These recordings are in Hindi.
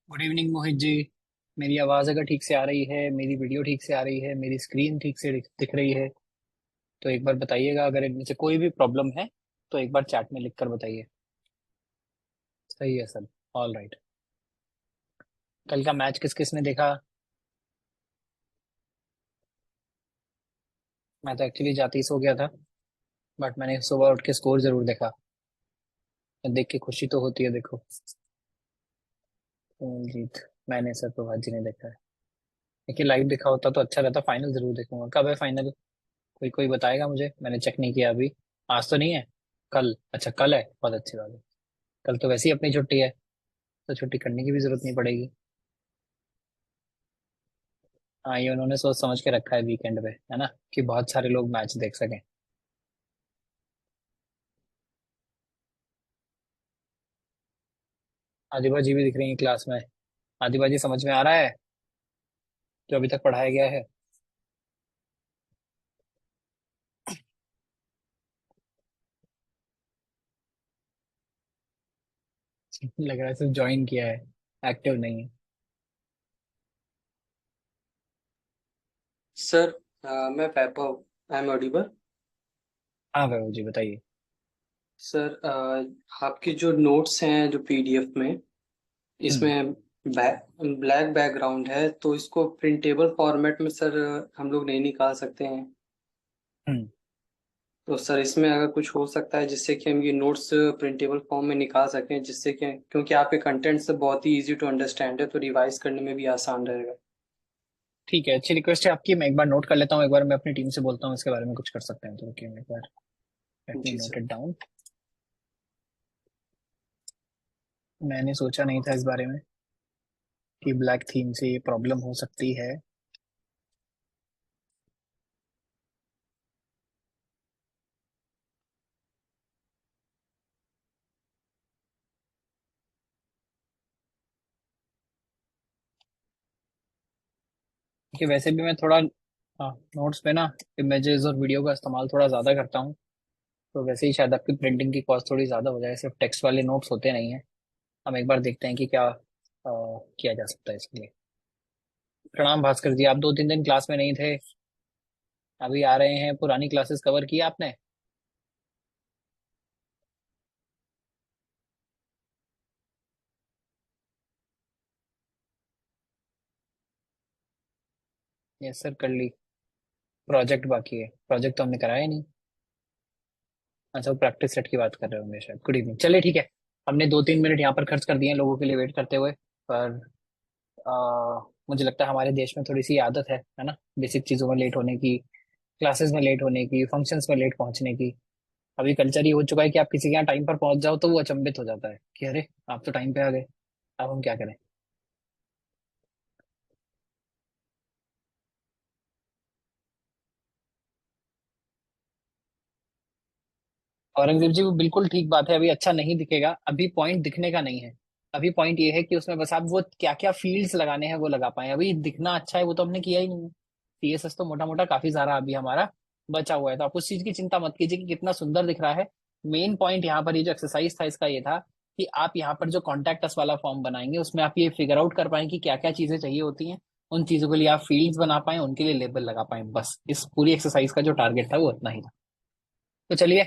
Good evening Mohit ji. मेरी आवाज़ अगर ठीक से आ रही है, मेरी वीडियो ठीक से आ रही है, मेरी स्क्रीन ठीक से दिख रही है, तो एक बार बताइएगा। अगर इनमें से कोई भी प्रॉब्लम है तो एक बार चैट में लिख कर बताइए। सही है सर। All right. कल का मैच किस किस ने देखा? मैं तो एक्चुअली जाती सो गया था, बट मैंने सुबह उठ के स्कोर जरूर देखा। देख के खुशी तो होती है, देखो। जीत। मैंने सर प्रभात जी ने देखा है। देखिए, लाइव देखा होता तो अच्छा रहता। फाइनल जरूर देखूंगा। कब है फाइनल? कोई कोई बताएगा मुझे? मैंने चेक नहीं किया अभी। आज तो नहीं है। कल? अच्छा, कल है। बहुत अच्छी बात है। कल तो वैसे ही अपनी छुट्टी है, तो छुट्टी करने की भी जरूरत नहीं पड़ेगी। हाँ, ये उन्होंने सोच समझ के रखा है वीकेंड पे, है ना, कि बहुत सारे लोग मैच देख सकें। आदिबा जी भी दिख रही है क्लास में। आदिबा जी, समझ में आ रहा है जो अभी तक पढ़ाया गया है? लग रहा है सिर्फ ज्वाइन किया है, एक्टिव नहीं है। सर मैं वैभव। I am audible. हाँ वैभव जी, बताइए। सर आपके जो नोट्स हैं जो पीडीएफ में, हम्म। इसमें ब्लैक बैकग्राउंड है, तो इसको प्रिंटेबल फॉर्मेट में सर हम लोग नहीं निकाल सकते हैं। हम्म। तो सर इसमें अगर कुछ हो सकता है जिससे कि हम ये नोट्स प्रिंटेबल फॉर्म में निकाल सकें, जिससे कि क्योंकि आपके कंटेंट से बहुत ही इजी टू अंडरस्टैंड है, तो रिवाइज करने में भी आसान रहेगा। ठीक है, अच्छी रिक्वेस्ट है आपकी। मैं एक बार नोट कर लेता हूँ, एक बार मैं अपनी टीम से बोलता हूँ इसके बारे में कुछ कर सकते हैं तो। रुकिए, मैं एक बार let me ji note sir. It down. मैंने सोचा नहीं था इस बारे में कि ब्लैक थीम से ये प्रॉब्लम हो सकती है। कि वैसे भी मैं थोड़ा, हाँ, नोट्स पे ना इमेजेस और वीडियो का इस्तेमाल थोड़ा ज़्यादा करता हूँ। तो वैसे ही शायद आपकी प्रिंटिंग की कॉस्ट थोड़ी ज़्यादा हो जाए। सिर्फ टेक्स्ट वाले नोट्स होते नहीं है। हम एक बार देखते हैं कि क्या किया जा सकता है इसके लिए। प्रणाम भास्कर जी, आप 2-3 दिन क्लास में नहीं थे, अभी आ रहे हैं। पुरानी क्लासेस कवर की आपने? यस सर, कर ली। प्रोजेक्ट बाकी है। प्रोजेक्ट तो हमने कराया ही नहीं। अच्छा, वो प्रैक्टिस सेट की बात कर रहे होंगे शायद। Good evening. चलिए ठीक है। हमने 2-3 मिनट यहाँ पर खर्च कर दिए हैं लोगों के लिए वेट करते हुए। पर मुझे लगता है हमारे देश में थोड़ी सी आदत है ना, बेसिक चीज़ों में लेट होने की, क्लासेस में लेट होने की, फंक्शंस में लेट पहुंचने की। अभी कल्चर ही हो चुका है कि आप किसी के यहाँ टाइम पर पहुंच जाओ तो वो अचंभित हो जाता है कि अरे, आप तो टाइम पे आ गए। अब हम क्या करें? औरंगजेब जी, वो बिल्कुल ठीक बात है। अभी अच्छा नहीं दिखेगा, अभी पॉइंट दिखने का नहीं है। अभी पॉइंट ये है कि उसमें बस आप वो क्या क्या फील्ड्स लगाने हैं वो लगा पाए। अभी दिखना अच्छा है वो तो हमने किया ही नहीं है। सीएसएस तो मोटा मोटा काफी सारा अभी हमारा बचा हुआ है, तो आप उस चीज की चिंता मत कीजिए कि कितना सुंदर दिख रहा है। मेन पॉइंट यहाँ पर ये जो एक्सरसाइज था इसका ये था कि आप यहाँ पर जो कॉन्टैक्ट अस वाला फॉर्म बनाएंगे उसमें आप ये फिगर आउट कर पाए कि क्या क्या चीजें चाहिए होती हैं। उन चीजों के लिए आप फील्ड्स बना पाए, उनके लिए लेबल लगा पाए। बस इस पूरी एक्सरसाइज का जो टारगेट था वो इतना ही था। तो चलिए,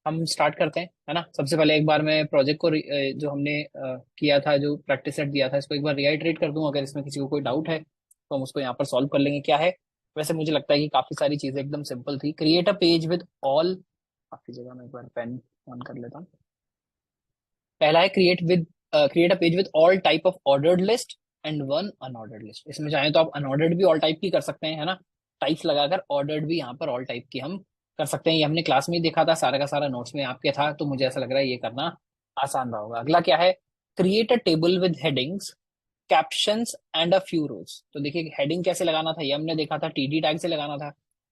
हम स्टार्ट करते हैं, है ना। सबसे पहले एक बार मैं प्रोजेक्ट को जो हमने किया था, जो प्रैक्टिस सेट दिया था, इसको एक बार रिआइटरेट कर दूं। अगर इसमें किसी को कोई डाउट है तो हम उसको यहाँ पर सॉल्व कर लेंगे। क्या है? वैसे मुझे लगता है कि काफी सारी चीजें एकदम सिंपल थी। Create a page with all. काफी जगह मैं एक बार पेन ऑन कर लेता हूँ। पहला है create a page with all type of ordered list and one unordered list. इसमें चाहें तो आप अनऑर्डर्ड भी ऑल टाइप की कर सकते हैं, है ना। टाइप्स लगाकर ऑर्डर्ड भी यहाँ पर ऑल टाइप की हम कर सकते हैं। ये हमने क्लास में ही देखा था, सारा का सारा नोट्स में आपके था, तो मुझे ऐसा लग रहा है ये करना आसान रहा होगा। अगला क्या है? Create a table with headings, captions and a few rows. तो देखिए, हेडिंग कैसे लगाना था ये हमने देखा था, टीडी टैग से लगाना था।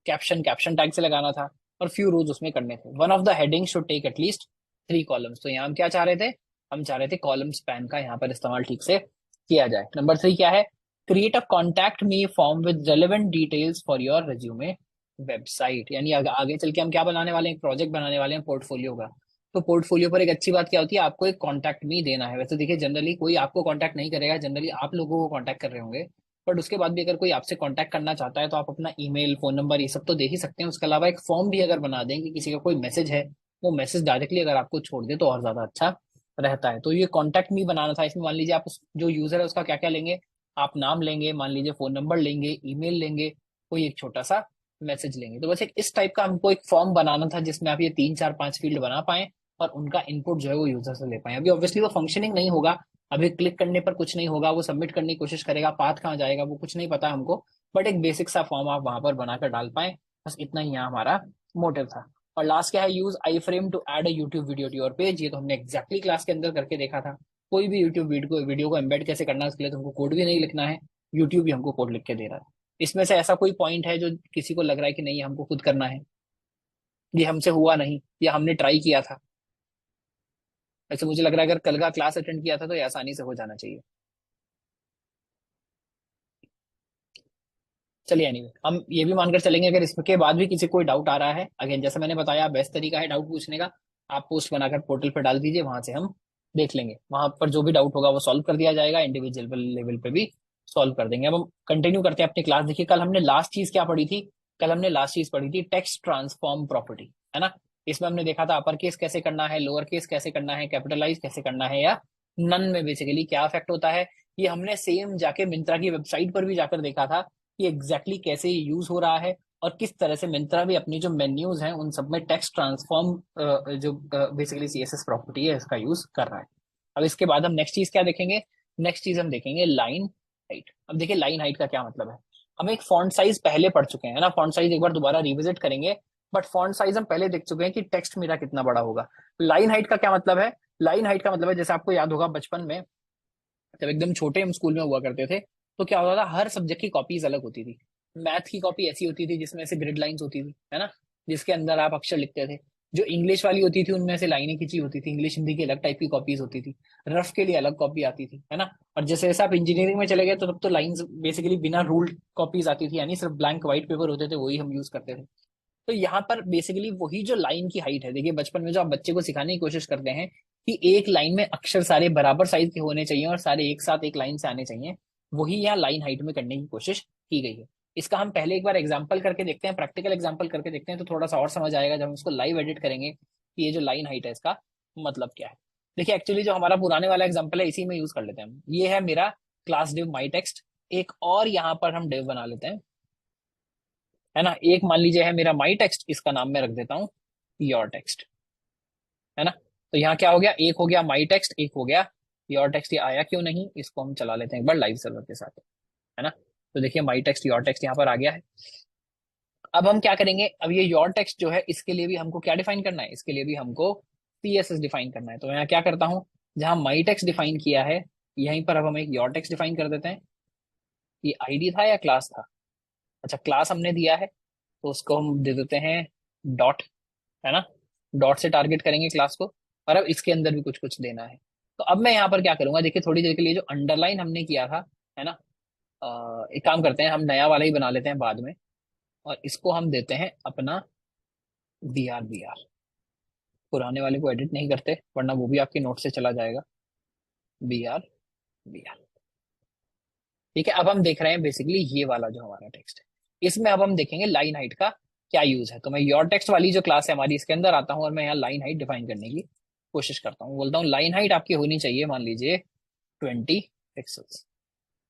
कैप्शन कैप्शन टैग से लगाना था। और फ्यू रोज उसमें करने थे। One of the heading should take at least 3 columns. तो यहाँ हम क्या चाह रहे थे? हम चाह रहे थे कॉलम स्पैन का यहाँ पर इस्तेमाल ठीक से किया जाए। नंबर 3 क्या है? Create a contact me form with relevant details for your resume website. यानी आगे चल के हम क्या बनाने वाले हैं? एक प्रोजेक्ट बनाने वाले हैं पोर्टफोलियो का। तो पोर्टफोलियो पर एक अच्छी बात क्या होती है, आपको एक कॉन्टैक्ट मी देना है। वैसे देखिए जनरली कोई आपको कॉन्टैक्ट नहीं करेगा, जनरली आप लोगों को कॉन्टैक्ट कर रहे होंगे, बट उसके बाद भी अगर कोई आपसे कॉन्टैक्ट करना चाहता है तो आप अपना ईमेल, फोन नंबर ये सब तो दे ही सकते हैं। उसके अलावा एक फॉर्म भी अगर बना दें कि किसी का कोई मैसेज है, वो मैसेज डायरेक्टली अगर आपको छोड़ दे तो और ज्यादा अच्छा रहता है। तो ये कॉन्टैक्ट मी बनाना था। इसमें मान लीजिए आप जो यूजर है उसका क्या क्या लेंगे, आप नाम लेंगे, मान लीजिए फोन नंबर लेंगे, ईमेल लेंगे, कोई एक छोटा सा मैसेज लेंगे। तो बस एक इस टाइप का हमको एक फॉर्म बनाना था जिसमें आप ये 3 4 5 फील्ड बना पाए और उनका इनपुट जो है वो यूजर से ले पाए। अभी ऑब्वियसली वो फंक्शनिंग नहीं होगा, अभी क्लिक करने पर कुछ नहीं होगा, वो सबमिट करने की कोशिश करेगा, पाथ कहाँ जाएगा वो कुछ नहीं पता हमको, बट एक बेसिक सा फॉर्म आप वहां पर बनाकर डाल पाए। बस इतना ही यहाँ हमारा मोटिव था। और लास्ट क्या है, use iframe to add a YouTube video to your page. ये तो हमने एग्जैक्टली क्लास के अंदर करके देखा था। कोई भी यूट्यूब वीडियो को एम्बेड कैसे करना है उसके लिए तुमको कोड भी नहीं लिखना है, यूट्यूब भी हमको कोड लिख के दे रहा है। इसमें से ऐसा कोई पॉइंट है जो किसी को लग रहा है कि नहीं हमको खुद करना है, ये हमसे हुआ नहीं, या हमने ट्राई किया था? वैसे मुझे लग रहा है अगर कल का क्लास अटेंड किया था तो ये आसानी से हो जाना चाहिए। चलिए एनीवे, हम ये भी मानकर चलेंगे अगर इसके बाद भी किसी को कोई डाउट आ रहा है, अगेन जैसे मैंने बताया बेस्ट तरीका है डाउट पूछने का, आप पोस्ट बनाकर पोर्टल पर डाल दीजिए, वहां से हम देख लेंगे, वहां पर जो भी डाउट होगा वो सॉल्व कर दिया जाएगा, इंडिविजुअल लेवल पे भी सॉल्व कर देंगे। अब हम कंटिन्यू करते हैं अपनी क्लास। देखिए कल हमने लास्ट चीज क्या पढ़ी थी, कल हमने लास्ट चीज पढ़ी थी टेक्स्ट ट्रांसफॉर्म प्रॉपर्टी, है ना। इसमें हमने देखा था अपर केस कैसे करना है, लोअर केस कैसे करना है, कैपिटलाइज कैसे करना है, या नन में बेसिकली क्या इफेक्ट होता है। ये हमने सेम जाके मिंत्रा की वेबसाइट पर भी जाकर देखा था कि एग्जैक्टली exactly कैसे ये यूज हो रहा है, और किस तरह से मिंत्रा भी अपनी जो मेन्यूज हैं उन सब में टेक्स्ट ट्रांसफॉर्म जो बेसिकली सीएसएस प्रॉपर्टी है इसका यूज कर रहा है। अब इसके बाद हम नेक्स्ट चीज क्या देखेंगे, नेक्स्ट चीज हम देखेंगे लाइन हाइट। अब देखिए लाइन हाइट का क्या मतलब है, हम एक फॉन्ट साइज पहले पढ़ चुके हैं ना, फॉन्ट साइज एक बार दोबारा रिविजिट करेंगे, बट फॉन्ट साइज हम पहले देख चुके हैं कि टेक्स्ट मेरा कितना बड़ा होगा। लाइन हाइट का क्या मतलब है, लाइन हाइट का मतलब है जैसे आपको याद होगा बचपन में जब एकदम छोटे हम स्कूल में हुआ करते थे तो क्या होता था, हर सब्जेक्ट की कॉपीज अलग होती थी। मैथ की कॉपी ऐसी होती थी जिसमें ऐसे ग्रिड लाइंस होती थी, है ना, जिसके अंदर आप अक्षर लिखते थे। जो इंग्लिश वाली होती थी उनमें से लाइनें खींची होती थी, इंग्लिश हिंदी की अलग टाइप की कॉपीज होती थी, रफ के लिए अलग कॉपी आती थी, है ना। और जैसे जैसे आप इंजीनियरिंग में चले गए तो तब तो लाइंस बेसिकली बिना रूल्ड कॉपीज आती थी, यानी सिर्फ ब्लैंक व्हाइट पेपर होते थे वही हम यूज करते थे। तो यहाँ पर बेसिकली वही जो लाइन की हाइट है, देखिए बचपन में जो आप बच्चे को सिखाने की कोशिश करते हैं कि एक लाइन में अक्षर सारे बराबर साइज के होने चाहिए और सारे एक साथ एक लाइन से आने चाहिए, वही यहाँ लाइन हाइट में करने की कोशिश की गई है। इसका हम पहले एक बार एग्जाम्पल करके देखते हैं, प्रैक्टिकल एग्जाम्पल करके देखते हैं तो थोड़ा सा और समझ आएगा जब हम इसको लाइव एडिट करेंगे कि ये जो लाइन हाइट है इसका मतलब क्या है। देखिए एक्चुअली जो हमारा पुराने वाला एग्जाम्पल है इसी में यूज कर लेते हैं हम। ये है मेरा क्लास डिव माई टेक्स्ट, एक और यहाँ पर हम डिव बना लेते हैं, है ना। एक मान लीजिए है मेरा माई टेक्स्ट, इसका नाम मैं रख देता हूँ योर टेक्स्ट, है ना। तो यहाँ क्या हो गया, एक हो गया माई टेक्स्ट, एक हो गया योर टेक्स्ट। ये आया क्यों नहीं, इसको हम चला लेते हैं एक बार लाइव सर्वर के साथ, है ना। तो देखिए माई टेक्स्ट योर टेक्स्ट यहाँ पर आ गया है। अब हम क्या करेंगे, अब ये योर टेक्स्ट जो है इसके लिए भी हमको क्या डिफाइन करना है, इसके लिए भी हमको सीएसएस डिफाइन करना है। तो मैं यहाँ क्या करता हूँ, जहां माई टेक्स्ट डिफाइन किया है यहीं पर अब हम एक योर टेक्स्ट डिफाइन कर देते हैं। ये आईडी था या क्लास था, अच्छा क्लास हमने दिया है तो उसको हम दे देते हैं डॉट, है ना। डॉट से टारगेट करेंगे क्लास को, और अब इसके अंदर भी कुछ कुछ देना है। तो अब मैं यहाँ पर क्या करूंगा, देखिए थोड़ी देर के लिए जो अंडरलाइन हमने किया था, है ना, एक काम करते हैं हम नया वाला ही बना लेते हैं बाद में, और इसको हम देते हैं अपना br। पुराने वाले को एडिट नहीं करते वरना वो भी आपके नोट से चला जाएगा, br। ठीक है, अब हम देख रहे हैं बेसिकली ये वाला जो हमारा टेक्स्ट है, इसमें अब हम देखेंगे लाइन हाइट का क्या यूज है। तो मैं योर टेक्स्ट वाली जो क्लास है हमारी इसके अंदर आता हूँ और मैं यहाँ लाइन हाइट डिफाइन करने की कोशिश करता हूँ, बोलता हूँ लाइन हाइट आपकी होनी चाहिए मान लीजिए 20 पिक्सल्स।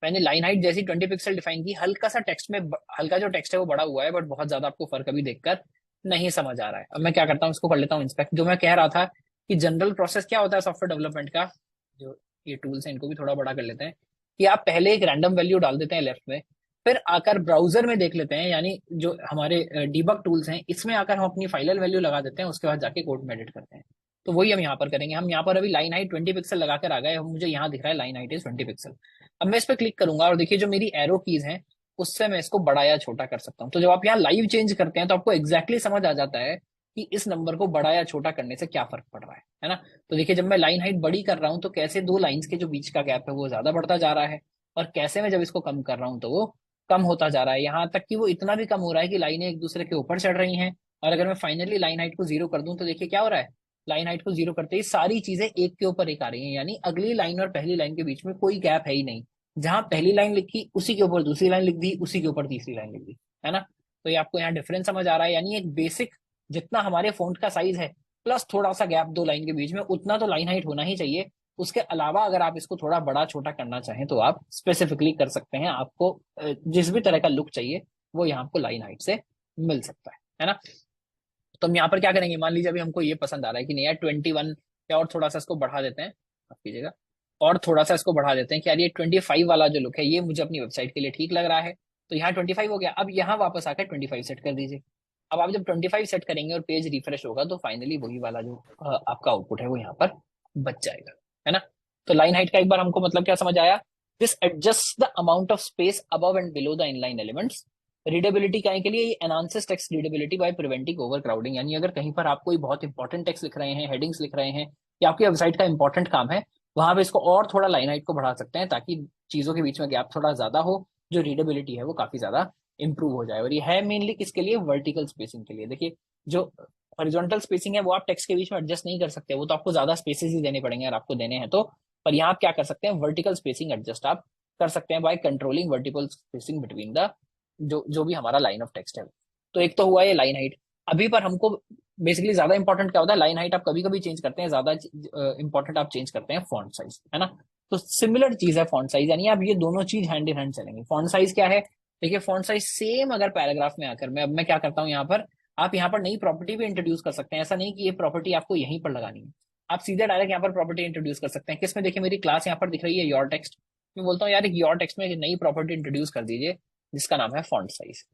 मैंने लाइन हाइट जैसी 20 पिक्सल डिफाइन की, हल्का सा टेक्स्ट में हल्का जो टेक्स्ट है वो बड़ा हुआ है, बट बहुत ज्यादा आपको फर्क अभी देखकर नहीं समझ आ रहा है। अब मैं क्या करता हूँ, इसको कर लेता हूँ इंस्पेक्ट। जो मैं कह रहा था कि जनरल प्रोसेस क्या होता है सॉफ्टवेयर डेवलपमेंट का, जो ये टूल्स हैं इनको भी थोड़ा बड़ा कर लेते हैं, कि आप पहले एक रैंडम वैल्यू डाल देते हैं लेफ्ट में, फिर आकर ब्राउजर में देख लेते हैं, यानी जो हमारे डीबग टूल्स हैं इसमें आकर हम अपनी फाइनल वैल्यू लगा देते हैं, उसके बाद जाके कोड में एडिट करते हैं। तो वही हम यहाँ पर करेंगे। हम यहाँ पर अभी लाइन हाइट 20 पिक्सल लगाकर आ गए, मुझे यहाँ दिख रहा है लाइन हाइट इज 20 पिक्सल। अब मैं इस पर क्लिक करूंगा और देखिए जो मेरी एरो कीज हैं उससे मैं इसको बड़ा या छोटा कर सकता हूँ। तो जब आप यहाँ लाइव चेंज करते हैं तो आपको एग्जैक्टली समझ आ जाता है कि इस नंबर को बड़ा या छोटा करने से क्या फर्क पड़ रहा है ना। तो देखिए जब मैं लाइन हाइट बड़ी कर रहा हूँ तो कैसे दो लाइंस के जो बीच का गैप है वो ज्यादा बढ़ता जा रहा है, और कैसे मैं जब इसको कम कर रहा हूँ तो वो कम होता जा रहा है, यहाँ तक कि वो इतना भी कम हो रहा है कि लाइनें एक दूसरे के ऊपर चढ़ रही हैं। और अगर मैं फाइनली लाइन हाइट को 0 कर दूं तो देखिए क्या हो रहा है, लाइन हाइट को 0 करते ही सारी चीजें एक के ऊपर एक आ रही हैं, यानी अगली लाइन और पहली लाइन के बीच में कोई गैप है ही नहीं। जहां पहली लाइन लिखी उसी के ऊपर दूसरी लाइन लिख दी, उसी के ऊपर तीसरी लाइन लिख दी, है ना। तो ये आपको यहाँ डिफरेंस समझ आ रहा है, यानी एक बेसिक जितना हमारे फॉन्ट का साइज है प्लस थोड़ा सा गैप दो लाइन के बीच में, उतना तो लाइन हाइट होना ही चाहिए। उसके अलावा अगर आप इसको थोड़ा बड़ा छोटा करना चाहें तो आप स्पेसिफिकली कर सकते हैं। आपको जिस भी तरह का लुक चाहिए वो यहाँ आपको लाइन हाइट से मिल सकता है ना। तो हम यहाँ पर क्या करेंगे, मान लीजिए अभी हमको ये पसंद आ रहा है कि नहीं यार 21, या और थोड़ा सा इसको बढ़ा देते हैं, माफ कीजिएगा, और थोड़ा सा इसको बढ़ा देते हैं कि यार ये 25 वाला जो लुक है ये मुझे अपनी वेबसाइट के लिए ठीक लग रहा है। तो यहाँ 25 हो गया, अब यहाँ वापस आकर 25 सेट कर दीजिए। अब आप जब 25 सेट करेंगे और पेज रिफ्रेश होगा तो फाइनली वही वाला जो आपका आउटपुट है वो यहाँ पर बच जाएगा, है ना। तो लाइन हाइट का एक बार हमको मतलब क्या समझ आया, this adjust the amount of space above and below the inline elements. Readability क्या है के लिए, ये enhances text readability by preventing over crowding, यानी अगर कहीं पर आप कोई बहुत इंपॉर्टेंट टेक्स्ट लिख रहे हैं, हेडिंग्स लिख रहे हैं, या आपकी वेबसाइट का इंपॉर्टेंट काम है, वहां पे इसको और थोड़ा लाइन हाइट को बढ़ा सकते हैं ताकि चीजों के बीच में गैप थोड़ा ज्यादा हो, जो रीडेबिलिटी है वो काफी ज्यादा इंप्रूव हो जाए। और ये है मेनली किसके लिए, वर्टिकल स्पेसिंग के लिए। देखिए जो हॉरिजॉन्टल स्पेसिंग है वो आप टेक्स्ट के बीच में एडजस्ट नहीं कर सकते, वो तो आपको ज्यादा स्पेसेस ही देने पड़ेंगे अगर आपको देने हैं तो। पर यहाँ आप क्या कर सकते हैं, वर्टिकल स्पेसिंग एडजस्ट आप कर सकते हैं by controlling vertical spacing between the जो जो भी हमारा लाइन ऑफ टेक्स्ट है। तो एक तो हुआ ये लाइन हाइट। अभी पर हमको बेसिकली ज्यादा इंपॉर्टेंट क्या होता है, लाइन हाइट आप कभी कभी चेंज करते हैं, ज्यादा इंपॉर्टेंट आप चेंज करते हैं फॉन्ट साइज, है ना। तो सिमिलर चीज है फॉन्ट साइज, यानी आप ये दोनों चीज हैंड इन हैंड चलेंगे। फॉन्ट साइज क्या है, देखिए फॉन्ट साइज सेम अगर पैराग्राफ में आकर मैं क्या करता हूँ यहाँ पर, आप यहाँ पर नई प्रॉपर्टी भी इंट्रोड्यूस कर सकते हैं। ऐसा नहीं कि ये प्रॉपर्टी आपको यहीं पर लगानी है, आप सीधे डायरेक्ट यहाँ पर प्रॉपर्टी इंट्रोड्यूस कर सकते हैं। किसमें, देखिए मेरी क्लास यहाँ पर दिख रही है योर टेक्स्ट, मैं बोलता हूँ यार एक योर टेक्स्ट में एक नई प्रॉपर्टी इंट्रोड्यूस कर दीजिए जिसका नाम है फॉन्ट साइज।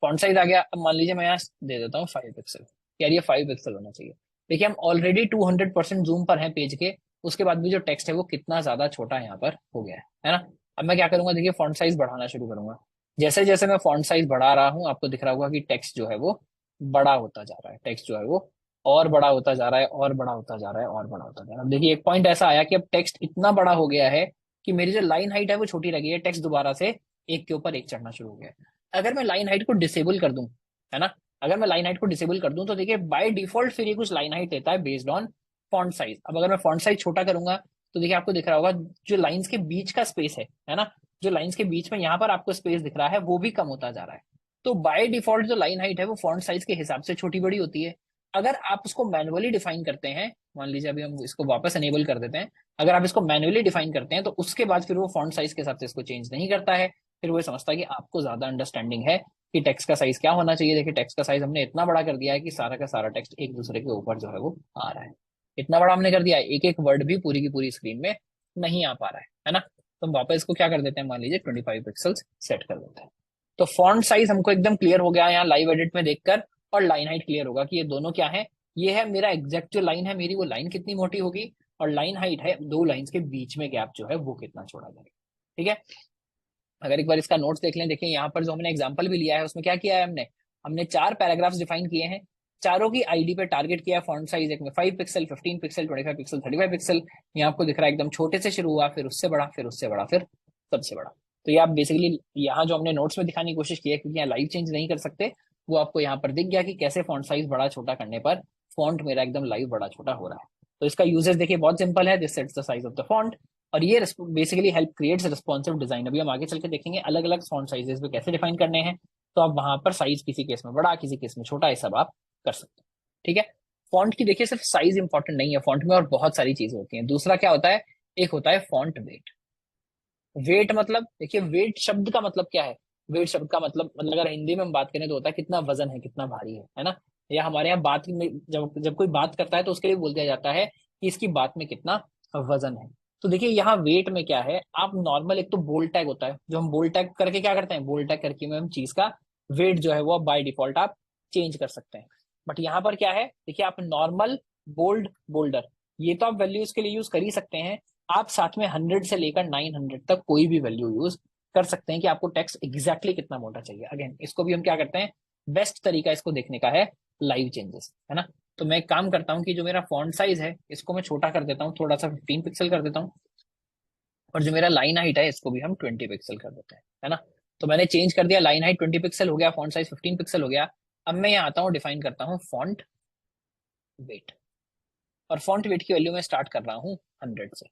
फॉन्ट साइज आ गया, अब मान लीजिए मैं यहाँ दे देता हूँ 5 पिक्सल, यार ये 5 पिक्सल होना चाहिए। देखिए हम ऑलरेडी 200% जूम पर हैं पेज के, उसके बाद भी जो टेक्स्ट है वो कितना ज्यादा छोटा यहाँ पर हो गया है ना। अब मैं क्या करूंगा, देखिए फॉन्ट साइज बढ़ाना शुरू करूंगा। जैसे जैसे मैं फॉन्ट साइज बढ़ा रहा हूँ आपको दिख रहा होगा कि टेक्स्ट जो है वो बड़ा होता जा रहा है, टेक्स्ट जो है वो और बड़ा होता जा रहा है, और बड़ा होता जा रहा है, और बड़ा होता जा रहा है। अब देखिए एक पॉइंट ऐसा आया कि अब टेक्स्ट इतना बड़ा हो गया है कि मेरी जो लाइन हाइट है वो छोटी लगी है, टेक्स्ट दोबारा से एक के ऊपर एक चढ़ना शुरू हो गया है। अगर मैं लाइन हाइट को डिसेबल कर दूं, है ना, अगर मैं लाइन हाइट को डिसेबल कर दूं तो देखिए बाय डिफॉल्ट फिर ये कुछ लाइन हाइट देता है बेस्ड ऑन फॉन्ट साइज। अब अगर मैं फॉन्ट साइज छोटा करूंगा तो देखिए आपको दिख रहा होगा जो लाइंस के बीच का स्पेस है ना, जो लाइंस के बीच में यहाँ पर आपको स्पेस दिख रहा है वो भी कम होता जा रहा है। तो बाय डिफॉल्ट जो लाइन हाइट है वो फॉन्ट साइज के हिसाब से छोटी बड़ी होती है। अगर आप उसको मैनुअली डिफाइन करते हैं, मान लीजिए अभी हम इसको वापस एनेबल कर देते हैं, अगर आप इसको मैनुअली डिफाइन करते हैं तो उसके बाद फिर वो फॉन्ट साइज के हिसाब से इसको चेंज नहीं करता है। फिर वो समझता है कि आपको ज्यादा अंडरस्टैंडिंग है कि टेक्स्ट का साइज क्या होना चाहिए। देखिए टेक्स्ट का साइज हमने इतना बड़ा कर दिया है कि सारा का सारा टेक्स्ट एक दूसरे के ऊपर जो है वो आ रहा है। इतना बड़ा हमने कर दिया है, एक एक वर्ड भी पूरी की पूरी स्क्रीन में नहीं आ पा रहा है ना। तो हम वापस इसको क्या कर देते हैं, मान लीजिए 25 पिक्सल्स सेट कर देते हैं। तो फॉन्ट साइज हमको एकदम क्लियर हो गया यहाँ लाइव एडिट में देखकर, और लाइन हाइट क्लियर होगा कि ये दोनों क्या है। ये है मेरा एग्जैक्ट जो लाइन है मेरी, वो लाइन कितनी मोटी होगी, और लाइन हाइट है दो लाइंस के बीच में गैप जो है वो कितना छोड़ा जाएगा। ठीक है, अगर एक बार इसका नोट्स देख लें, देखिए यहाँ पर जो हमने एग्जांपल भी लिया है उसमें क्या किया है हमने, हमने 4 पैराग्राफ्स डिफाइन किए हैं, चारों की आईडी पे टारगेट किया है फॉन्ट साइज। एक में 5 पिक्सल, 15 पिक्सल, 25 पिक्सल, 35 पिक्सल। यहाँ आपको दिख रहा है एकदम छोटे से शुरू हुआ, फिर उससे बड़ा, फिर उससे बड़ा, फिर सबसे बड़ा। तो ये आप बेसिकली यहाँ जो हमने नोट्स में दिखाने की कोशिश की है, क्योंकि यहाँ लाइव चेंज नहीं कर सकते, वो आपको यहाँ पर दिख गया कि कैसे फॉन्ट साइज बड़ा छोटा करने पर फॉन्ट मेरा एकदम लाइव बड़ा छोटा हो रहा है। तो इसका यूजेस देखिए बहुत सिंपल है, this sets the size of the font, और ये basically help creates responsive design. अभी हम आगे चल के देखेंगे अलग अलग फॉन्ट साइजेस पे कैसे डिफाइन करने हैं। तो आप वहां पर साइज किसी केस में बड़ा, किसी केस में छोटा, ये सब आप कर सकते हैं। ठीक है, फॉन्ट की देखिए सिर्फ साइज इंपॉर्टेंट नहीं है, फॉन्ट में और बहुत सारी चीजें होती हैं। दूसरा क्या होता है, एक होता है फॉन्ट वेट। वेट मतलब देखिए, वेट शब्द का मतलब क्या है, वेट शब्द का मतलब अगर हिंदी में हम बात करें तो होता है कितना वजन है, कितना भारी है ना। या हमारे यहाँ बात में जब जब कोई बात करता है तो उसके लिए बोल दिया जाता है कि इसकी बात में कितना वजन है। तो देखिए यहाँ वेट में क्या है, आप नॉर्मल एक तो बोल्ड टैग होता है, जो हम बोल्ड टैग करके क्या करते हैं, बोल्ड टैग करके में हम चीज का वेट जो है वो बाय डिफॉल्ट आप चेंज कर सकते हैं। बट यहाँ पर क्या है, देखिए आप नॉर्मल, बोल्ड, बोल्डर, ये तो आप वैल्यूज के लिए यूज कर ही सकते हैं। आप साथ में 100 से लेकर 900 तक कोई भी वैल्यू यूज कर सकते हैं कि आपको टेक्स्ट एग्जैक्टली कितना मोटा चाहिए। अगेन इसको भी हम क्या करते हैं, बेस्ट तरीका इसको देखने का है लाइव चेंजेस, है ना। तो मैं एक काम करता हूँ कि जो मेरा फॉन्ट साइज है इसको मैं छोटा कर देता हूँ, थोड़ा सा 15 पिक्सल कर देता हूँ, और जो मेरा लाइन हाइट है इसको भी हम 20 पिक्सल कर देते हैं, है ना। तो मैंने चेंज कर दिया, लाइन हाइट 20 पिक्सल हो गया, फॉन्ट साइज 15 पिक्सल हो गया। अब मैं यहाँ आता हूँ, डिफाइन करता हूँ फॉन्ट वेट। और फॉन्ट वेट की वैल्यू मैं स्टार्ट कर रहा हूँ 100 से।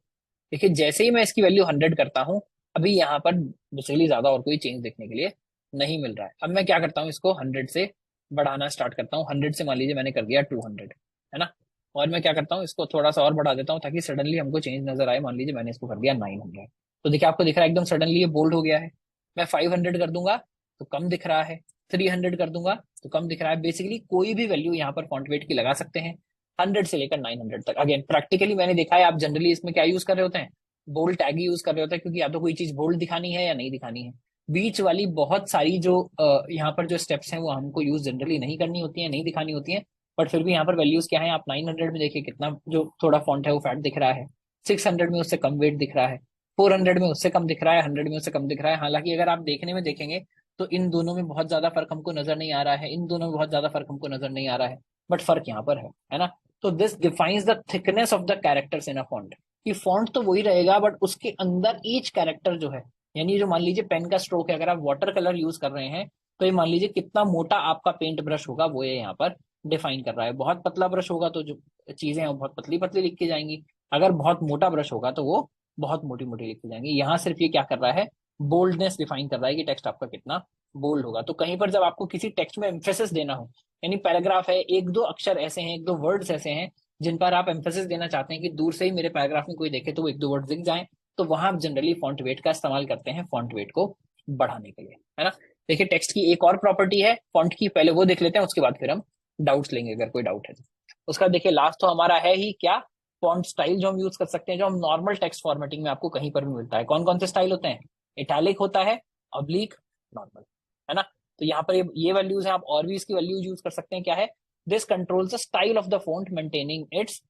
देखिए जैसे ही मैं इसकी वैल्यू 100 करता हूँ, अभी यहाँ पर बेसिकली ज्यादा और कोई चेंज देखने के लिए नहीं मिल रहा है। अब मैं क्या करता हूँ, इसको 100 से बढ़ाना स्टार्ट करता हूँ। 100 से मान लीजिए मैंने कर दिया 200, है ना। और मैं क्या करता हूँ, इसको थोड़ा सा और बढ़ा देता हूँ ताकि सडनली हमको चेंज नजर आए। मान लीजिए मैंने इसको कर दिया 900, तो देखिए आपको दिख रहा है एकदम सडनली ये बोल्ड हो गया है। मैं 500 कर दूंगा तो कम दिख रहा है, 300 कर दूंगा तो कम दिख रहा है। बेसिकली कोई भी वैल्यू यहाँ पर फॉन्ट वेट की लगा सकते हैं, 100 से लेकर 900 तक। अगेन प्रैक्टिकली मैंने देखा है, आप जनरली इसमें क्या यूज कर रहे होते हैं, बोल्ड टैग यूज कर रहे होते हैं, क्योंकि या तो कोई चीज बोल्ड दिखानी है या नहीं दिखानी है। बीच वाली बहुत सारी जो यहाँ पर जो स्टेप्स हैं वो हमको यूज जनरली नहीं करनी होती है, नहीं दिखानी होती है। बट फिर भी यहाँ पर वैल्यूज क्या है, आप 900 में देखिए कितना जो थोड़ा फॉन्ट है वो फैट दिख रहा है, 600 में उससे कम वेट दिख रहा है, 400 में उससे कम दिख रहा है, 100 में उससे कम दिख रहा है। हालांकि अगर आप देखने में देखेंगे तो इन दोनों में बहुत ज्यादा फर्क हमको नजर नहीं आ रहा है, इन दोनों में बहुत ज्यादा फर्क हमको नजर नहीं आ रहा है, बट फर्क यहाँ पर है ना। तो this defines the thickness of the characters in a font, कि फॉन्ट तो वही रहेगा बट उसके अंदर ईच कैरेक्टर जो है, यानी जो मान लीजिए पेन का स्ट्रोक है, अगर आप वाटर कलर यूज कर रहे हैं तो ये मान लीजिए कितना मोटा आपका पेंट ब्रश होगा वो ये यहाँ पर डिफाइन कर रहा है। बहुत पतला ब्रश होगा तो जो चीजें हैं वो बहुत पतली पतली लिख के जाएंगी, अगर बहुत मोटा ब्रश होगा तो वो बहुत मोटी मोटी लिख के जाएंगी। यहाँ सिर्फ ये क्या कर रहा है, बोल्डनेस डिफाइन कर रहा है कि टेक्स्ट आपका कितना बोल्ड होगा। तो कहीं पर जब आपको किसी टेक्स्ट में एम्फेसिस देना हो, यानी पैराग्राफ है, एक दो अक्षर ऐसे हैं, एक दो वर्ड्स ऐसे हैं जिन पर आप एम्फेसिस देना चाहते हैं कि दूर से ही मेरे पैराग्राफ में कोई देखे तो वो एक दो वर्ड दिख जाए, तो वहां आप जनरली फॉन्ट वेट का इस्तेमाल करते हैं फॉन्ट वेट को बढ़ाने के लिए, है ना। देखिए टेक्स्ट की एक और प्रॉपर्टी है फॉन्ट की, पहले वो देख लेते हैं, उसके बाद फिर हम डाउट्स लेंगे अगर कोई डाउट है तो। उसका देखिए लास्ट तो हमारा है ही क्या, फॉन्ट स्टाइल जो हम यूज कर सकते हैं, जो हम नॉर्मल टेक्स्ट फॉर्मेटिंग में आपको कहीं पर भी मिलता है। कौन कौन से स्टाइल होते हैं, इटैलिक होता है, ऑब्लिक, नॉर्मल, है ना। तो यहाँ पर ये वैल्यूज हैं, आप और भी इसकी वैल्यूज यूज कर सकते हैं। क्या है, this controls the style of the font maintaining it's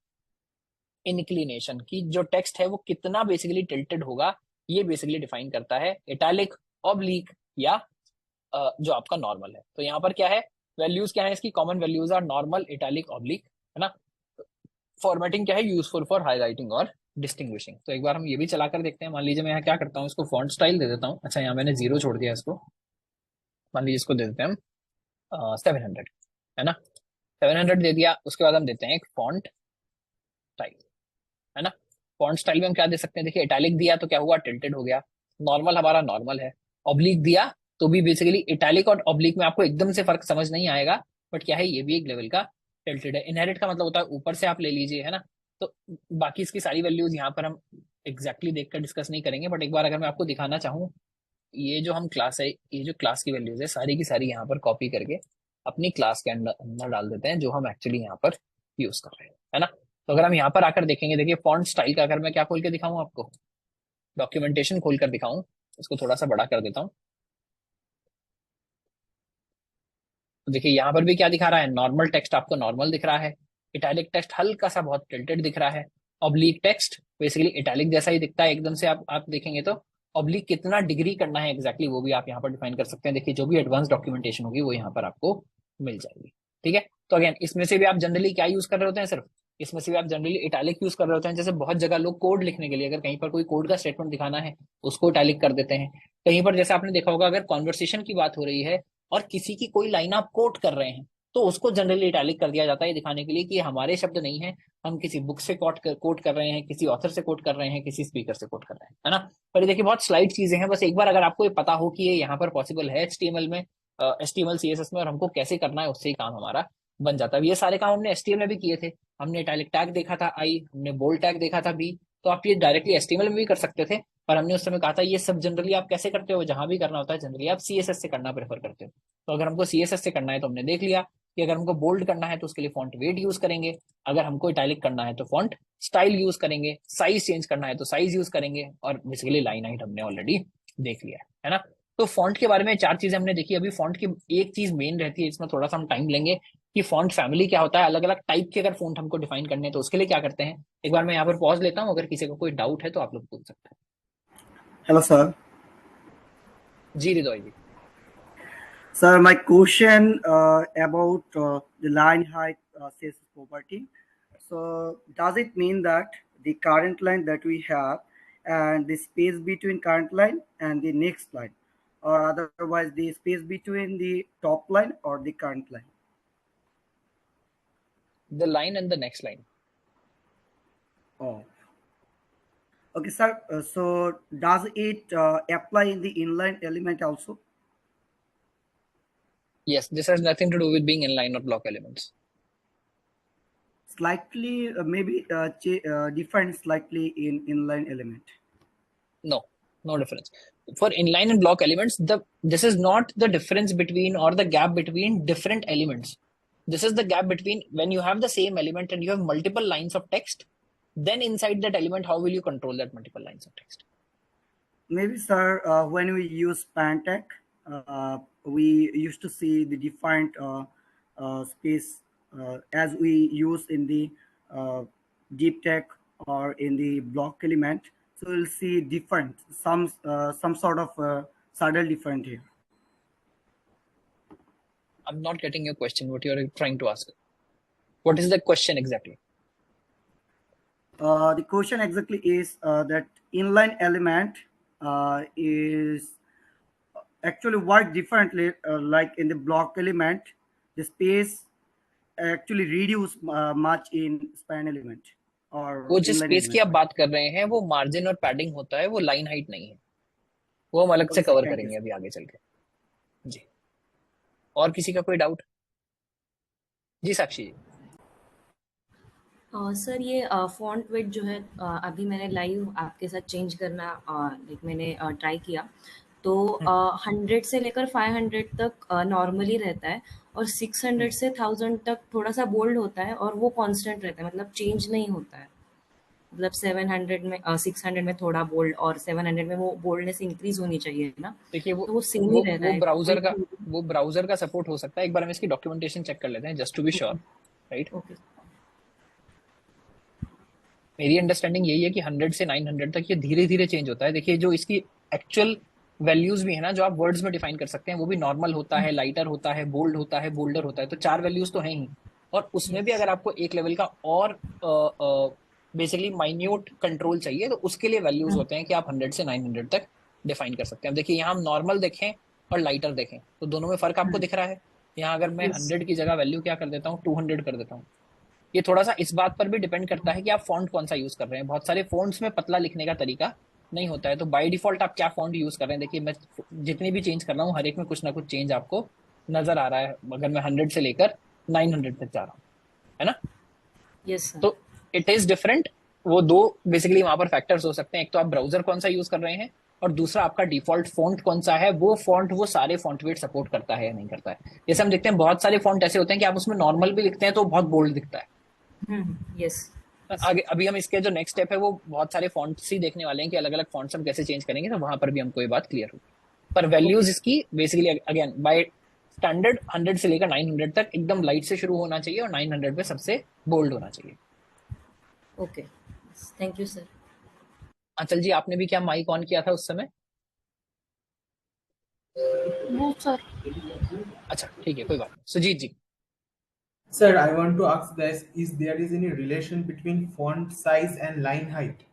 inclination, की जो टेक्स्ट है वो कितना बेसिकली टिल्टेड होगा, ये बेसिकली डिफाइन करता है इटैलिक, ऑब्लिक या जो आपका नॉर्मल है। तो यहाँ पर क्या है, वैल्यूज क्या है इसकी, common values are normal, italic, oblique, है ना। फॉर्मेटिंग क्या है, यूजफुल फॉर हाईलाइटिंग और डिस्टिंग्विशिंग। तो एक बार हम ये भी चला कर देखते हैं। मान लीजिए मैं यहाँ क्या करता हूँ, इसको फॉन्ट स्टाइल दे देता हूँ। अच्छा यहाँ मैंने जीरो छोड़ दिया इसको, मान लीजिए इसको दे देते हैं हम 700, है ना। 700 दे दिया, उसके बाद हम देते हैं एक फॉन्ट स्टाइल, है ना। फॉन्ट स्टाइल में हम क्या दे सकते हैं, देखिए इटैलिक दिया तो क्या हुआ, टिल्टेड हो गया। नॉर्मल हमारा नॉर्मल है। ऑब्लिक दिया तो भी बेसिकली इटैलिक और ऑब्लिक में आपको एकदम से फर्क समझ नहीं आएगा, बट क्या है ये भी एक लेवल का टिल्टेड है। इनहेरिट का मतलब होता है ऊपर से आप ले लीजिए, है ना। तो बाकी इसकी सारी वैल्यूज यहाँ पर हम एग्जैक्टली देखकर डिस्कस नहीं करेंगे, बट एक बार अगर मैं आपको दिखाना चाहूँ, ये जो हम क्लास है, ये जो क्लास की वैल्यूज है सारी की सारी यहाँ पर कॉपी करके अपनी क्लास के अंदर अंदर डाल देते हैं, जो हम एक्चुअली यहाँ पर यूज कर रहे हैं, है ना। तो अगर हम यहाँ पर आकर देखेंगे, देखिए फॉन्ट स्टाइल का अगर मैं क्या खोल के दिखाऊं आपको, डॉक्यूमेंटेशन खोल कर दिखाऊं, इसको थोड़ा सा बड़ा कर देता हूँ। तो देखिए यहाँ पर भी क्या दिखा रहा है, नॉर्मल टेक्स्ट आपको नॉर्मल दिख रहा है, इटैलिक टेक्स्ट हल्का सा बहुत टिल्टेड दिख रहा है, ऑब्लिक टेक्स्ट बेसिकली इटैलिक जैसा ही दिखता है एकदम से। आप देखेंगे तो ऑब्लिक कितना डिग्री करना है एग्जैक्टली वो भी आप यहाँ पर डिफाइन कर सकते हैं। देखिए जो भी एडवांस डॉक्यूमेंटेशन होगी वो यहाँ पर आपको मिल जाएगी, ठीक है। तो अगेन इसमें से भी आप जनरली क्या यूज कर रहे होते हैं, सिर्फ इसमें से भी आप जनरली इटैलिक यूज कर रहे होते हैं। जैसे बहुत जगह लोग कोड लिखने के लिए अगर कहीं पर कोई कोड का स्टेटमेंट दिखाना है उसको इटैलिक कर देते हैं। कहीं पर जैसे आपने देखा होगा अगर कॉन्वर्सेशन की बात हो रही है और किसी की कोई लाइन आप कोट कर रहे हैं तो उसको जनरली इटैलिक कर दिया जाता है, दिखाने के लिए कि ये हमारे शब्द नहीं है, हम किसी बुक से कोट कर रहे हैं, किसी ऑथर से कोट कर रहे हैं, किसी स्पीकर से कोट कर रहे हैं, है ना। पर ये देखिए बहुत स्लाइड चीजें हैं, बस एक बार अगर आपको ये पता हो कि ये यहाँ पर पॉसिबल है एचटीएमएल में, एचटीएमएल सीएसएस में, और हमको कैसे करना है उससे ही काम हमारा बन जाता है। ये सारे काम हमने एचटीएमएल में भी किए थे। हमने इटैलिक टैग देखा था आई, हमने बोल्ड टैग देखा था बी, तो आप ये डायरेक्टली एचटीएमएल में भी कर सकते थे। पर हमने उस समय कहा था ये सब जनरली आप कैसे करते हो, जहां भी करना होता है जनरली आप सीएसएस से करना प्रेफर करते हो। तो अगर हमको सीएसएस से करना है तो हमने देख लिया कि अगर हमको बोल्ड करना है तो उसके लिए फॉन्ट वेट यूज करेंगे, अगर हमको इटैलिक करना है तो फॉन्ट स्टाइल यूज करेंगे, साइज चेंज करना है तो साइज यूज करेंगे, और बेसिकली लाइन हाइट हमने ऑलरेडी देख लिया है ना। तो फॉन्ट के बारे में चार चीजें हमने देखी। अभी फॉन्ट की एक चीज मेन रहती है, इसमें थोड़ा सा हम टाइम लेंगे, कि फॉन्ट फैमिली क्या होता है, अलग अलग टाइप के अगर फॉन्ट हमको डिफाइन करने हैं तो उसके लिए क्या करते हैं। एक बार मैं यहाँ पर पॉज लेता हूँ, अगर किसी को कोई डाउट है तो आप लोग पूछ सकते Hello, sir. हैं। जी रिदोई जी। Sir, my question about the line height says property. So, does it mean that the current line that we have and the space between current line and the next line, or otherwise the space between the top line or the current line? The line and the next line, Oh, okay, sir. So does it apply in the inline element also? Yes, this has nothing to do with being inline or block elements. Slightly, maybe different slightly in inline element. No, no difference. For inline and block elements, this is not the difference between or the gap between different elements. This is the gap between when you have the same element and you have multiple lines of text, then inside that element, how will you control that multiple lines of text? Maybe, sir, when we use Pantech, we used to see the defined space as we use in the uh, deep tech or in the block element. So we'll see different, some sort of subtle different here. I'm not getting your question, what you're trying to ask. What is the question exactly? The question exactly is that inline element is actually work differently, like in the block element, the space actually reduce much in span element वो or जिस inline स्पेस की element. आप बात कर रहे हैं वो मार्जिन और पैडिंग होता है, वो लाइन हाइट नहीं है। वो हम अलग से Okay, sir, cover thank you, करेंगे sir. अभी आगे चल के। जी, और किसी का कोई डाउट? जी साक्षी जी। सर ये फॉन्ट वेट जो है अभी मैंने लाइव आपके साथ चेंज करना लाइक मैंने ट्राई किया तो 100 से लेकर 500 तक नॉर्मली रहता है और 600 से 1000 तक थोड़ा सा बोल्ड होता है और वो कांस्टेंट रहता है, मतलब चेंज नहीं होता है। मतलब 700 में 600 में थोड़ा बोल्ड और 700 में वो बोल्डनेस इंक्रीज होनी चाहिए ना, देखिए तो वो सेम ही रह रहा है। वो ब्राउजर का सपोर्ट हो सकता है। एक बार हम इसकी डॉक्यूमेंटेशन चेक कर लेते हैं just to be sure, right. Okay मेरी अंडरस्टैंडिंग यही है कि 100 से 900 तक ये धीरे धीरे चेंज होता है। देखिए जो इसकी एक्चुअल वैल्यूज भी है ना, जो आप वर्ड्स में डिफाइन कर सकते हैं, वो भी नॉर्मल होता है, लाइटर होता है, बोल्ड होता है, बोल्डर होता है। तो 4 वैल्यूज तो हैं ही, और उसमें भी अगर आपको एक लेवल का और बेसिकली माइन्यूट कंट्रोल चाहिए तो उसके लिए वैल्यूज होते हैं कि आप 100 से 900 तक डिफाइन कर सकते हैं। देखिए यहाँ हम नॉर्मल देखें और लाइटर देखें तो दोनों में फर्क आपको दिख रहा है। यहाँ अगर मैं 100 की जगह वैल्यू क्या कर देता हूँ, 200 कर देता हूँ। ये थोड़ा सा इस बात पर भी डिपेंड करता है कि आप फॉन्ट कौन सा यूज कर रहे हैं। बहुत सारे फॉन्ट्स में पतला लिखने का तरीका नहीं होता है, तो बाय डिफॉल्ट आप क्या फॉन्ट यूज कर रहे हैं। देखिए मैं जितनी भी चेंज कर रहा हूँ हर एक में कुछ ना कुछ चेंज आपको नजर आ रहा है, अगर मैं 100 से लेकर 900 तक जा रहा हूँ, है ना। Yes sir. तो इट इज डिफरेंट। वो दो बेसिकली वहां पर फैक्टर्स हो सकते हैं, एक तो आप ब्राउजर कौन सा यूज कर रहे हैं और दूसरा आपका डिफॉल्ट फॉन्ट कौन सा है। वो फॉन्ट वो सारे फॉन्ट वेट सपोर्ट करता है या नहीं करता है। जैसे हम देखते हैं बहुत सारे फॉन्ट ऐसे होते हैं कि आप उसमें नॉर्मल भी लिखते हैं तो बहुत बोल्ड दिखता है। यस आगे अभी हम इसके जो नेक्स्ट स्टेप है वो बहुत सारे फॉन्ट्स ही देखने वाले हैं कि अलग अलग फॉन्ट्स हम कैसे चेंज करेंगे, तो वहां पर भी हमको ये बात क्लियर होगी। पर वैल्यूज इसकी बेसिकली अगेन बाय स्टैंडर्ड 100 से लेकर 900 तक एकदम लाइट से शुरू होना चाहिए और 900 पे सबसे बोल्ड होना चाहिए। Okay, thank you sir. अंचल जी आपने भी क्या माइक ऑन किया था उस समय? No sir. अच्छा ठीक है, कोई बात नहीं। सुजीत जी। Sir, I want to ask this, is there is any relation between font size and line height?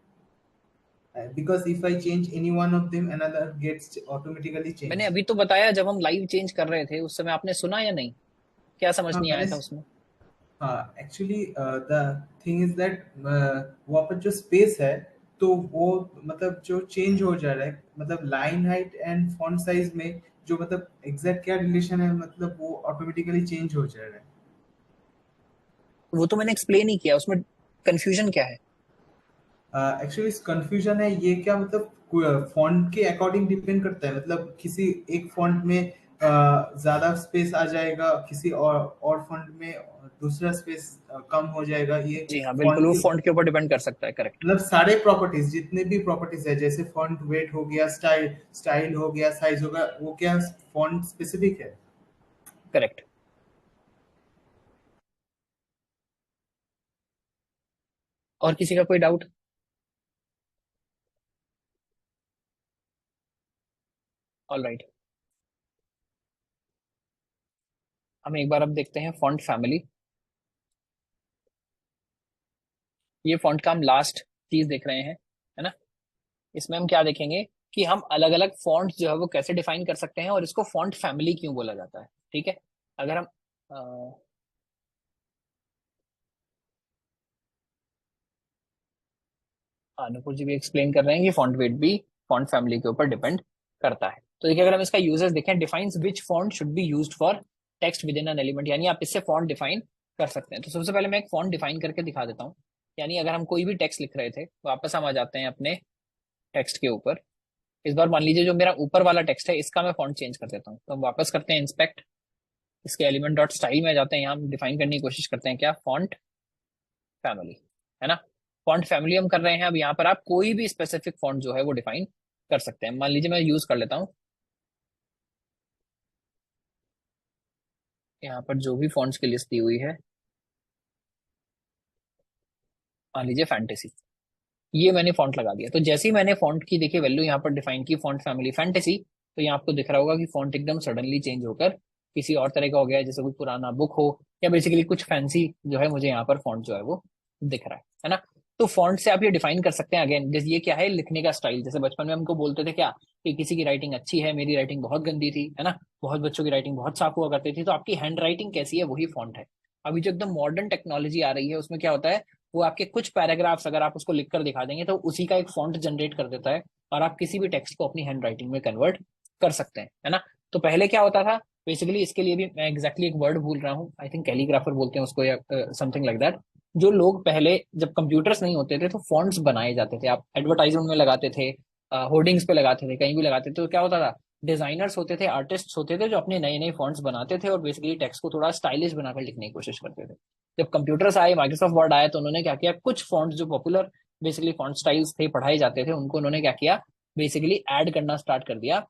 Because if I change any one of them, another gets automatically changed. मैंने अभी तो बताया, जब हम लाइव चेंज कर रहे थे उस समय आपने सुना या नहीं? क्या समझ नहीं आया था उसमें? हाँ, actually the thing is that वहाँ पर जो स्पेस है तो वो मतलब जो चेंज हो जा रहा है, मतलब line height and font size में जो मतलब एग्जैक्ट क्या रिलेशन है, मतलब वो ऑटोमेटिकली चेंज हो जा रहा है। वो तो मैंने एक्सप्लेन ही किया, उसमें कंफ्यूजन क्या है? एक्चुअली कंफ्यूजन है ये क्या, मतलब फॉन्ट के अकॉर्डिंग डिपेंड करता है, मतलब किसी एक फॉन्ट में ज्यादा स्पेस आ जाएगा, किसी और फॉन्ट में दूसरा स्पेस कम हो जाएगा। ये जी हाँ बिल्कुल, फॉन्ट वो के फॉन्ट के ऊपर डिपेंड कर सकता है, करेक्ट। मतलब सारे प्रॉपर्टीज जितने भी प्रॉपर्टीज है, जैसे फॉन्ट वेट हो गया, स्टाइल हो गया, साइज हो गया, वो क्या फॉन्ट स्पेसिफिक है। करेक्ट। और किसी का कोई डाउट? ऑल राइट, हम एक बार अब देखते हैं फॉन्ट फैमिली। ये फॉन्ट का हम लास्ट चीज देख रहे हैं, है ना। इसमें हम क्या देखेंगे कि हम अलग अलग फॉन्ट जो है वो कैसे डिफाइन कर सकते हैं और इसको फॉन्ट फैमिली क्यों बोला जाता है। ठीक है, अगर हम अनुपुर जी भी एक्सप्लेन कर रहे हैं कि फॉन्ट वेट भी फॉन्ट फैमिली के ऊपर डिपेंड करता है। तो देखिए अगर हम इसका यूजेस देखें, defines which font should be used for text with in an element, यानी आप इससे फॉन्ट डिफाइन कर सकते हैं। तो सबसे पहले मैं एक फॉन्ट डिफाइन करके दिखा देता हूँ। यानी अगर हम कोई भी टेक्स्ट लिख रहे थे, वापस हम आ जाते हैं अपने टेक्स्ट के ऊपर। इस बार मान लीजिए जो मेरा ऊपर वाला टेक्स्ट है इसका मैं फॉन्ट चेंज कर देता हूँ। तो हम वापस करते हैं इंस्पेक्ट, इसके एलिमेंट डॉट स्टाइल में जाते हैं, यहाँ हम डिफाइन करने की कोशिश करते हैं क्या, फॉन्ट फैमिली, है ना। फॉन्ट फैमिली हम कर रहे हैं। अब यहाँ पर आप कोई भी स्पेसिफिक फॉन्ट जो है वो डिफाइन कर सकते हैं। मान लीजिए मैं यूज कर लेता हूँ यहाँ पर जो भी फॉन्ट्स की लिस्ट दी हुई है, मान लीजिए फैंटेसी, ये मैंने फॉन्ट लगा दिया। तो जैसे ही मैंने फॉन्ट की देखिए वैल्यू यहाँ पर डिफाइन की, फॉन्ट फैमिली फैंटेसी, तो यहाँ आपको दिख रहा होगा कि फॉन्ट एकदम सडनली चेंज होकर किसी और तरह का हो गया है, जैसे कोई पुराना बुक हो या बेसिकली कुछ फैंसी जो है मुझे यहाँ पर फॉन्ट जो है वो दिख रहा है ना। तो फॉन्ट से आप ये डिफाइन कर सकते हैं। अगेन जैसे ये क्या है, लिखने का स्टाइल। जैसे बचपन में हमको बोलते थे क्या कि किसी की राइटिंग अच्छी है, मेरी राइटिंग बहुत गंदी थी, है ना। बहुत बच्चों की राइटिंग बहुत साफ हुआ करती थी। तो आपकी हैंड राइटिंग कैसी है वही फॉन्ट है। अभी जो एकदम मॉडर्न टेक्नोलॉजी आ रही है उसमें क्या होता है, वो आपके कुछ पैराग्राफ्स अगर आप उसको लिख कर दिखा देंगे तो उसी का एक फॉन्ट जनरेट कर देता है और आप किसी भी टेक्स्ट को अपनी हैंड राइटिंग में कन्वर्ट कर सकते हैं, है ना। तो पहले क्या होता था बेसिकली, इसके लिए भी मैं एग्जैक्टली एक वर्ड भूल रहा हूँ, आई थिंक कैलीग्राफर बोलते हैं उसको या समथिंग लाइक दैट। जो लोग पहले जब कंप्यूटर्स नहीं होते थे तो फॉन्ट्स बनाए जाते थे, आप एडवर्टाइजमेंट में लगाते थे, होर्डिंग्स पे लगाते थे, कहीं भी लगाते थे। तो क्या होता था, डिजाइनर्स होते थे, आर्टिस्ट होते थे जो अपने नए नए फॉन्ट्स बनाते थे और बेसिकली टेक्स्ट को थोड़ा स्टाइलिश बनाकर लिखने की कोशिश करते थे। जब कंप्यूटर्स आए, माइक्रोसॉफ्ट वर्ड आया, तो उन्होंने क्या किया, कुछ फॉन्ट्स जो पॉपुलर बेसिकली फॉन्ट स्टाइल्स थे, पढ़ाए जाते थे, उनको उन्होंने क्या किया, बेसिकली ऐड करना स्टार्ट कर दिया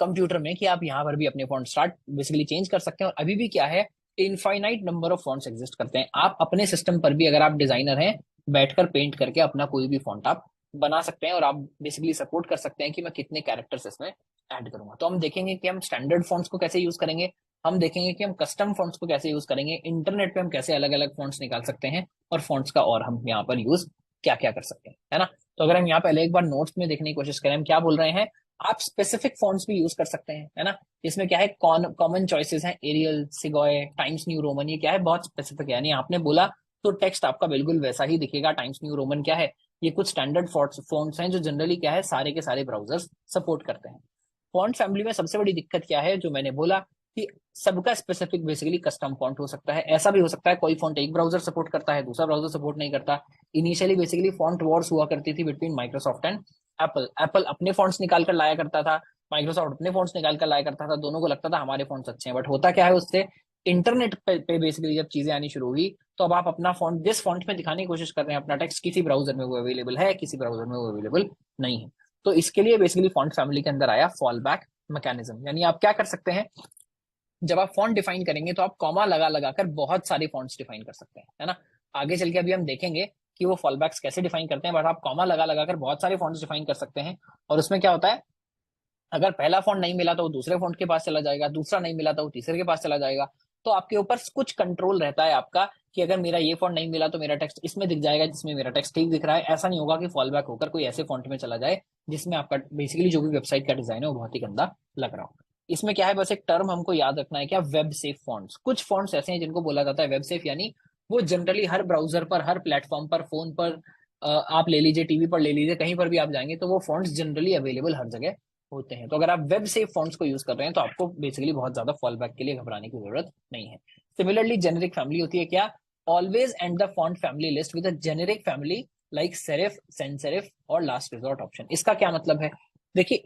कंप्यूटर में कि आप यहाँ पर भी अपने फॉन्ट स्टार्ट बेसिकली चेंज कर सकते हैं। और अभी भी क्या है, infinite number of fonts exist करते हैं। आप अपने सिस्टम पर भी अगर आप डिजाइनर हैं, बैठकर पेंट करके अपना कोई भी फॉन्ट आप बना सकते हैं और आप बेसिकली सपोर्ट कर सकते हैं कि मैं कितने कैरेक्टर्स इसमें ऐड करूंगा। तो हम देखेंगे कि हम स्टैंडर्ड फॉन्ट्स को कैसे यूज करेंगे, हम देखेंगे कि हम कस्टम फॉन्ट्स को कैसे यूज करेंगे, इंटरनेट पे हम कैसे अलग अलग फॉन्ट्स निकाल सकते हैं और फॉन्ट्स का और हम यहाँ पर यूज क्या क्या कर सकते हैं, है ना। तो अगर हम यहाँ पहले एक बार नोट्स में देखने की कोशिश करें, हम क्या बोल रहे हैं, आप स्पेसिफिक फॉन्ट्स भी यूज कर सकते हैं, है ना। इसमें क्या है, कॉमन चॉइसेस हैं, एरियल, सिगॉय, टाइम्स न्यू रोमन, ये क्या है, बहुत स्पेसिफिक है। यानी आपने बोला तो टेक्स्ट आपका बिल्कुल वैसा ही दिखेगा। टाइम्स न्यू रोमन क्या है, ये कुछ स्टैंडर्ड फॉन्ट्स हैं जो जनरली क्या है, सारे के सारे ब्राउजर्स सपोर्ट करते हैं। फॉन्ट फैमिली में सबसे बड़ी दिक्कत क्या है, जो मैंने बोला कि सबका स्पेसिफिक बेसिकली कस्टम फॉन्ट हो सकता है। ऐसा भी हो सकता है कोई फॉन्ट एक ब्राउजर सपोर्ट करता है, दूसरा ब्राउजर सपोर्ट नहीं करता। इनिशियली बेसिकली फॉन्ट वॉर्स हुआ करती थी between Microsoft and Apple. Apple अपने फॉन्ट्स निकाल कर लाया करता था, माइक्रोसॉफ्ट अपने फॉन्ट्स निकाल कर लाया करता था, दोनों को लगता था हमारे फॉन्ट्स अच्छे हैं। बट होता क्या है, उससे इंटरनेट पे बेसिकली जब चीजें आनी शुरू हुई, तो अब आप अपना फॉन्ट जिस फॉन्ट में दिखाने की कोशिश कर रहे हैं अपना टेक्स्ट, किसी ब्राउजर में वो अवेलेबल है, किसी ब्राउजर में वो अवेलेबल नहीं है। तो इसके लिए बेसिकली फॉन्ट फैमिली के अंदर आया फॉल बैक मैकेनिज्म। यानी आप क्या कर सकते हैं, जब आप फॉन्ट डिफाइन करेंगे तो आप कॉमा लगा लगा कर बहुत सारे फॉन्ट्स डिफाइन कर सकते हैं, है ना। आगे चल के अभी हम देखेंगे कि वो फॉल बैक्स कैसे डिफाइन करते हैं, बट आप कॉमा लगा लगा कर बहुत सारे फॉन्ट्स डिफाइन कर सकते हैं। और उसमें क्या होता है, अगर पहला फॉन्ट नहीं मिला तो वो दूसरे फॉन्ट के पास चला जाएगा, दूसरा नहीं मिला तो वो तीसरे के पास चला जाएगा। तो आपके ऊपर कुछ कंट्रोल रहता है आपका कि अगर मेरा ये फॉन्ट नहीं मिला तो मेरा टेक्स्ट इसमें दिख जाएगा जिसमें मेरा टेक्स्ट ठीक दिख रहा है। ऐसा नहीं होगा कि फॉल बैक होकर कोई ऐसे फॉन्ट में चला जाए जिसमें आपका बेसिकली जो भी वेबसाइट का डिजाइन है वो बहुत ही गंदा लग रहा हो। इसमें क्या है, बस एक टर्म हमको याद रखना है, क्या, वेब सेफ फॉन्ट्स। कुछ फॉन्ट्स ऐसे हैं जिनको बोला जाता है वेब सेफ, यानी वो जनरली हर ब्राउजर पर, हर प्लेटफॉर्म पर, फोन पर, आप ले लीजिए, टीवी पर ले लीजिए, कहीं पर भी आप जाएंगे तो वो फॉन्ट्स जनरली अवेलेबल हर जगह होते हैं। तो अगर आप वेब सेफ फॉन्ट्स को यूज कर रहे हैं तो आपको बेसिकली बहुत ज्यादा फॉल बैक के लिए घबराने की जरूरत नहीं है। सिमिलरली जेनेरिक फैमिली होती है क्या, always and the font family list with a generic family like serif, sans serif और लास्ट रिजॉर्ट ऑप्शन। इसका क्या मतलब है, देखिए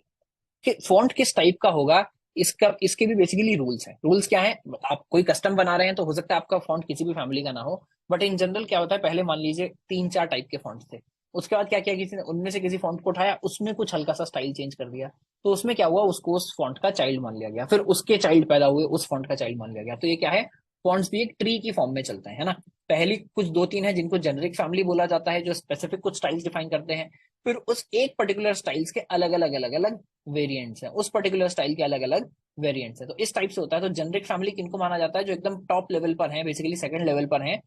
कि फॉन्ट किस टाइप का होगा, इसका इसके भी बेसिकली रूल्स हैं। रूल्स क्या है, आप कोई कस्टम बना रहे हैं तो हो सकता है आपका फॉन्ट किसी भी फैमिली का ना हो, बट इन जनरल क्या होता है, पहले मान लीजिए 3-4 टाइप के फॉन्ट्स थे, उसके बाद क्या किया, किसी ने उनमें से किसी फॉन्ट को उठाया, उसमें कुछ हल्का सा स्टाइल चेंज कर दिया, तो उसमें क्या हुआ, उसको उस फॉन्ट का चाइल्ड मान लिया गया, फिर उसके चाइल्ड पैदा हुए, उस फॉन्ट का चाइल्ड मान लिया गया। तो ये क्या है, फॉन्ट्स भी एक ट्री की फॉर्म में चलते हैं, है ना। पहली कुछ 2-3 है जिनको जेनेरिक फैमिली बोला जाता है, जो स्पेसिफिक कुछ स्टाइल्स डिफाइन करते हैं, फिर उस एक पर्टिकुलर स्टाइल्स के अलग अलग अलग अलग वेरिएंट्स हैं, उस पर्टिकुलर स्टाइल के अलग अलग वेरिएंट्स है। तो इस टाइप से होता है। तो जेनेरिक फैमिली किनको माना जाता है, जो एकदम टॉप लेवल पर है, बेसिकली सेकंड लेवल पर है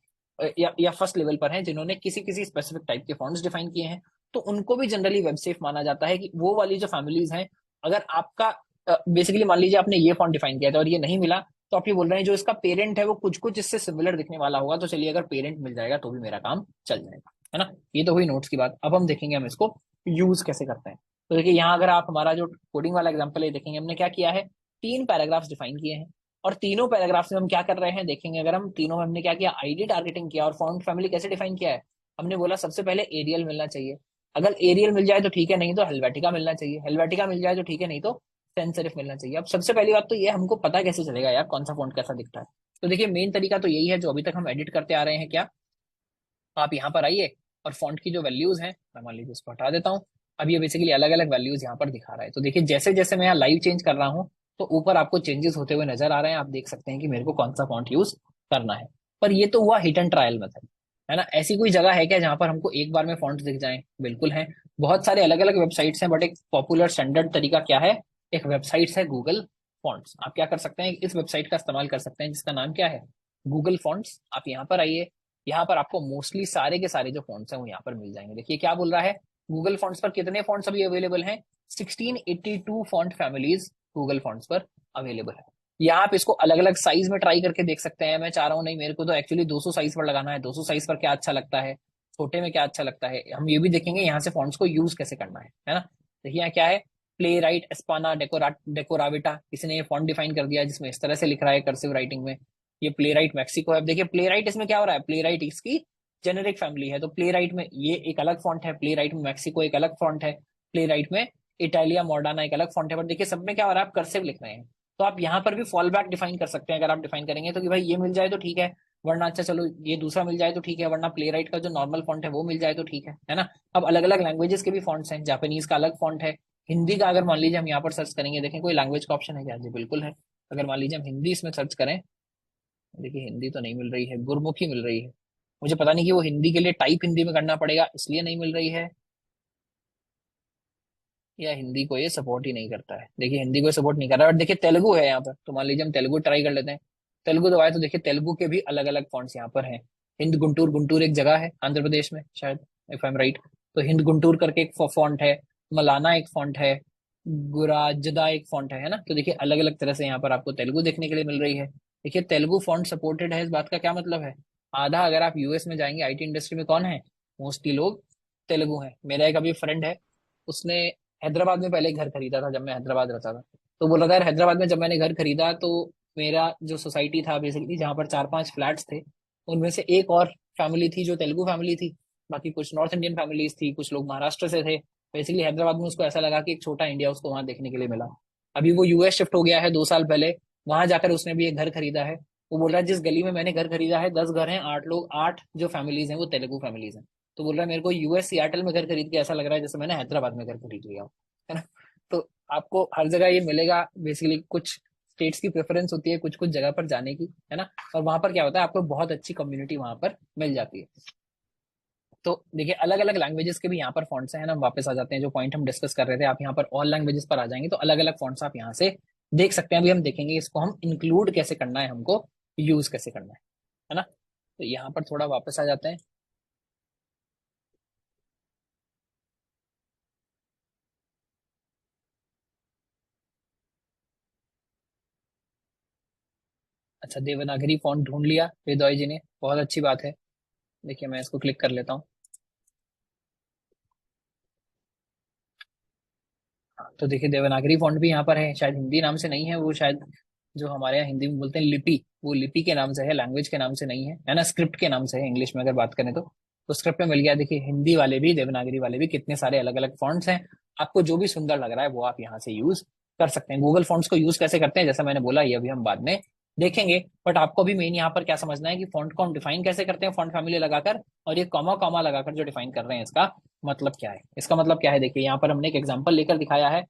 या फर्स्ट लेवल पर है, जिन्होंने किसी किसी स्पेसिफिक टाइप के फॉन्ट्स डिफाइन किए हैं, तो उनको भी जनरली वेब सेफ माना जाता है। कि वो वाली जो फैमिलीज हैं, अगर आपका बेसिकली मान लीजिए आपने ये फॉन्ट डिफाइन किया था और ये नहीं मिला, तो आप ये बोल रहे हैं जो इसका पेरेंट है वो कुछ कुछ इससे सिमिलर दिखने वाला होगा, तो चलिए अगर पेरेंट मिल जाएगा तो भी मेरा काम चल जाएगा। है ना। ये तो हुई नोट्स की बात। अब हम देखेंगे हम इसको यूज कैसे करते हैं। तो देखिए यहाँ अगर आप हमारा जो कोडिंग वाला एग्जाम्पल है देखेंगे, हमने क्या किया है, 3 पैराग्राफ्स डिफाइन किए हैं, और तीनों पैराग्राफ्स में हम क्या कर रहे हैं देखेंगे। अगर हम तीनों में हमने क्या किया, आईडी टारगेटिंग किया, और फॉन्ट फैमिली कैसे डिफाइन किया है। हमने बोला सबसे पहले एरियल मिलना चाहिए, अगर एरियल मिल जाए तो ठीक है, नहीं तो हेलवेटिका मिलना चाहिए, हेलवेटिका मिल जाए तो ठीक है, नहीं तो सेंस सेरिफ मिलना चाहिए। अब सबसे पहली बात तो ये, हमको पता कैसे चलेगा यार कौन सा फॉन्ट कैसा दिखता है। तो देखिए मेन तरीका तो यही है जो अभी तक हम एडिट करते आ रहे हैं। क्या, आप यहाँ पर आइए और फॉन्ट की जो वैल्यूज हैं, मैं मान लीजिए इसको हटा देता हूँ। अब ये बेसिकली अलग अलग वैल्यूज यहाँ पर दिखा रहा है। तो देखिए जैसे जैसे मैं यहाँ लाइव चेंज कर रहा हूँ तो ऊपर आपको चेंजेस होते हुए नजर आ रहे हैं। आप देख सकते हैं कि मेरे को कौन सा फॉन्ट यूज करना है। पर ये तो हुआ हिट एंड ट्रायल मेथड, है ना। ऐसी कोई जगह है क्या जहां पर हमको एक बार में फॉन्ट दिख जाए? बिल्कुल है, बहुत सारे अलग अलग वेबसाइट्स हैं, बट एक पॉपुलर स्टैंडर्ड तरीका क्या है, एक वेबसाइट है गूगल फॉन्ट्स। आप क्या कर सकते हैं, इस वेबसाइट का इस्तेमाल कर सकते हैं जिसका नाम क्या है, गूगल फॉन्ट्स। आप यहाँ पर आइए, यहाँ पर आपको मोस्टली सारे के सारे जो फॉन्ट्स हैं वो यहाँ पर मिल जाएंगे। देखिए क्या बोल रहा है, गूगल फॉन्ट्स पर कितने फॉन्ट्स अभी अवेलेबल हैं, 1682 फॉन्ट फैमिलीज गूगल फॉन्ट्स पर अवेलेबल है। यहाँ आप इसको अलग अलग साइज में ट्राई करके देख सकते हैं। मैं चाह रहा हूँ नहीं, मेरे को तो एक्चुअली 200 साइज पर लगाना है, 200 साइज पर क्या अच्छा लगता है, छोटे में क्या अच्छा लगता है। हम ये भी देखेंगे यहाँ से फॉन्ट्स को यूज कैसे करना है ना। देखिए यहाँ क्या है, प्ले राइट एस्पाना डेकोराविटा, किसी ने ये फॉन्ट डिफाइन कर दिया जिसमें इस तरह से लिख रहा है कर्सिव राइटिंग में। ये प्ले राइट मैक्सिको है। अब देखिए प्ले राइट इसमें क्या हो रहा है, प्ले राइट इसकी जेनेरिक फैमिली है, तो प्ले राइट में ये एक अलग फॉन्ट है, प्ले राइट में मैक्सिको एक अलग फॉन्ट है, प्ले राइट में इटालिया मॉडर्ना एक अलग फॉन्ट है। बट देखिए सब में क्या हो रहा है, आप कर्सिव लिख रहे हैं। तो आप यहाँ पर भी फॉल बैक डिफाइन कर सकते हैं। अगर आप डिफाइन करेंगे तो कि भाई ये मिल जाए तो ठीक है, वरना अच्छा चलो ये दूसरा मिल जाए तो ठीक है, वरना प्ले राइट का जो नॉर्मल फॉन्ट है वो मिल जाए तो ठीक है ना। अब अलग अलग लैंग्वेजेस के भी फॉन्ट्स हैं, जापानीज का अलग फॉन्ट है, हिंदी का अगर मान लीजिए हम यहाँ पर सर्च करेंगे, देखें कोई लैंग्वेज का ऑप्शन है क्या, जी बिल्कुल है। अगर मान लीजिए हम हिंदी इसमें सर्च करें, देखिए हिंदी तो नहीं मिल रही है, गुरमुखी मिल रही है। मुझे पता नहीं कि वो हिंदी के लिए टाइप हिंदी में करना पड़ेगा इसलिए नहीं मिल रही है, या हिंदी को ये सपोर्ट ही नहीं करता है। देखिए हिंदी को सपोर्ट नहीं कर रहा है। बट देखिए तेलुगु है यहाँ पर, तो मान लीजिए हम तेलुगु ट्राई कर लेते हैं। तेलुगु दबाए तो देखिए तेलुगु के भी अलग अलग फॉन्ट्स यहाँ पर हैं। हिंद गुंटूर, गुंटूर एक जगह है आंध्र प्रदेश में शायद, इफ आई एम राइट। तो हिंद गुंटूर करके एक फॉन्ट है, मलाना एक फॉन्ट है, गुराजदा एक फॉन्ट है ना। तो देखिए अलग अलग तरह से यहाँ पर आपको तेलुगु देखने के लिए मिल रही है। देखिए तेलुगु फॉन्ट सपोर्टेड है, इस बात का क्या मतलब है, आधा अगर आप यूएस में जाएंगे आईटी इंडस्ट्री में कौन है, मोस्टली लोग तेलुगु हैं। मेरा एक अभी फ्रेंड है, उसने हैदराबाद में पहले घर खरीदा था जब मैं हैदराबाद रहता था। तो बोला था यार हैदराबाद में जब मैंने घर खरीदा तो मेरा जो सोसाइटी था बेसिकली जहाँ पर 4-5 फ्लैट्स थे, उनमें से एक और फैमिली थी जो तेलुगु फैमिली थी, बाकी कुछ नॉर्थ इंडियन फैमिलीज थी, कुछ लोग महाराष्ट्र से थे। बेसिकली हैदराबाद में उसको ऐसा लगा कि एक छोटा इंडिया उसको वहां देखने के लिए मिला। अभी वो यूएस शिफ्ट हो गया है 2 साल पहले, वहां जाकर उसने भी एक घर खरीदा है। वो बोल रहा है जिस गली में मैंने घर खरीदा है 10 घर हैं, 8 लोग, 8 जो फैमिलीज हैं वो तेलुगु फैमिलीज हैं। तो बोल रहा है मेरे को यूएस सियाटल में घर खरीद के ऐसा लग रहा है जैसे मैंने हैदराबाद में घर खरीद लिया हो, है ना। तो आपको हर जगह ये मिलेगा। बेसिकली कुछ स्टेट्स की प्रेफरेंस होती है कुछ कुछ जगह पर जाने की, है ना। और वहां पर क्या होता है, आपको बहुत अच्छी कम्युनिटी वहां पर मिल जाती है। तो देखिए अलग अलग लैंग्वेजेस के भी यहाँ पर फॉन्ट्स हैं ना। हम वापस आ जाते हैं जो पॉइंट हम डिस्कस कर रहे थे, आप यहाँ पर ऑल लैंग्वेजेस पर आ जाएंगे तो अलग अलग फॉन्ट्स आप यहाँ से देख सकते हैं। अभी हम देखेंगे इसको हम इंक्लूड कैसे करना है, हमको यूज कैसे करना है ना। तो यहाँ पर थोड़ा वापस आ जाते हैं। अच्छा देवनागरी फॉन्ट ढूंढ लिया वेदोय जी ने, बहुत अच्छी बात है। देखिए मैं इसको क्लिक कर लेता हूँ। हाँ, तो देखिए देवनागरी फॉन्ट भी यहाँ पर है, शायद हिंदी नाम से नहीं है वो, शायद जो हमारे यहाँ हिंदी में बोलते हैं लिपि, वो लिपि के नाम से है, लैंग्वेज के नाम से नहीं है ना, स्क्रिप्ट के नाम से है इंग्लिश में अगर बात करें तो स्क्रिप्ट में मिल गया। देखिए हिंदी वाले भी देवनागरी वाले भी कितने सारे अलग अलग फॉन्ट्स हैं। आपको जो भी सुंदर लग रहा है वो आप यहाँ से यूज कर सकते हैं। गूगल फॉन्ट्स को यूज कैसे करते हैं जैसा मैंने बोला ये अभी हम बाद में देखेंगे। बट आपको भी मेन यहाँ पर क्या समझना है कि फॉन्ट को हम डिफाइन कैसे करते हैं फॉन्ट फैमिली लगाकर, और ये कॉमा कॉमा लगाकर जो डिफाइन कर रहे हैं इसका मतलब क्या है। इसका मतलब क्या है, देखिए यहाँ पर हमने एक एग्जाम्पल लेकर दिखाया है।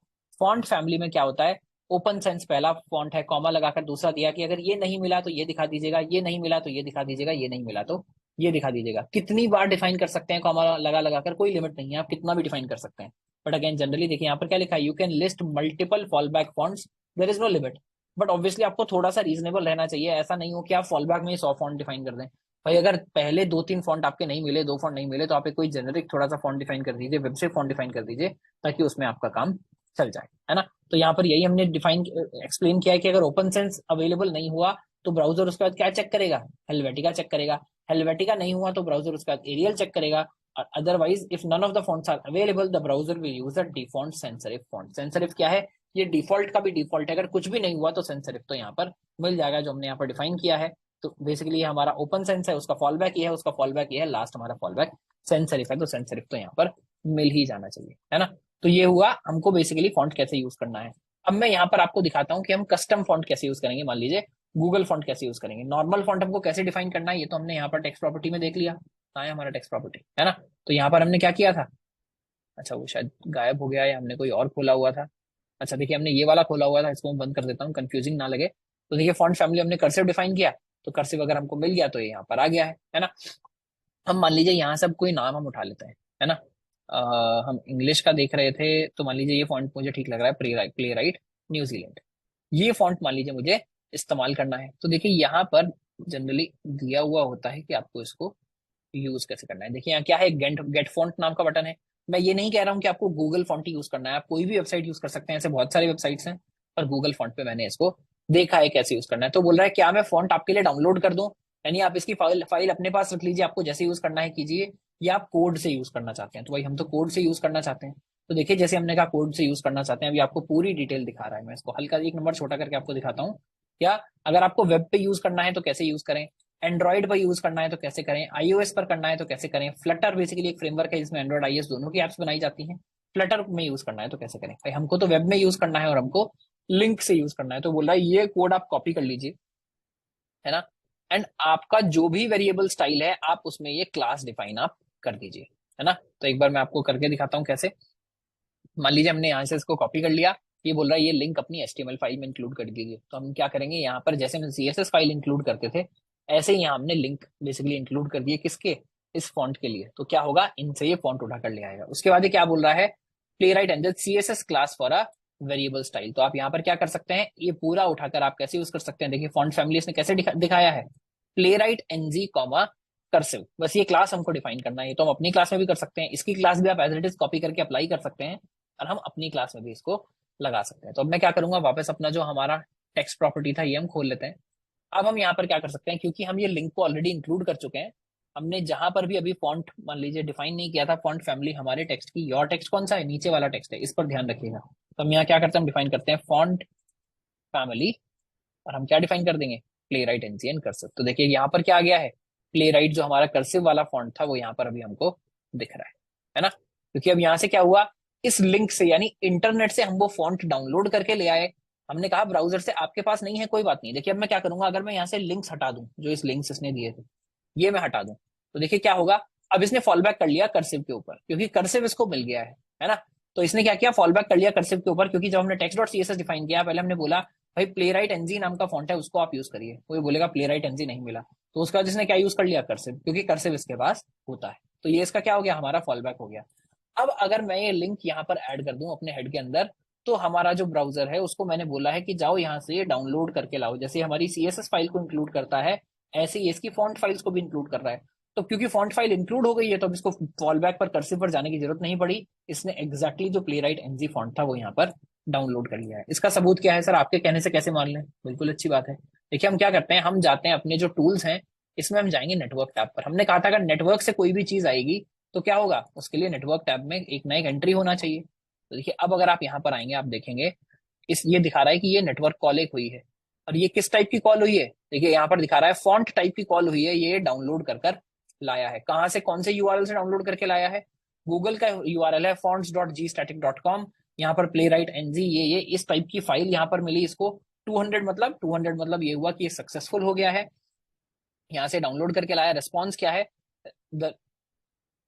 फॉन्ट फैमिली में क्या होता है, ओपन सेंस पहला फॉन्ट है, कॉमा लगाकर दूसरा दिया कि अगर ये नहीं मिला तो ये दिखा दीजिएगा, ये नहीं मिला तो ये दिखा दीजिएगा, ये नहीं मिला तो ये दिखा दीजिएगा। कितनी बार डिफाइन कर सकते हैं कॉमा लगा लगाकर, कोई लिमिट नहीं है, आप कितना भी डिफाइन कर सकते हैं। बट अगेन जनरली देखिए यहाँ पर क्या लिखा है, you can list multiple fall back fonts, there is no limit. But obviously आपको थोड़ा सा रीजनेबल रहना चाहिए, ऐसा नहीं हो कि आप फॉल बैक में ही 100 फॉन्ट डिफाइन कर दें। भाई अगर पहले 2-3 फॉन्ट आपके नहीं मिले, 2 फॉन्ट नहीं मिले, तो आप एक कोई जेनरिक थोड़ा सा फॉन्ट डिफाइन कर दीजिए, वेबसाइट फॉन्ट डिफाइन कर दीजिए, ताकि उसमें आपका काम चल जाए, है ना। तो यहाँ पर यही हमने डिफाइन एक्सप्लेन किया है कि अगर ओपन सेंस अवेलेबल नहीं हुआ तो ब्राउजर उसके बाद क्या चेक करेगा, हेलवेटिका चेक करेगा। हेलवेटिका नहीं हुआ तो ब्राउजर उसके बाद एरियल चेक करेगा। Otherwise if none of the fonts are available the browser will use the default sans serif font. sans serif क्या है, ये डिफॉल्ट का भी डिफॉल्ट है, अगर कुछ भी नहीं हुआ तो sans serif तो यहाँ पर मिल जाएगा जो हमने यहाँ पर डिफाइन किया है। तो बेसिकली ये हमारा ओपन सेंस है, उसका फॉल बैक ये है, उसका फॉल बैक ये है, लास्ट हमारा फॉल बैक sans serif है, तो sans serif तो यहाँ पर मिल ही जाना चाहिए, है ना। तो ये हुआ हमको बेसिकली फॉन्ट कैसे यूज करना है। अब मैं यहाँ पर आपको दिखाता हूँ कि हम कस्टम फॉन्ट कैसे यूज करेंगे। मान लीजिए गूगल फॉन्ट कैसे यूज करेंगे। नॉर्मल फॉन्ट हमको कैसे डिफाइन करना है ये तो हमने यहाँ पर टेक्स्ट प्रॉपर्टी में देख लिया, कहाँ है हमारा टेक्स्ट प्रॉपर्टी, है ना। तो यहाँ पर हमने क्या किया था, अच्छा वो शायद गायब हो गया या हमने कोई और खोला हुआ था। अच्छा देखिए हमने ये वाला खोला हुआ था, इसको मैं बंद कर देता हूँ कंफ्यूजिंग ना लगे। तो देखिए फॉन्ट फैमिली हमने कर्सिव डिफाइन किया, तो कर्सिव अगर हमको मिल गया तो ये यहाँ पर आ गया है ना। हम मान लीजिए यहाँ से अब कोई नाम हम उठा लेते हैं, है ना। हम इंग्लिश का देख रहे थे, तो मान लीजिए ये फॉन्ट मुझे ठीक लग रहा है, प्ले राइट न्यूजीलैंड। ये फॉन्ट मान लीजिए मुझे इस्तेमाल करना है। तो देखिए यहाँ पर जनरली दिया हुआ होता है कि आपको इसको यूज कैसे करना है। देखिए यहाँ क्या है, गेट फॉन्ट नाम का बटन है। मैं ये नहीं कह रहा हूँ कि आपको गूगल फॉन्ट यूज करना है, आप कोई भी वेबसाइट यूज कर सकते हैं, ऐसे बहुत सारी वेबसाइट्स हैं, पर गूगल फॉन्ट पे मैंने इसको देखा है कैसे यूज करना है। तो बोल रहा है क्या मैं फॉन्ट आपके लिए डाउनलोड कर दूं, यानी आप इसकी फाइल अपने पास रख लीजिए, आपको जैसे यूज करना है कीजिए, या आप कोड से यूज करना चाहते हैं। तो भाई हम तो कोड से यूज करना चाहते हैं। तो देखिए जैसे हमने कहा कोड से यूज करना चाहते हैं, अभी आपको पूरी डिटेल दिखा रहा है, मैं इसको हल्का एक नंबर छोटा करके आपको दिखाता हूँ। क्या अगर आपको वेब पे यूज करना है तो कैसे यूज करें, एंड्रॉइड पर यूज करना है तो कैसे करें, आईओएस पर करना है तो कैसे करें, फ्लटर बेसिकली एक फ्रेमवर्क है जिसमें एंड्रॉइड आईओएस दोनों की एप्स बनाई जाती हैं, फ्लटर में यूज करना है तो कैसे करें। भाई हमको तो वेब में यूज करना है और हमको लिंक से यूज करना है। तो बोल रहा है ये कोड आप कॉपी कर लीजिए, है ना, एंड आपका जो भी वेरिएबल स्टाइल है आप उसमें ये क्लास डिफाइन आप कर दीजिए, है ना। तो एक बार मैं आपको करके दिखाता हूँ कैसे। मान लीजिए हमने यहाँ से इसको कॉपी कर लिया, ये बोल रहा है ये लिंक अपनी HTML फाइल में इंक्लूड कर दीजिए। तो हम क्या करेंगे, यहाँ पर जैसे हम CSS फाइल इंक्लूड करते थे ऐसे ही यहाँ हमने लिंक बेसिकली इंक्लूड कर दिए, किसके, इस फॉन्ट के लिए। तो क्या होगा, इनसे ये फॉन्ट उठा कर ले आएगा। उसके बाद ये क्या बोल रहा है, play right angel CSS class for a variable style. तो आप यहाँ पर क्या कर सकते हैं, ये पूरा उठाकर आप कैसे यूज कर सकते हैं। देखिए फॉन्ट फैमिली इसने कैसे दिखाया है, play right NG comma cursive, बस ये क्लास हमको डिफाइन करना है। ये तो हम अपनी क्लास में भी कर सकते हैं, इसकी क्लास भी आप एज इट इज कॉपी करके अप्लाई कर सकते हैं, और हम अपनी क्लास में भी इसको लगा सकते हैं। तो अब मैं क्या करूंगा, वापस अपना जो हमारा टेक्स्ट प्रॉपर्टी था ये हम खोल लेते हैं। अब हम यहाँ पर क्या कर सकते हैं, क्योंकि हम ये लिंक को ऑलरेडी इंक्लूड कर चुके हैं, हमने जहां पर भी अभी फॉन्ट मान लीजिए डिफाइन नहीं किया था, फॉन्ट फैमिली हमारे टेक्स्ट की, योर टेक्स्ट कौन सा है, नीचे वाला टेक्स्ट है, इस पर ध्यान रखिएगा। तो हम यहाँ क्या करते हैं, हम डिफाइन करते हैं फॉन्ट फैमिली, और हम क्या डिफाइन कर देंगे, play right NG and cursive. तो देखिए यहाँ पर क्या आ गया है, प्ले राइट जो हमारा कर्सिव वाला फॉन्ट था वो यहाँ पर अभी हमको दिख रहा है ना। क्योंकि अब यहाँ से क्या हुआ, इस लिंक से यानी इंटरनेट से हम वो फॉन्ट डाउनलोड करके ले आए। हमने कहा ब्राउजर से आपके पास नहीं है कोई बात नहीं। देखिए अब मैं क्या करूंगा, अगर मैं यहाँ से लिंक्स हटा दूं, जो इस लिंक्स इसने दिए थे ये मैं हटा दूं, तो देखिए क्या होगा, अब इसने फॉल बैक कर लिया कर्सिव के ऊपर, क्योंकि कर्सिव इसको मिल गया है ना। तो इसने क्या किया, फॉल बैक कर लिया कर्सिव के ऊपर, क्योंकि जब हमने text.css डिफाइन किया पहले हमने बोला भाई प्ले राइट NG नाम का फॉन्ट है उसको आप यूज करिए, वो ये बोलेगा प्ले राइट NG नहीं मिला, तो उसका जिसने क्या यूज कर लिया, कर्सिव, क्योंकि कर्सिव इसके पास होता है। तो ये इसका क्या हो गया, हमारा फॉल बैक हो गया। अब अगर मैं ये लिंक यहाँ पर ऐड कर दूं अपने हेड के अंदर, तो हमारा जो ब्राउजर है उसको मैंने बोला है कि जाओ यहाँ से डाउनलोड करके लाओ, जैसे हमारी CSS फाइल को इंक्लूड करता है ऐसे ही इसकी फॉन्ट फाइल्स को भी इंक्लूड कर रहा है। तो क्योंकि फॉन्ट फाइल इंक्लूड हो गई है तो अब इसको फॉल बैक पर कर्सिव पर जाने की जरूरत नहीं पड़ी, इसने एग्जैक्टली जो प्ले राइट NG फॉन्ट था वो यहाँ पर डाउनलोड कर लिया है। इसका सबूत क्या है सर, आपके कहने से कैसे मान लें, बिल्कुल अच्छी बात है। देखिए हम क्या करते हैं, हम जाते हैं अपने जो टूल्स हैं इसमें हम जाएंगे नेटवर्क टैब पर। हमने कहा था अगर नेटवर्क से कोई भी चीज आएगी तो क्या होगा, उसके लिए नेटवर्क टैब में एक ना एक एंट्री होना चाहिए। तो देखिए अब अगर आप यहाँ पर आएंगे आप देखेंगे इस ये दिखा रहा है कि ये नेटवर्क कॉल एक हुई है, और ये किस टाइप की कॉल हुई है, देखिए यहाँ पर दिखा रहा है फॉन्ट टाइप की कॉल हुई है, ये डाउनलोड कर लाया है। कहाँ से, कौन से URL से डाउनलोड करके लाया है, गूगल का URL है fonts.gstatic.com। यहाँ पर प्ले राइट NG ये इस टाइप की फाइल यहाँ पर मिली इसको 200 मतलब ये हुआ कि ये सक्सेसफुल हो गया है, यहाँ से डाउनलोड करके लाया। रिस्पॉन्स क्या है,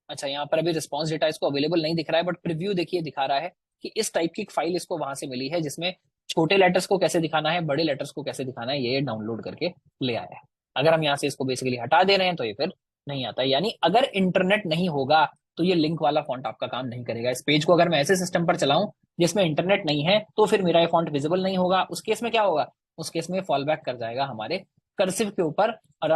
अच्छा यहाँ पर अभी रिस्पॉन्स डेटा इसको अवेलेबल नहीं दिख रहा है, बट प्रीव्यू देखिए दिखा रहा है कि इस टाइप की फाइल इसको वहां से मिली है, जिसमें छोटे लेटर्स को कैसे दिखाना है, बड़े लेटर्स को कैसे दिखाना है, ये डाउनलोड करके ले आया है। अगर हम यहाँ से इसको बेसिकली हटा दे रहे हैं तो ये फिर नहीं आता है। यानी अगर इंटरनेट नहीं होगा तो ये लिंक वाला फॉन्ट आपका काम नहीं करेगा। इस पेज को अगर मैं ऐसे सिस्टम पर चलाऊं जिसमें इंटरनेट नहीं है तो फिर मेरा ये फॉन्ट विजिबल नहीं होगा। उस केस में क्या होगा, उस केस में फॉल बैक कर जाएगा हमारे कर्सिव के ऊपर। और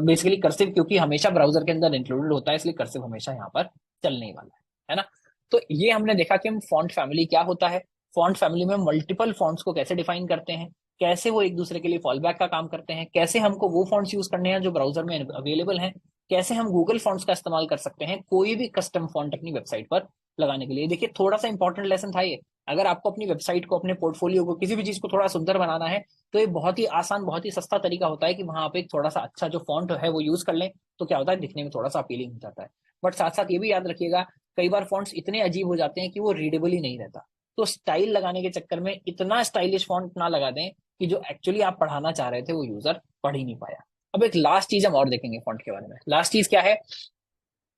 बेसिकली कर्सिव क्योंकि हमेशा ब्राउजर के अंदर इंक्लूडेड होता है, इसलिए कर्सिव हमेशा यहाँ पर चलने वाला है ना। तो ये हमने देखा कि हम फॉन्ट फैमिली क्या होता है, फॉन्ट फैमिली में मल्टीपल फॉन्ट्स को कैसे डिफाइन करते हैं, कैसे वो एक दूसरे के लिए फॉल बैक का काम करते हैं, कैसे हमको वो फॉन्ट्स यूज करने हैं जो ब्राउजर में अवेलेबल हैं, कैसे हम गूगल फॉन्ट्स का इस्तेमाल कर सकते हैं कोई भी कस्टम फॉन्ट अपनी वेबसाइट पर लगाने के लिए। देखिए थोड़ा सा इंपॉर्टेंट लेसन था ये। अगर आपको अपनी वेबसाइट को, अपने पोर्टफोलियो को, किसी भी चीज को थोड़ा सुंदर बनाना है तो ये बहुत ही आसान, बहुत ही सस्ता तरीका होता है कि वहां आप एक थोड़ा सा अच्छा जो फॉन्ट है वो यूज कर लें। तो क्या होता है, दिखने में थोड़ा सा अपीलिंग हो जाता है। बट साथ साथ ये भी याद रखिएगा, कई बार फॉन्ट्स इतने अजीब हो जाते हैं कि वो रीडेबल ही नहीं रहता। तो स्टाइल लगाने के चक्कर में इतना स्टाइलिश फॉन्ट ना लगा दें कि जो एक्चुअली आप पढ़ाना चाह रहे थे वो यूजर पढ़ ही नहीं पाया। अब एक लास्ट चीज हम और देखेंगे फॉन्ट के बारे में। लास्ट चीज क्या है?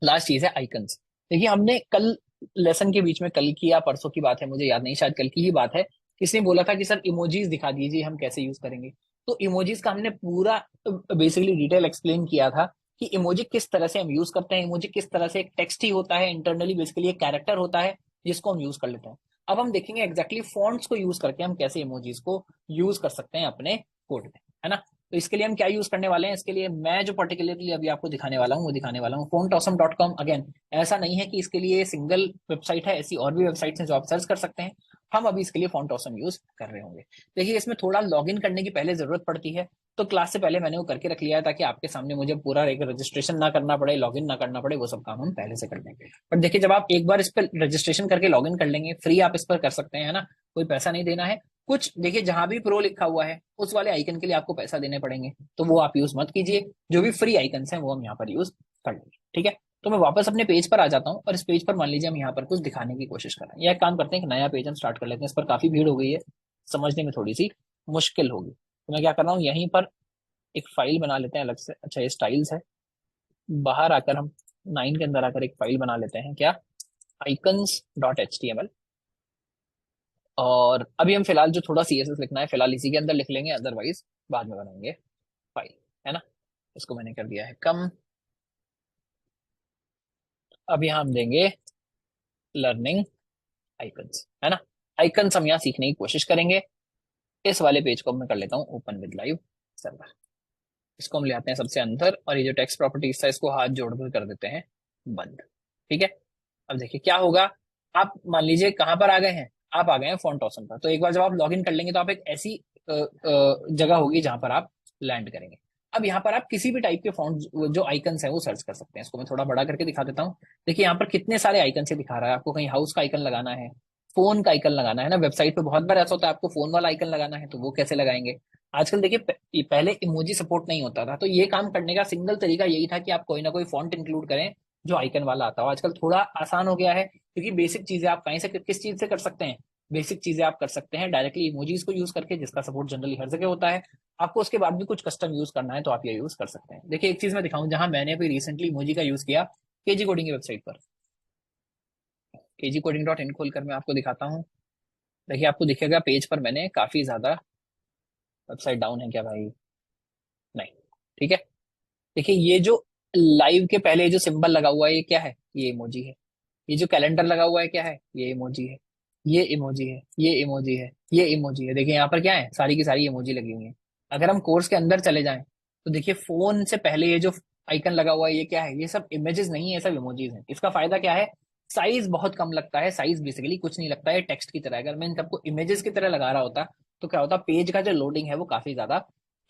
लास्ट चीज है आइकन्स। देखिए हमने कल लेसन के बीच में, कल की या परसों की बात है मुझे याद नहीं, शायद कल की ही बात है, किसने बोला था कि सर इमोजीज दिखा दीजिए हम कैसे यूज करेंगे। तो इमोजीज का हमने पूरा बेसिकली डिटेल एक्सप्लेन किया था कि इमोजी किस तरह से हम यूज करते हैं। इमोजी किस तरह से एक टेक्स्ट ही होता है, इंटरनली बेसिकली एक कैरेक्टर होता है जिसको हम यूज कर लेते हैं। अब हम देखेंगे एग्जैक्टली फॉन्ट्स को यूज करके हम कैसे इमोजीज को यूज कर सकते हैं अपने कोड में, है ना। तो इसके लिए हम क्या यूज करने वाले हैं, इसके लिए मैं जो पर्टिकुलरली अभी आपको दिखाने वाला हूँ वो दिखाने वाला हूँ fontawesome.com। अगेन ऐसा नहीं है कि इसके लिए सिंगल वेबसाइट है, ऐसी और भी वेबसाइट्स हैं जो आप सर्च कर सकते हैं। हम अभी इसके लिए फॉन्ट ऑसम यूज कर रहे होंगे। देखिए इसमें थोड़ा लॉगिन करने की पहले जरूरत पड़ती है, तो क्लास से पहले मैंने वो करके रख लिया है ताकि आपके सामने मुझे पूरा एक रजिस्ट्रेशन ना करना पड़े, लॉगिन ना करना पड़े, वो सब काम हम पहले से कर लेंगे। पर देखिए जब आप एक बार इस पर रजिस्ट्रेशन करके लॉगिन कर लेंगे, फ्री आप इस पर कर सकते हैं, है ना, कोई पैसा नहीं देना है कुछ। देखिए जहां भी प्रो लिखा हुआ है उस वाले आइकन के लिए आपको पैसा देने पड़ेंगे, तो वो आप यूज मत कीजिए। जो भी फ्री आइकन्स हैं वो हम यहाँ पर यूज कर लेंगे, ठीक है। तो मैं वापस अपने पेज पर आ जाता हूँ और इस पेज पर मान लीजिए हम यहाँ पर कुछ दिखाने की कोशिश कर रहे हैं, या एक काम करते हैं एक नया पेज हम स्टार्ट कर लेते हैं। इस पर काफी भीड़ हो गई है, समझने में थोड़ी सी मुश्किल होगी, तो मैं क्या कर रहा हूँ, यहीं पर एक फाइल बना लेते हैं अलग से। अच्छा ये स्टाइल्स है, बाहर आकर हम 9 के अंदर आकर एक फाइल बना लेते हैं, क्या, icons.html। और अभी हम फिलहाल जो थोड़ा CSS लिखना है फिलहाल इसी के अंदर लिख लेंगे, अदरवाइज बाद में बनाएंगे फाइल, है ना। इसको मैंने कर दिया है कम। अब यहाँ हम देंगे लर्निंग आइकन्स, है ना। आइकन्स हम यहाँ सीखने की कोशिश करेंगे। इस वाले पेज को मैं कर लेता हूँ ओपन विद लाइव सर्वर। इसको हम ले आते हैं सबसे अंदर, और ये जो टेक्स्ट प्रॉपर्टीज था इसको हाथ जोड़कर कर देते हैं बंद, ठीक है। अब देखिए क्या होगा, आप मान लीजिए कहां पर आ गए हैं, आप आ गए हैं फॉन्ट ऑसम पर। तो एक बार जब आप लॉगिन कर लेंगे तो आप एक ऐसी जगह होगी जहां पर आप लैंड करेंगे। अब यहाँ पर आप किसी भी टाइप के फॉन्ट जो आइकन्स हैं वो सर्च कर सकते हैं। इसको मैं थोड़ा बड़ा करके दिखा देता हूँ। देखिए यहाँ पर कितने सारे आइकन से दिखा रहा है आपको। कहीं हाउस का आइकन लगाना है, फोन का आइकन लगाना है ना, वेबसाइट पे बहुत बार ऐसा होता है आपको फोन वाला आइकन लगाना है, तो वो कैसे लगाएंगे। आजकल देखिए पहले इमोजी सपोर्ट नहीं होता था, तो ये काम करने का सिंगल तरीका यही था कि आप कोई ना कोई फॉन्ट इंक्लूड करें जो आइकन वाला आता हो। आजकल थोड़ा आसान हो गया है क्योंकि बेसिक चीजें आप कहीं से किस चीज से कर सकते हैं, बेसिक चीजें आप कर सकते हैं डायरेक्टली इमोजीज को यूज करके, जिसका सपोर्ट जनरली हर जगह होता है। आपको उसके बाद भी कुछ कस्टम यूज करना है तो आप ये यूज कर सकते हैं। देखिए एक चीज मैं दिखाऊं जहां मैंने अभी रिसेंटली इमोजी का यूज किया, केजी कोडिंग की वेबसाइट पर। kgcoding.in खोलकर मैं आपको दिखाता हूँ। देखिए आपको दिखेगा पेज पर मैंने काफी ज्यादा, वेबसाइट डाउन है क्या भाई, नहीं, ठीक है। देखिए ये जो लाइव के पहले जो सिंबल लगा हुआ है ये क्या है, ये इमोजी है। ये जो कैलेंडर लगा हुआ है क्या है, ये इमोजी है। ये इमोजी है, ये इमोजी है, ये इमोजी है। देखिए यहाँ पर क्या है, सारी की सारी इमोजी लगी हुई है। अगर हम कोर्स के अंदर चले जाएं तो देखिए फोन से पहले ये जो आइकन लगा हुआ है ये क्या है, ये सब इमेजेस नहीं है, ये सब इमोजीज हैं। इसका फायदा क्या है, साइज बहुत कम लगता है, साइज बेसिकली कुछ नहीं लगता है टेक्स्ट की तरह। अगर मैं इन सबको इमेजेस की तरह लगा रहा होता तो क्या होता, पेज का जो लोडिंग है वो काफी ज्यादा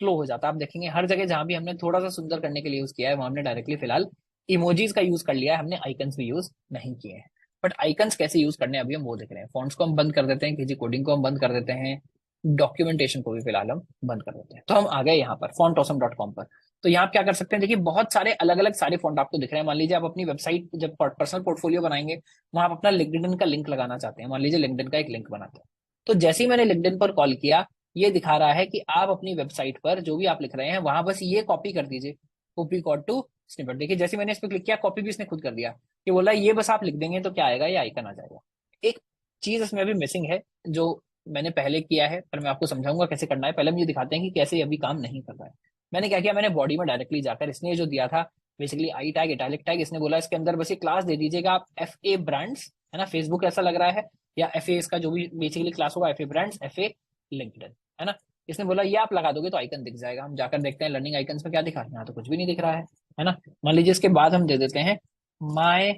स्लो हो जाता। आप देखेंगे हर जगह जहां भी हमने थोड़ा सा सुंदर करने के लिए यूज किया है वहां हमने डायरेक्टली फिलहाल इमोजीज का यूज कर लिया है, हमने आइकन्स भी यूज नहीं किए हैं। बट आइकन्स कैसे यूज करने हैं अभी हम वो देख रहे हैं। फॉन्ट्स को हम बंद कर देते हैं, किसी कोडिंग को हम बंद कर देते हैं, डॉक्यूमेंटेशन को भी फिलहाल हम बंद कर देते हैं। तो हम आ गए यहाँ पर fontawesome.com पर। तो यहाँ आप क्या कर सकते हैं, देखिए बहुत सारे अलग अलग सारे फॉन्ट आपको दिख रहे हैं। मान लीजिए आप अपनी वेबसाइट जब पर्सनल पोर्टफोलियो बनाएंगे वहां आप अपना लिंक्डइन का लिंक लगाना चाहते हैं। मान लीजिए लिंक्डइन का एक लिंक बनाते हैं, तो जैसे ही मैंने लिंक्डइन पर कॉल किया ये दिखा रहा है कि आप अपनी वेबसाइट पर जो भी आप लिख रहे हैं वहां बस ये कॉपी कर दीजिए, कॉपी कोड टू स्निपेट। देखिए जैसे मैंने इस पर क्लिक किया कॉपी भी इसने खुद कर दिया, कि बोला ये बस आप लिख देंगे तो क्या आएगा, ये आइकन आ जाएगा। एक चीज इसमें अभी मिसिंग है जो मैंने पहले किया है, पर मैं आपको समझाऊंगा कैसे करना है। पहले मुझे दिखाते हैं कि कैसे अभी काम नहीं कर रहा है। मैंने क्या किया, मैंने बॉडी में डायरेक्टली जाकर इसने जो दिया था basically I tag italic tag, इसने बोला इसके अंदर बस ये क्लास दे दीजिएगा आप FA ब्रांड्स, है ना, फेसबुक ऐसा लग रहा है, या FA इसका जो भी बेसिकली क्लास होगा FA ब्रांड्स FA लिंक्डइन, है ना। इसने बोला ये आप लगा दोगे तो आइकन दिख जाएगा। हम जाकर देखते हैं लर्निंग आइकन्स में क्या दिखा, यहाँ तो कुछ भी नहीं दिख रहा है ना। मान लीजिए इसके बाद हम दे देते हैं माय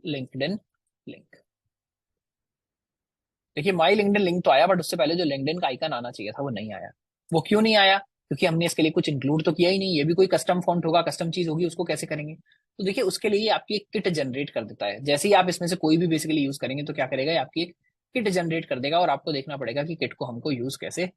लिंक्डइन लिंक। देखिए माई लिंक्डइन लिंक तो आया, बट उससे पहले जो लिंक्डइन का आइकन आना चाहिए था वो नहीं आया। वो क्यों नहीं आया, क्योंकि हमने इसके लिए कुछ इंक्लूड तो किया ही नहीं, ये भी कोई कस्टम फॉन्ट होगा, कस्टम चीज होगी, उसको कैसे करेंगे? तो देखिए उसके लिए ये आपकी एक किट जनरेट कर देता है। जैसे ही आप इसमें से कोई भी बेसिकली यूज करेंगे तो क्या करेगा, ये आपकी एक किट जनरेट कर देगा, और आपको देखना पड़ेगा कि किट को हमको यूज कैसे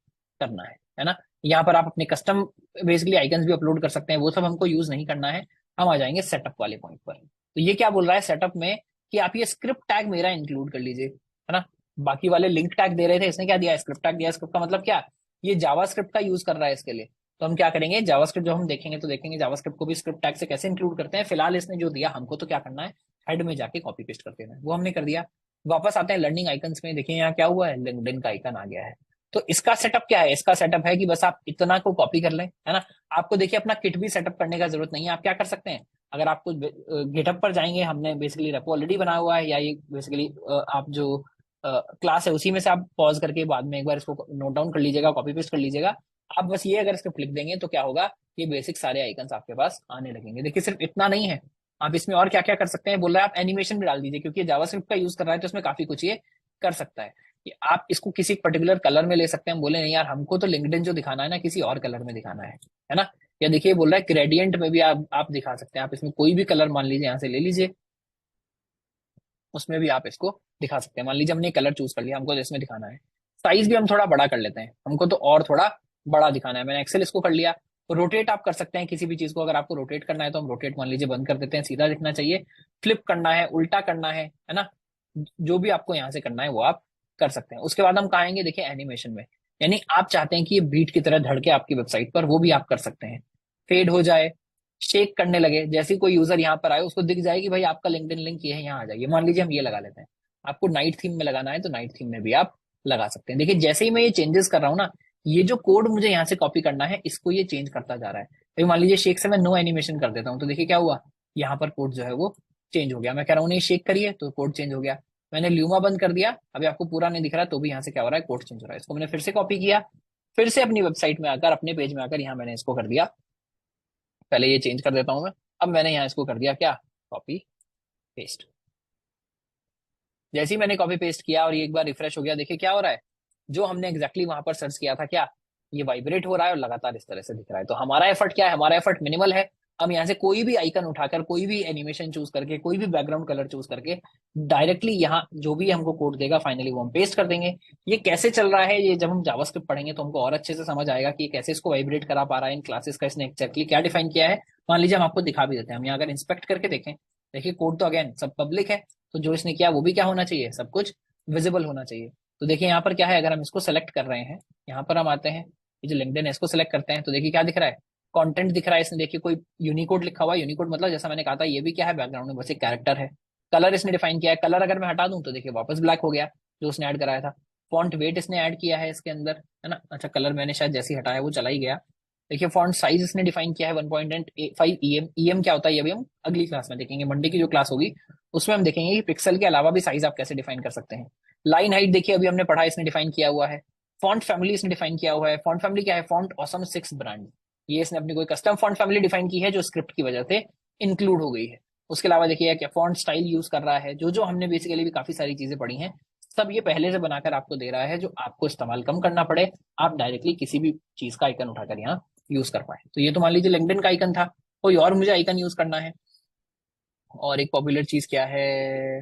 करना है ना। यहाँ पर आप अपने कस्टम बेसिकली आइकन्स भी अपलोड कर सकते हैं, वो सब हमको यूज नहीं करना है। हम आ जाएंगे सेटअप वाले पॉइंट पर। तो ये क्या बोल रहा है सेटअप में, कि आप ये स्क्रिप्ट टैग मेरा इंक्लूड कर लीजिए, है ना। बाकी वाले लिंक टैग दे रहे थे, इसने क्या दिया, स्क्रिप्ट टैग दिया। स्क्रिप्ट का मतलब क्या, ये जावास्क्रिप्ट का यूज कर रहा है इसके लिए। तो हम क्या करेंगे, जावास्क्रिप्ट जो हम देखेंगे तो देखेंगे जावास्क्रिप्ट को भी स्क्रिप्ट टैग से कैसे इंक्लूड करते हैं। फिलहाल इसने जो दिया हमको तो क्या करना है, हेड में जाके कॉपी पेस्ट कर देना है, वो हमने कर दिया। वापस आते हैं लर्निंग आइकन्स में, देखिए यहाँ क्या हुआ है, लिंक्डइन का आइकन आ गया है। तो इसका सेटअप क्या है, इसका सेटअप है कि बस आप इतना को कॉपी कर लें, है ना। आपको देखिए अपना किट भी सेटअप करने का जरूरत नहीं है। आप क्या कर सकते हैं, अगर आपको गिटहब पर जाएंगे, हमने बेसिकली रेपो ऑलरेडी बनाया हुआ है, या ये बेसिकली आप जो क्लास है उसी में से आप पॉज करके बाद में एक बार इसको नोट डाउन कर लीजिएगा, कॉपी पेस्ट कर लीजिएगा। आप बस ये अगर स्क्रिप्ट लिख देंगे तो क्या होगा, ये बेसिक सारे आइकन्स आपके पास आने लगेंगे। देखिए सिर्फ इतना नहीं है, आप इसमें और क्या क्या कर सकते हैं, बोल रहा है आप एनिमेशन भी डाल दीजिए, क्योंकि जावास्क्रिप्ट का यूज कर रहा है तो इसमें काफी कुछ ये कर सकता है। कि आप इसको किसी पर्टिकुलर कलर में ले सकते हैं, हम बोले नहीं यार हमको तो लिंक्डइन जो दिखाना है ना किसी और कलर में दिखाना है ना। या देखिए बोल रहा है ग्रेडियंट में भी आप दिखा सकते हैं, आप इसमें कोई भी कलर मान लीजिए यहाँ से ले लीजिए, उसमें भी आप इसको दिखा सकते हैं। मान लीजिए हमने कलर चूज कर लिया, हमको तो इसमें दिखाना है। साइज भी हम थोड़ा बड़ा कर लेते हैं, हमको तो और थोड़ा बड़ा दिखाना है। मैंने एक्सेल इसको कर लिया। रोटेट आप कर सकते हैं किसी भी चीज को, अगर आपको रोटेट करना है तो हम रोटेट मान लीजिए बंद कर देते हैं, सीधा दिखना चाहिए। फ्लिप करना है, उल्टा करना है ना, जो भी आपको यहाँ से करना है वो आप कर सकते हैं। उसके बाद हम कहाँ आएंगे, देखिए एनिमेशन में, यानी आप चाहते हैं कि ये बीट की तरह धड़के आपकी वेबसाइट पर, वो भी आप कर सकते हैं। फेड हो जाए, शेक करने लगे, जैसे ही कोई यूजर यहाँ पर आए उसको दिख जाए कि भाई आपका लिंक्डइन लिंक ये है, यहाँ आ जाइए। मान लीजिए हम ये लगा लेते हैं, आपको नाइट थीम में लगाना है तो नाइट थीम में भी आप लगा सकते हैं। देखिए जैसे ही मैं ये चेंजेस कर रहा हूँ ना, ये जो कोड मुझे यहाँ से कॉपी करना है इसको ये चेंज करता जा रहा है। तो मान लीजिए शेक से मैं नो एनिमेशन कर देता हूँ, तो देखिए क्या हुआ, यहाँ पर कोड जो है वो चेंज हो गया। मैं कह रहा हूँ नहीं शेक करिए तो कोड चेंज हो गया। मैंने ल्यूमा बंद कर दिया, अभी आपको पूरा नहीं दिख रहा है तो भी यहाँ से क्या हो रहा है, कोड चेंज हो रहा है। इसको मैंने फिर से कॉपी किया, फिर से अपनी वेबसाइट में आकर, अपने पेज में आकर यहाँ मैंने इसको कर दिया, पहले ये चेंज कर देता हूं मैं। अब मैंने यहाँ इसको कर दिया क्या, कॉपी पेस्ट। जैसे ही मैंने कॉपी पेस्ट किया और ये एक बार रिफ्रेश हो गया, देखिए क्या हो रहा है, जो हमने एग्जैक्टली वहां पर सर्च किया था क्या, ये वाइब्रेट हो रहा है और लगातार इस तरह से दिख रहा है। तो हमारा एफर्ट क्या है, हमारा एफर्ट मिनिमल है। हम यहाँ से कोई भी आइकन उठाकर, कोई भी एनिमेशन चूज करके, कोई भी बैकग्राउंड कलर चूज करके डायरेक्टली यहाँ जो भी हमको कोड देगा फाइनली वो हम पेस्ट कर देंगे। ये कैसे चल रहा है, ये जब हम जावास्क्रिप्ट पढ़ेंगे तो हमको और अच्छे से समझ आएगा कि ये कैसे इसको वाइब्रेट करा पा रहा है। इन क्लासेस का इसने एक्जैक्टली क्या डिफाइन किया है, मान लीजिए हम आपको दिखा भी देते हैं। हम यहाँ अगर इंस्पेक्ट करके देखें, देखिए कोड तो अगेन सब पब्लिक है, तो जो इसने किया वो भी क्या होना चाहिए, सब कुछ विजिबल होना चाहिए। तो देखिए यहाँ पर क्या है, अगर हम इसको सेलेक्ट कर रहे हैं, यहाँ पर हम आते हैं, ये जो लिंक्डइन है इसको सेलेक्ट करते हैं, तो देखिए क्या दिख रहा है, कंटेंट दिख रहा है। इसने देखिए कोई यूनिकोड लिखा हुआ है, यूनिकोड मतलब जैसा मैंने कहा था ये भी क्या है, बैकग्राउंड में बस एक कैरेक्टर है। कलर इसने डिफाइन किया है, कलर अगर मैं हटा दूं तो देखिए वापस ब्लैक हो गया, जो उसने ऐड कराया था। फॉन्ट वेट इसने ऐड किया है इसके अंदर, है ना। अच्छा कलर मैंने शायद जैसे ही हटाया वो चला ही गया। देखिए फॉन्ट साइज इसने डिफाइन किया है 1.5 EM। ईएम क्या होता है ये अभी हम अगली क्लास में देखेंगे, मंडे की जो क्लास होगी उसमें हम देखेंगे कि पिक्सल के अलावा भी साइज आप कैसे डिफाइन कर सकते हैं। लाइन हाइट देखिए अभी हमने पढ़ा, इसने डिफाइन किया हुआ है। फॉन्ट फैमिली इसने डिफाइन किया हुआ है। फॉन्ट फैमिली क्या है, फॉन्ट ऑसम 6 ब्रांड, ये इसने अपनी कोई कस्टम फॉन्ट फैमिली डिफाइन की है जो स्क्रिप्ट की वजह से इंक्लूड हो गई है। उसके अलावा देखिए क्या फॉन्ट स्टाइल यूज कर रहा है, जो जो हमने बेसिकली भी काफी सारी चीजें पढ़ी हैं, सब ये पहले से बनाकर आपको दे रहा है, जो आपको इस्तेमाल कम करना पड़े, आप डायरेक्टली किसी भी चीज का आइकन उठाकर यहाँ यूज कर पाए। तो ये तो मान लीजिए लिंक्डइन का आइकन था, कोई और मुझे आइकन यूज करना है। और एक पॉपुलर चीज क्या है,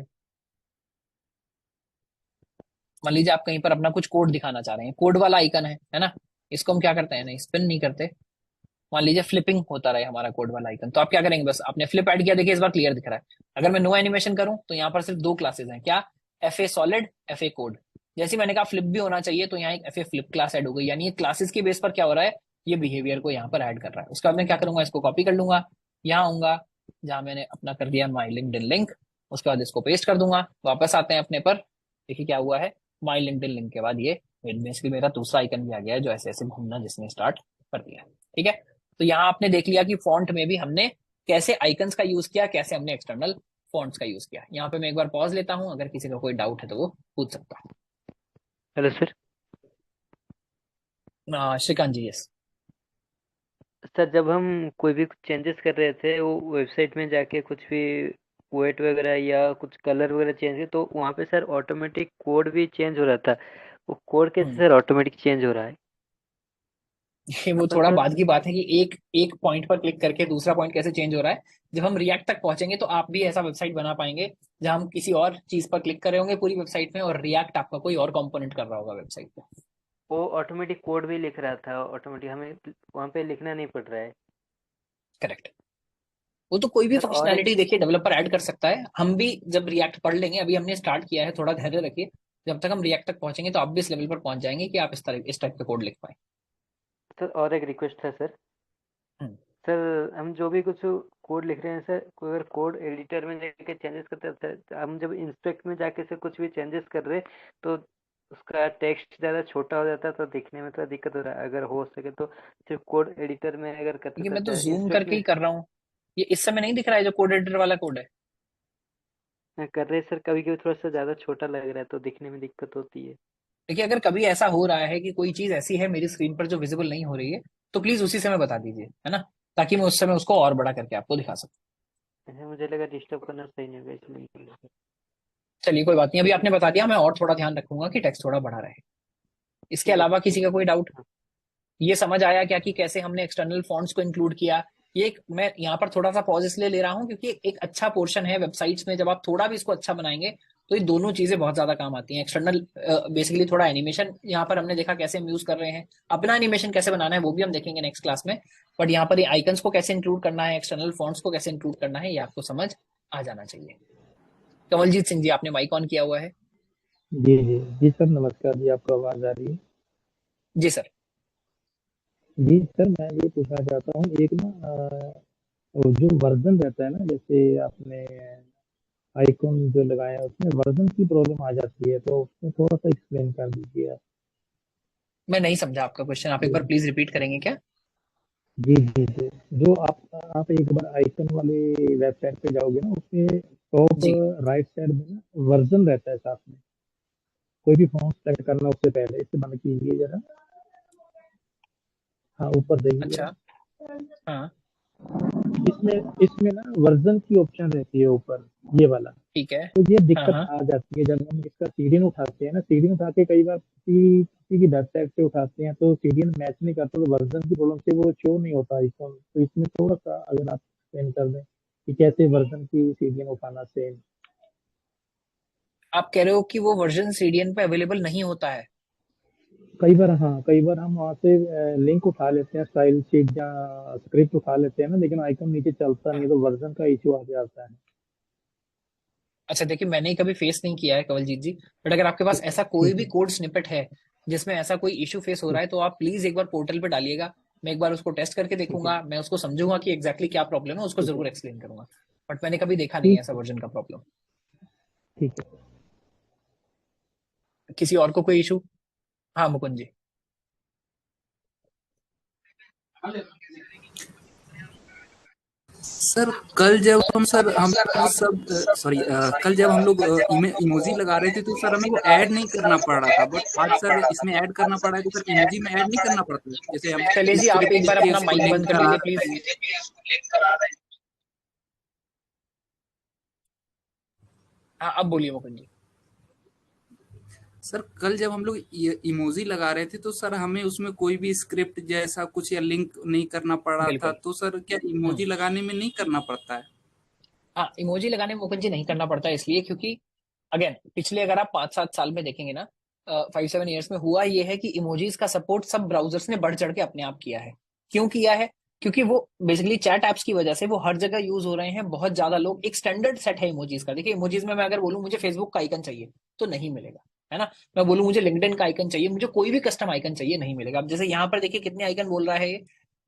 मान लीजिए आप कहीं पर अपना कुछ कोड दिखाना चाह रहे हैं, कोड वाला आइकन है ना। इसको हम क्या करते हैं, नहीं स्पिन नहीं करते। मान लीजिए फ्लिपिंग होता रहे हमारा कोड वाला आइकन, तो आप क्या करेंगे, बस आपने फ्लिप ऐड किया, देखिए इस बार क्लियर दिख रहा है। अगर मैं नो एनिमेशन करूं तो यहाँ पर सिर्फ दो क्लासेस हैं, क्या, F A solid, F A code. जैसे मैंने कहा फ्लिप भी होना चाहिए, तो यहाँ एक F A flip class add हो गई, यानी ये क्लासेस की बेस पर क्या हो रहा है, ये बिहेवियर को यहाँ पर ऐड कर रहा है। उसके बाद मैं क्या करूंगा, इसको कॉपी कर लूंगा, यहाँ आऊंगा जहां मैंने अपना कर दिया माई लिंक्डइन लिंक, उसके बाद इसको पेस्ट कर दूंगा। वापस आते हैं अपने पर, देखिए क्या हुआ है, माई लिंक्डइन लिंक के बाद ये बेसिकली मेरा दूसरा आइकन भी आ गया है, जो ऐसे ऐसे घूमना जिसने स्टार्ट कर दिया। ठीक है, तो यहाँ आपने देख लिया कि फॉन्ट में भी हमने कैसे आइकन्स का यूज किया, कैसे हमने एक्सटर्नल फॉन्ट्स का यूज किया। यहाँ पे मैं एक बार पॉज लेता हूँ, अगर किसी का कोई डाउट है तो वो पूछ सकता हेलो सर। है। श्रीकांत जी, यस। सर जब हम कोई भी चेंजेस कर रहे थे वो वेबसाइट में जाके कुछ भी वेट वगैरह या कुछ कलर वगैरह चेंज किए तो वहाँ पे सर ऑटोमेटिक कोड भी चेंज हो रहा था। वो कोड कैसे हम्म सर ऑटोमेटिक चेंज हो रहा है? ये वो पर थोड़ा सर बाद की बात है कि एक एक पॉइंट पर क्लिक करके दूसरा पॉइंट कैसे चेंज हो रहा है। जब हम रिएक्ट तक पहुंचेंगे तो आप भी ऐसा वेबसाइट बना पाएंगे जहां हम किसी और चीज पर क्लिक कर रहे होंगे पूरी वेबसाइट में, और रिएक्ट आपका कोई और कंपोनेंट कर रहा होगा वेबसाइट पे। वो ऑटोमेटिक कोड भी लिख रहा था, ऑटोमेटिक हमें वहाँ पे लिखना नहीं पड़ रहा है। करेक्ट। वो तो कोई भी सर और एक फंक्शनैलिटी देखिए डेवलपर ऐड कर सकता है। हम भी जब रिएक्ट पढ़ लेंगे, अभी हमने स्टार्ट किया है, थोड़ा धैर्य रखिए। जब तक हम रिएक्ट तक पहुंचेंगे तो आप भी इस लेवल पर पहुंच जाएंगे कि आप इस टाइप का कोड लिख पाए। सर और एक रिक्वेस्ट है सर। हम्म। सर हम जो भी कुछ कोड लिख रहे हैं सर, कोई अगर कोड एडिटर में जाके चेंजेस करते हैं सर, हम जब इंस्पेक्ट में जाके से कुछ भी चेंजेस कर रहे हैं तो उसका टेक्स्ट ज़्यादा छोटा हो जाता है, तो दिखने में थोड़ा दिक्कत हो रहा है। अगर हो सके तो सिर्फ कोड एडिटर में अगर करते देखिए मैं तो तो जूम इंस्पेक्ट करके में ही कर रहा हूँ। ये इस समय नहीं दिख रहा है जो कोड एडिटर वाला कोड है? कर रहे सर, कभी कभी थोड़ा सा ज़्यादा छोटा लग रहा है तो दिखने में दिक्कत होती है। देखिए अगर कभी ऐसा हो रहा है कि कोई चीज ऐसी है मेरी स्क्रीन पर जो विजिबल नहीं हो रही है, तो प्लीज उसी समय बता दीजिए, है ना, ताकि मैं उस समय उसको और बड़ा करके आपको दिखा सकूं। ऐसे मुझे लगा डिस्टर्ब करना सही नहीं होगा, इसलिए नहीं बोला सर। चलिए कोई बात नहीं, अभी आपने बता दिया, मैं और थोड़ा ध्यान रखूंगा कि टेक्स्ट थोड़ा बड़ा रहे। इसके ठीक है अलावा सर, किसी ठीक का कोई डाउट? है। ये समझ आया क्या कि कैसे हमने एक्सटर्नल फॉन्ट्स को इंक्लूड किया? ये मैं यहाँ पर थोड़ा सा पॉज इसलिए ले रहा हूँ क्योंकि एक अच्छा पोर्शन है वेबसाइट्स में, जब आप थोड़ा भी इसको अच्छा बनाएंगे तो ये दोनों चीजें बहुत ज्यादा काम आती हैं। एक्सटर्नल बेसिकली थोड़ा एनिमेशन यहाँ पर हमने देखा कैसे हम यूज कर रहे हैं, अपना एनिमेशन कैसे बनाना है वो भी हम देखेंगे नेक्स्ट क्लास में। बट यहाँ पर ये आइकन्स को कैसे इंक्लूड करना है, एक्सटर्नल फॉन्ट्स को कैसे इंक्लूड करना है, ये आपको समझ आ जाना चाहिए। कमलजीत सिंह जी, आपने माइक ऑन किया हुआ है। जी जी जी सर, नमस्कार जी, आपको आवाज आ रही है? जी सर। जी सर, मैं ये पूछना चाहता हूँ, एक ना वो जो वर्जन रहता है ना, जैसे आपने आइकॉन जो लगाया है उसमें वर्जन की प्रॉब्लम आ जाती है, तो उसमें थोड़ा सा एक्सप्लेन कर दीजिए आप। मैं नहीं समझा आपका क्वेश्चन, आप एक बार जी प्लीज रिपीट करेंगे क्या? जी जी जी। जो आप एक बार आइकन वाले वेबसाइट पे जाओगे ना, उसमें टॉप जी। राइट साइड में ना वर्जन रहता है साथ में। कोई भी फॉन्ट सेलेक्ट करना उससे पहले इसे बंद कीजिए जरा। हाँ, ऊपर देखिए जरा। अच्छा। हाँ। इसमें इसमें ना वर्जन की ऑप्शन रहती है ऊपर, ये वाला। ठीक है। तो ये हाँ दिक्कत हाँ। आ जाती है जब हम इसका सीडीएन उठाते हैं ना, सीडीएन उठा के कई बार किसी किसी की वेबसाइट से उठाते हैं तो सीडीएन मैच नहीं करता, तो वर्जन की प्रॉब्लम से वो शो नहीं होता आइकॉन। तो इसमें थोड़ा सा अगर आप एक्सप्लेन कर दें कि कैसे वर्जन की सीडीएन उठाना सेम। आप कह रहे हो कि वो वर्जन सीडीएन पे अवेलेबल नहीं होता है? कई बार, हाँ, कई बार हम वहाँ से लिंक उठा लेते हैं, स्टाइल शीट या स्क्रिप्ट उठा लेते हैं ना, लेकिन आइकन नीचे चलता नहीं है, तो वर्जन का इश्यू आ जाता है। अच्छा देखिए, मैंने कभी फेस नहीं किया है कवलजीत जी, बट अगर आपके पास ऐसा कोई ठीक भी है। कोड स्निपेट है जिसमें ऐसा कोई इशू फेस हो रहा ठीक। है तो आप प्लीज एक बार पोर्टल पे डालिएगा। मैं एक बार उसको टेस्ट करके ठीक है। देखूंगा, मैं उसको समझूंगा कि एग्जैक्टली क्या प्रॉब्लम है, उसको ठीक है। जरूर एक्सप्लेन करूंगा। बट मैंने कभी देखा नहीं है ठीक ऐसा है। वर्जन का प्रॉब्लम। ठीक है। किसी और को कोई इशू? हाँ मुकुंद जी। सर कल जब हम लोग सब सॉरी कल जब हम लोग इमोजी लगा रहे थे तो सर हमें वो ऐड नहीं करना पड़ रहा था, बट आज सर इसमें ऐड करना पड़ा है, तो सर इमोजी में ऐड नहीं करना पड़ता है, जैसे हम चलिए जी, आप स्क्रिप्ट एक लिख बार के अपना उसको माइक लिंक बंद कर करा लीजिए रहे प्लीज। हैं। हाँ अब बोलिए मुकुंद जी। सर कल जब हम लोग इमोजी लगा रहे थे तो सर हमें उसमें कोई भी स्क्रिप्ट जैसा कुछ या लिंक नहीं करना पड़ रहा था, बिल्कुल। तो सर क्या हम्म। इमोजी लगाने में नहीं करना पड़ता है? हाँ, इमोजी लगाने में मुकुंद जी नहीं करना पड़ता, इसलिए क्योंकि अगेन पिछले अगर आप 5-7 साल में देखेंगे ना, 5-7 ईयर्स में हुआ ये है कि इमोजीज का सपोर्ट सब ब्राउजर्स ने बढ़ चढ़ के अपने आप किया है। क्यों किया है? क्योंकि वो बेसिकली चैट एप्स की वजह से वो हर जगह यूज हो रहे हैं, बहुत ज्यादा लोग, एक स्टैंडर्ड सेट है इमोजीज का। देखिए इमोजीज में मैं अगर बोलूं मुझे फेसबुक का आइकन चाहिए तो नहीं मिलेगा, है ना। मैं बोलूं मुझे लिंक्डइन का आइकन चाहिए, मुझे कोई भी कस्टम आइकन चाहिए, नहीं मिलेगा। अब जैसे यहाँ पर देखिए कितने आइकन बोल रहा है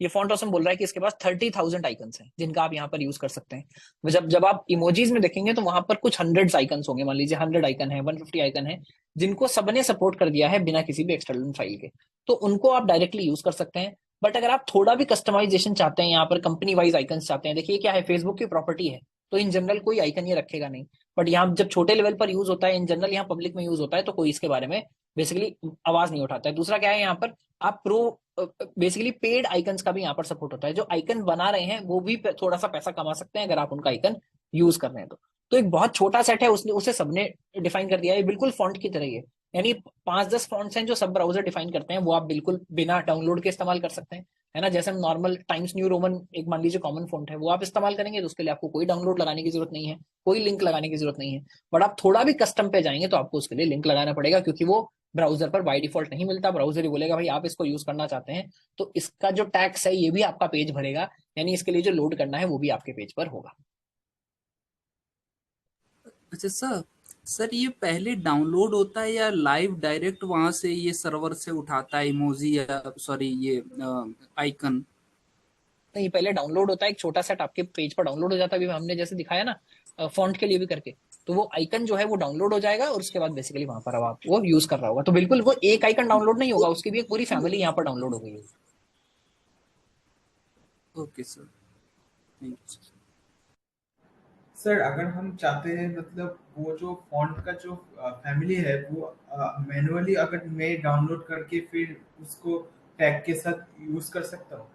ये फॉन्ट ऑसम बोल रहा है कि इसके पास 30,000 आइकन्स हैं जिनका आप यहाँ पर यूज कर सकते हैं। जब जब आप इमोजीज में देखेंगे तो वहां पर कुछ हंड्रेड्स आइकन्स होंगे, मान लीजिए 100 आइकन है, 150 आइकन है, जिनको सबने सपोर्ट कर दिया है बिना किसी भी एक्सटर्नल फाइल के। तो उनको आप डायरेक्टली यूज कर सकते हैं। बट अगर आप थोड़ा भी कस्टमाइजेशन चाहते हैं, यहाँ पर कंपनी वाइज आइकन्स चाहते हैं, देखिए क्या है, फेसबुक की प्रॉपर्टी है तो इन जनरल कोई आइकन ये रखेगा नहीं। बट यहाँ जब छोटे लेवल पर यूज होता है, इन जनरल यहाँ पब्लिक में यूज होता है, तो कोई इसके बारे में बेसिकली आवाज नहीं उठाता है। दूसरा क्या है, यहाँ पर आप प्रो बेसिकली पेड आइकन्स का भी यहाँ पर सपोर्ट होता है। जो आइकन बना रहे हैं वो भी थोड़ा सा पैसा कमा सकते हैं अगर आप उनका आइकन यूज कर रहे हैं तो। एक बहुत छोटा सेट है, उसने उसे सबने डिफाइन कर दिया है, बिल्कुल फॉन्ट की तरह ही है। यानी 5-10 फॉन्ट्स हैं जो सब ब्राउजर डिफाइन करते हैं, वो आप बिल्कुल बिना डाउनलोड के इस्तेमाल कर सकते हैं, है ना। जैसे हम नॉर्मल टाइम्स न्यू रोमन एक मान लीजिए कॉमन फॉन्ट है, वो आप इस्तेमाल करेंगे तो उसके लिए आपको कोई डाउनलोड लगाने की जरूरत नहीं है, कोई लिंक लगाने की जरूरत नहीं है। बट आप थोड़ा भी कस्टम पे जाएंगे तो आपको उसके लिए लिंक लगाना पड़ेगा, क्योंकि वो ब्राउजर पर बाय डिफॉल्ट नहीं मिलता। ब्राउजर ही बोलेगा भाई आप इसको यूज करना चाहते हैं तो इसका जो टैक्स है ये भी आपका पेज भरेगा, यानी इसके लिए जो लोड करना है वो भी आपके पेज पर होगा। अच्छा सर ये पहले डाउनलोड होता है या लाइव डायरेक्ट वहां से ये सर्वर से उठाता है इमोजी या सॉरी ये आइकन? नहीं, पहले डाउनलोड होता है, एक छोटा सेट आपके पेज पर डाउनलोड हो जाता है, अभी हमने जैसे दिखाया ना फॉन्ट के लिए भी करके, तो वो आइकन जो है वो डाउनलोड हो जाएगा और उसके बाद बेसिकली वहां पर अब आप वो यूज कर रहा होगा। तो बिल्कुल वो एक आइकन डाउनलोड नहीं होगा, उसकी भी एक पूरी फैमिली यहाँ पर डाउनलोड हो गई है। Okay sir, thank you sir अगर हम चाहते हैं मतलब वो जो फॉन्ट का जो फैमिली है वो मैनुअली अगर मैं डाउनलोड करके फिर उसको टैग के साथ यूज कर सकता हूँ?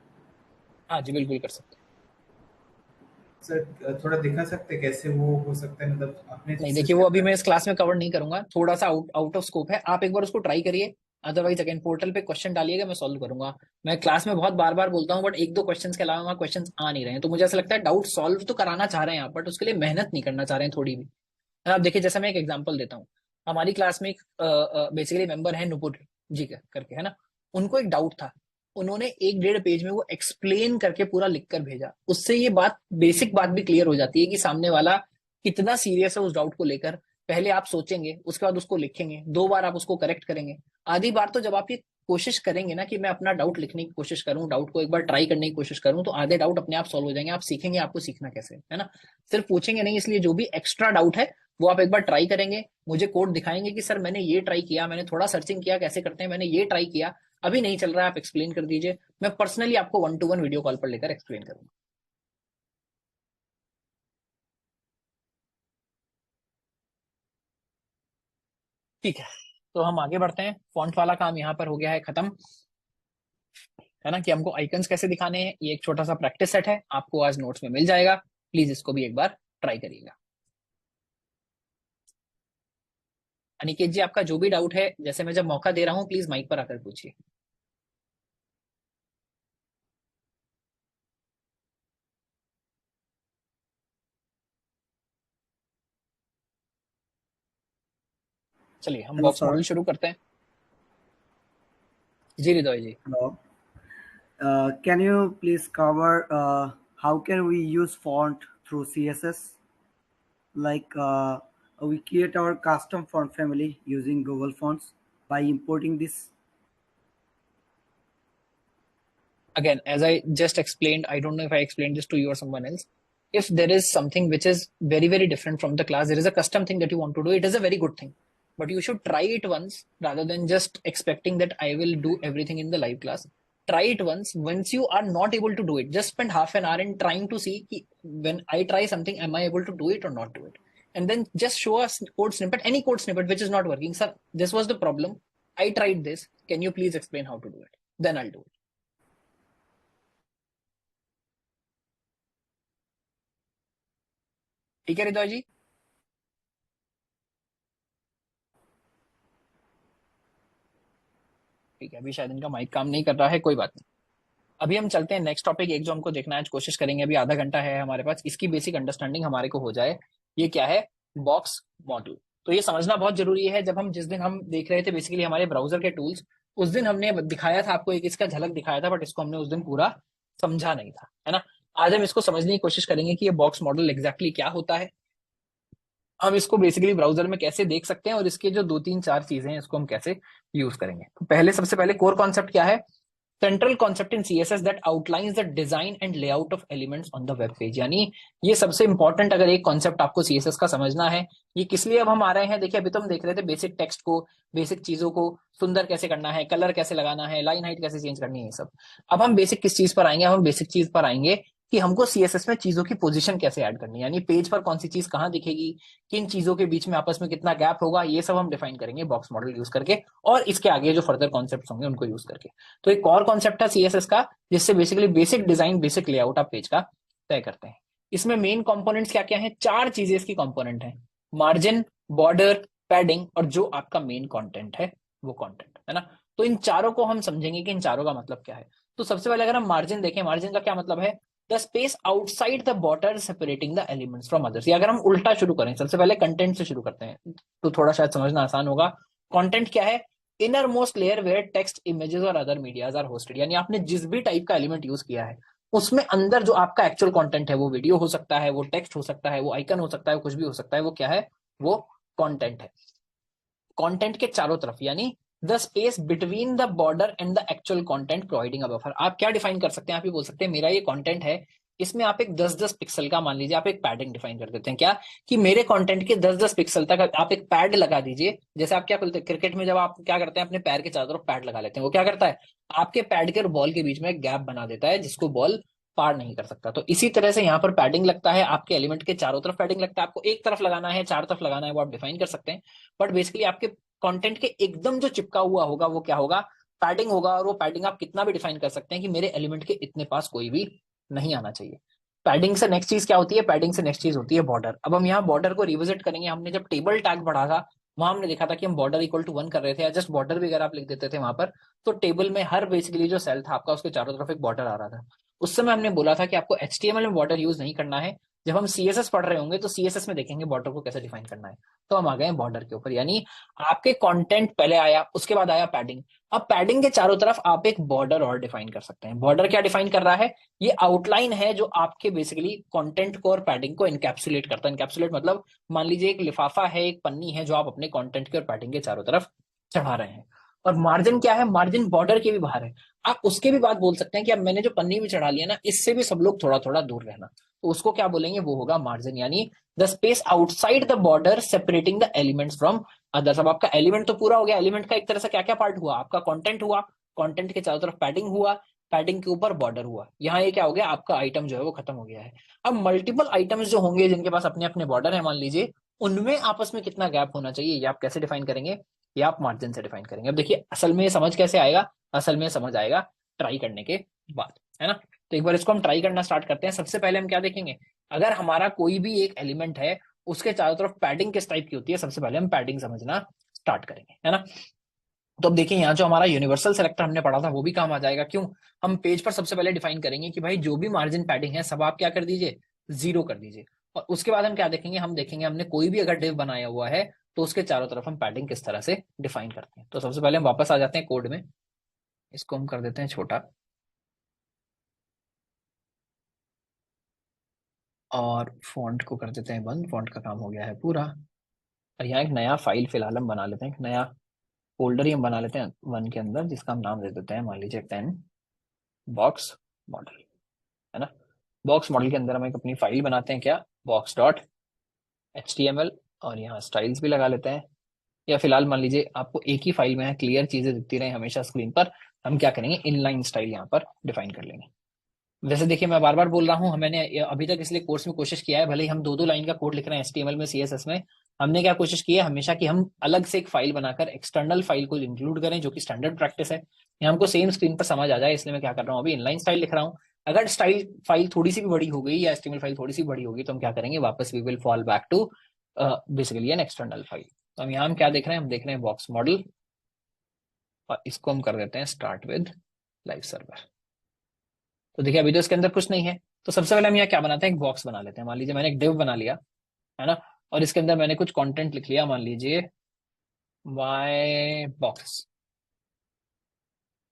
हाँ जी बिल्कुल कर सकते हैं। सर थोड़ा दिखा सकते हैं कैसे वो हो सकता है, मतलब अपने नहीं देखिए, वो अभी मैं इस क्लास में कवर नहीं करूंगा, थोड़ा सा आउट ऑफ स्कोप है, आप एक बार उसको ट्राई करिए, अदरवाइज अगेन पोर्टल पे क्वेश्चन डालिएगा, मैं सॉल्व करूंगा। मैं क्लास में बहुत बार बार बोलता हूँ बट 1-2 क्वेश्चंस के अलावा वहाँ क्वेश्चंस आ नहीं रहे हैं, तो मुझे ऐसा लगता है डाउट सॉल्व तो कराना चाह रहे हैं आप, बट उसके लिए मेहनत नहीं करना चाह रहे हैं थोड़ी भी। अब देखिए, जैसे मैं एक एग्जांपल देता हूँ, हमारी क्लास में एक बेसिकली मेंबर है नुपुर जी करके, है ना। उनको एक डाउट था, उन्होंने 1-1.5 पेज में वो एक्सप्लेन करके पूरा लिख कर भेजा। उससे ये बात बेसिक बात भी क्लियर हो जाती है कि सामने वाला कितना सीरियस है उस डाउट को लेकर। पहले आप सोचेंगे, उसके बाद उसको लिखेंगे, 2 बार आप उसको करेक्ट करेंगे। आधी बार तो जब आप ये कोशिश करेंगे ना कि मैं अपना डाउट लिखने की कोशिश करूं, डाउट को एक बार ट्राई करने की कोशिश करूं, तो आधे डाउट अपने आप सॉल्व हो जाएंगे। आप सीखेंगे आपको सीखना कैसे है ना, सिर्फ पूछेंगे नहीं। इसलिए जो भी एक्स्ट्रा डाउट है वो आप एक बार ट्राई करेंगे, मुझे कोड दिखाएंगे कि सर मैंने ये ट्राई किया, मैंने थोड़ा सर्चिंग किया कैसे करते हैं, मैंने ये ट्राई किया, अभी नहीं चल रहा है, आप एक्सप्लेन कर दीजिए। मैं पर्सनली आपको 1-to-1 वीडियो कॉल पर लेकर एक्सप्लेन करूंगा। ठीक है, तो हम आगे बढ़ते हैं। फॉन्ट वाला काम यहाँ पर हो गया है खत्म, है ना, कि हमको आइकन्स कैसे दिखाने हैं। ये एक छोटा सा प्रैक्टिस सेट है, आपको आज नोट्स में मिल जाएगा, प्लीज इसको भी एक बार ट्राई करिएगा। अनिकेत जी, आपका जो भी डाउट है, जैसे मैं जब मौका दे रहा हूँ प्लीज माइक पर आकर पूछिए। चलिए हम Hello, बॉक्स sir. मॉडल शुरू करते हैं। जी हृदय जी। Hello. Can you please cover how can we use font through CSS? Like we create our custom font family using Google Fonts by importing this. Again, as I just explained, I don't know if I explained this to you or someone else. If there is something which is very, very different from the class, there is a custom thing that you want to do, it is a very good thing. But you should try it once rather than just expecting that I will do everything in the live class. Try it once. Once you are not able to do it, just spend half an hour in trying to see when I try something, am I able to do it or not do it? And then just show us code snippet, any code snippet which is not working. Sir, this was the problem. I tried this. Can you please explain how to do it? Then I'll do it. ठीक है हृदय जी। ठीक है, अभी शायद इनका माइक काम नहीं कर रहा है, कोई बात नहीं। अभी हम चलते हैं नेक्स्ट टॉपिक, एक जो हमको देखना है, आज कोशिश करेंगे, अभी आधा घंटा है हमारे पास, इसकी बेसिक अंडरस्टैंडिंग हमारे को हो जाए। ये क्या है? Box model. तो ये समझना बहुत जरूरी है। जब हम जिस दिन हम देख रहे थे बेसिकली हमारे ब्राउजर के टूल्स, उस दिन हमने दिखाया था आपको, एक इसका झलक दिखाया था, बट इसको हमने उस दिन पूरा समझा नहीं था, है ना। आज हम इसको समझने की कोशिश करेंगे कि ये बॉक्स मॉडल एग्जैक्टली क्या होता है, हम इसको बेसिकली ब्राउजर में कैसे देख सकते हैं, और इसके जो 2-3-4 चीजें हैं इसको हम कैसे यूज करेंगे। तो पहले सबसे पहले कोर कॉन्सेप्ट क्या है? Central concept in CSS that outlines the design and layout of elements on the web page. यानी ये सबसे इंपॉर्टेंट अगर एक कॉन्सेप्ट आपको सीएसएस का समझना है। ये किस लिए अब हम आ रहे हैं? देखिए, अभी तो हम देख रहे थे बेसिक टेक्स्ट को, बेसिक चीजों को सुंदर कैसे करना है, कलर कैसे लगाना है, लाइन हाइट कैसे चेंज करनी है, ये सब। अब हम बेसिक किस चीज पर आएंगे? हम बेसिक चीज पर आएंगे कि हमको सीएसएस में चीजों की पोजीशन कैसे ऐड करनी है, यानी पेज पर कौन सी चीज कहाँ दिखेगी, किन चीजों के बीच में आपस में कितना गैप होगा, ये सब हम डिफाइन करेंगे बॉक्स मॉडल यूज करके, और इसके आगे जो फर्दर कॉन्सेप्ट होंगे उनको यूज करके। तो एक और कॉन्सेप्ट है सीएसएस का, जिससे basically basic design, basic layout आप पेज का तय करते हैं। इसमें मेन कंपोनेंट्स क्या क्या हैं? 4 चीजें इसकी कंपोनेंट हैं: मार्जिन, बॉर्डर, पैडिंग और जो आपका मेन कंटेंट है वो कंटेंट है ना। तो इन चारों को हम समझेंगे कि इन चारों का मतलब क्या है। तो सबसे पहले अगर हम मार्जिन देखें, मार्जिन का क्या मतलब है, the space outside the border separating the elements from others. या अगर हम उल्टा शुरू करें, सबसे पहले कंटेंट से शुरू करते हैं तो थोड़ा शायद समझना आसान होगा। कंटेंट क्या है, inner most layer where text, images और अदर मीडियाज आर होस्टेड। यानी आपने जिस भी टाइप का एलिमेंट यूज किया है उसमें अंदर जो आपका एक्चुअल कंटेंट है, वो वीडियो हो सकता है, वो टेक्स्ट हो सकता है, वो आइकन हो सकता है, कुछ भी हो सकता है, वो क्या है, वो कंटेंट है। कंटेंट के चारों तरफ यानी the space between the border and the actual content providing a buffer. आप क्या डिफाइन कर सकते हैं, आप ये बोल सकते हैं मेरा ये कंटेंट है, इसमें आप एक 10-10 पिक्सल का, मान लीजिए आप एक पैडिंग डिफाइन कर देते हैं, क्या कि मेरे कंटेंट के 10-10 पिक्सल तक आप एक पैड लगा दीजिए। जैसे आप क्या बोलते हैं क्रिकेट में, जब आप क्या करते हैं अपने पैर के चारों तरफ पैड लगा लेते हैं, वो क्या करता है, आपके पैड के और बॉल के बीच में एक गैप बना देता है जिसको बॉल पार नहीं कर सकता। तो इसी तरह से यहाँ पर पैडिंग लगता है, आपके एलिमेंट के चारों तरफ पैडिंग लगता है। आपको एक तरफ लगाना है, चार तरफ लगाना है, वो आप डिफाइन कर सकते हैं। बट बेसिकली आपके कंटेंट के एकदम जो चिपका हुआ होगा वो क्या होगा, पैडिंग होगा। और वो पैडिंग आप कितना भी डिफाइन कर सकते हैं कि मेरे एलिमेंट के इतने पास कोई भी नहीं आना चाहिए। पैडिंग से नेक्स्ट चीज क्या होती है, पैडिंग से नेक्स्ट चीज होती है बॉर्डर। अब हम यहाँ बॉर्डर को रिविजिट करेंगे। हमने जब टेबल टैग पढ़ा था वहां हमने देखा था कि हम बॉर्डर इक्वल टू 1 कर रहे थे, या जस्ट बॉर्डर भी अगर आप लिख देते थे वहां पर, तो टेबल में हर बेसिकली जो सेल था आपका उसके चारों तरफ एक बॉर्डर आ रहा था। उस समय हमने बोला था कि आपको HTML में बॉर्डर यूज नहीं करना है, जब हम CSS पढ़ रहे होंगे तो CSS में देखेंगे बॉर्डर को कैसे डिफाइन करना है। तो हम आ गए बॉर्डर के ऊपर, यानी आपके कंटेंट पहले आया, उसके बाद आया पैडिंग। अब पैडिंग के चारों तरफ आप एक बॉर्डर और डिफाइन कर सकते हैं। बॉर्डर क्या डिफाइन कर रहा है, ये आउटलाइन है जो आपके बेसिकली कंटेंट को और पैडिंग को इनकैप्सुलेट करता है। इनकैप्सुलेट मतलब मान लीजिए एक लिफाफा है, एक पन्नी है जो आप अपने कंटेंट के और पैडिंग के चारों तरफ चढ़ा रहे हैं। और मार्जिन क्या है, मार्जिन बॉर्डर के भी बाहर है। आप उसके भी बात बोल सकते हैं कि अब मैंने जो पन्नी भी चढ़ा लिया ना, इससे भी सब लोग थोड़ा थोड़ा दूर रहना, तो उसको क्या बोलेंगे, वो होगा मार्जिन। यानी the space outside the border separating the elements from others. अब आपका एलिमेंट तो पूरा हो गया, एलिमेंट का एक तरह से क्या क्या पार्ट हुआ, आपका कंटेंट हुआ, कंटेंट के चारों तरफ पैडिंग हुआ, पैडिंग के ऊपर बॉर्डर हुआ। यहाँ ये क्या हो गया, आपका आइटम जो है वो खत्म हो गया है। अब मल्टीपल आइटम्स जो होंगे जिनके पास अपने अपने बॉर्डर है मान लीजिए, उनमें आपस में कितना गैप होना चाहिए, ये आप कैसे डिफाइन करेंगे, ये आप मार्जिन से डिफाइन करेंगे। अब देखिए असल में समझ कैसे आएगा, असल में समझ आएगा ट्राई करने के बाद, है ना। तो एक बार इसको हम ट्राई करना स्टार्ट करते हैं। सबसे पहले हम क्या देखेंगे, अगर हमारा कोई भी एक एलिमेंट है उसके चारों तरफ पैडिंग किस टाइप की होती है, सबसे पहले हम पैडिंग समझना स्टार्ट करेंगे, है ना। तो अब देखिए यहाँ जो हमारा यूनिवर्सल सेलेक्टर हमने पढ़ा था वो भी काम आ जाएगा। क्यों, हम पेज पर सबसे पहले डिफाइन करेंगे कि भाई जो भी मार्जिन पैडिंग है सब आप क्या कर दीजिए, 0 कर दीजिए। और उसके बाद हम क्या देखेंगे, हम देखेंगे हमने कोई भी अगर डिव बनाया हुआ है तो उसके चारों तरफ हम पैडिंग किस तरह से डिफाइन करते हैं। तो सबसे पहले हम वापस आ जाते हैं कोड में, इसको हम कर देते हैं छोटा और फॉन्ट को कर देते हैं बंद। फॉन्ट का काम हो गया है पूरा। और यहाँ एक नया फाइल फिलहाल हम बना लेते हैं, एक नया फोल्डर ही हम बना लेते हैं 1 के अंदर, जिसका हम नाम दे देते हैं मान लीजिए 10 बॉक्स मॉडल, है ना। बॉक्स मॉडल के अंदर हम एक अपनी फाइल बनाते हैं, क्या, box.html, और यहाँ स्टाइल्स भी लगा लेते हैं। या फिलहाल मान लीजिए आपको एक ही फाइल में है, क्लियर चीजें दिखती रहे हमेशा स्क्रीन पर, हम क्या करेंगे, इनलाइन स्टाइल यहाँ पर डिफाइन कर लेंगे। वैसे देखिए मैं बार बार बोल रहा हूँ, मैंने अभी तक इसलिए कोर्स में कोशिश किया है, भले ही हम 2-2 लाइन का कोड लिख रहे हैं HTML में, CSS में, हमने क्या कोशिश की है हमेशा कि हम अलग से एक फाइल बनाकर एक्सटर्नल फाइल को इंक्लूड करें, जो कि स्टैंडर्ड प्रैक्टिस है। यहाँ हमको सेम स्क्रीन पर समझ आ जाए, इसलिए मैं क्या कर रहा हूँ, अभी इनलाइन स्टाइल लिख रहा हूँ। अगर स्टाइल फाइल थोड़ी सी भी बड़ी हो गई या HTML फाइल थोड़ी सी बड़ी होगी तो हम क्या करेंगे, वापस we will fall back to basically an external file. तो हम यहाँ हम क्या देख रहे हैं, हम देख रहे हैं बॉक्स मॉडल, और इसको हम कर देते हैं स्टार्ट विद लाइव सर्वर। तो देखिए अभी तो इसके अंदर कुछ नहीं है, तो सबसे पहले हम यहाँ क्या बनाते हैं, एक बॉक्स बना लेते हैं। मान लीजिए मैंने एक डिव बना लिया, है ना, और इसके अंदर मैंने कुछ कंटेंट लिख लिया, मान लीजिए माय बॉक्स,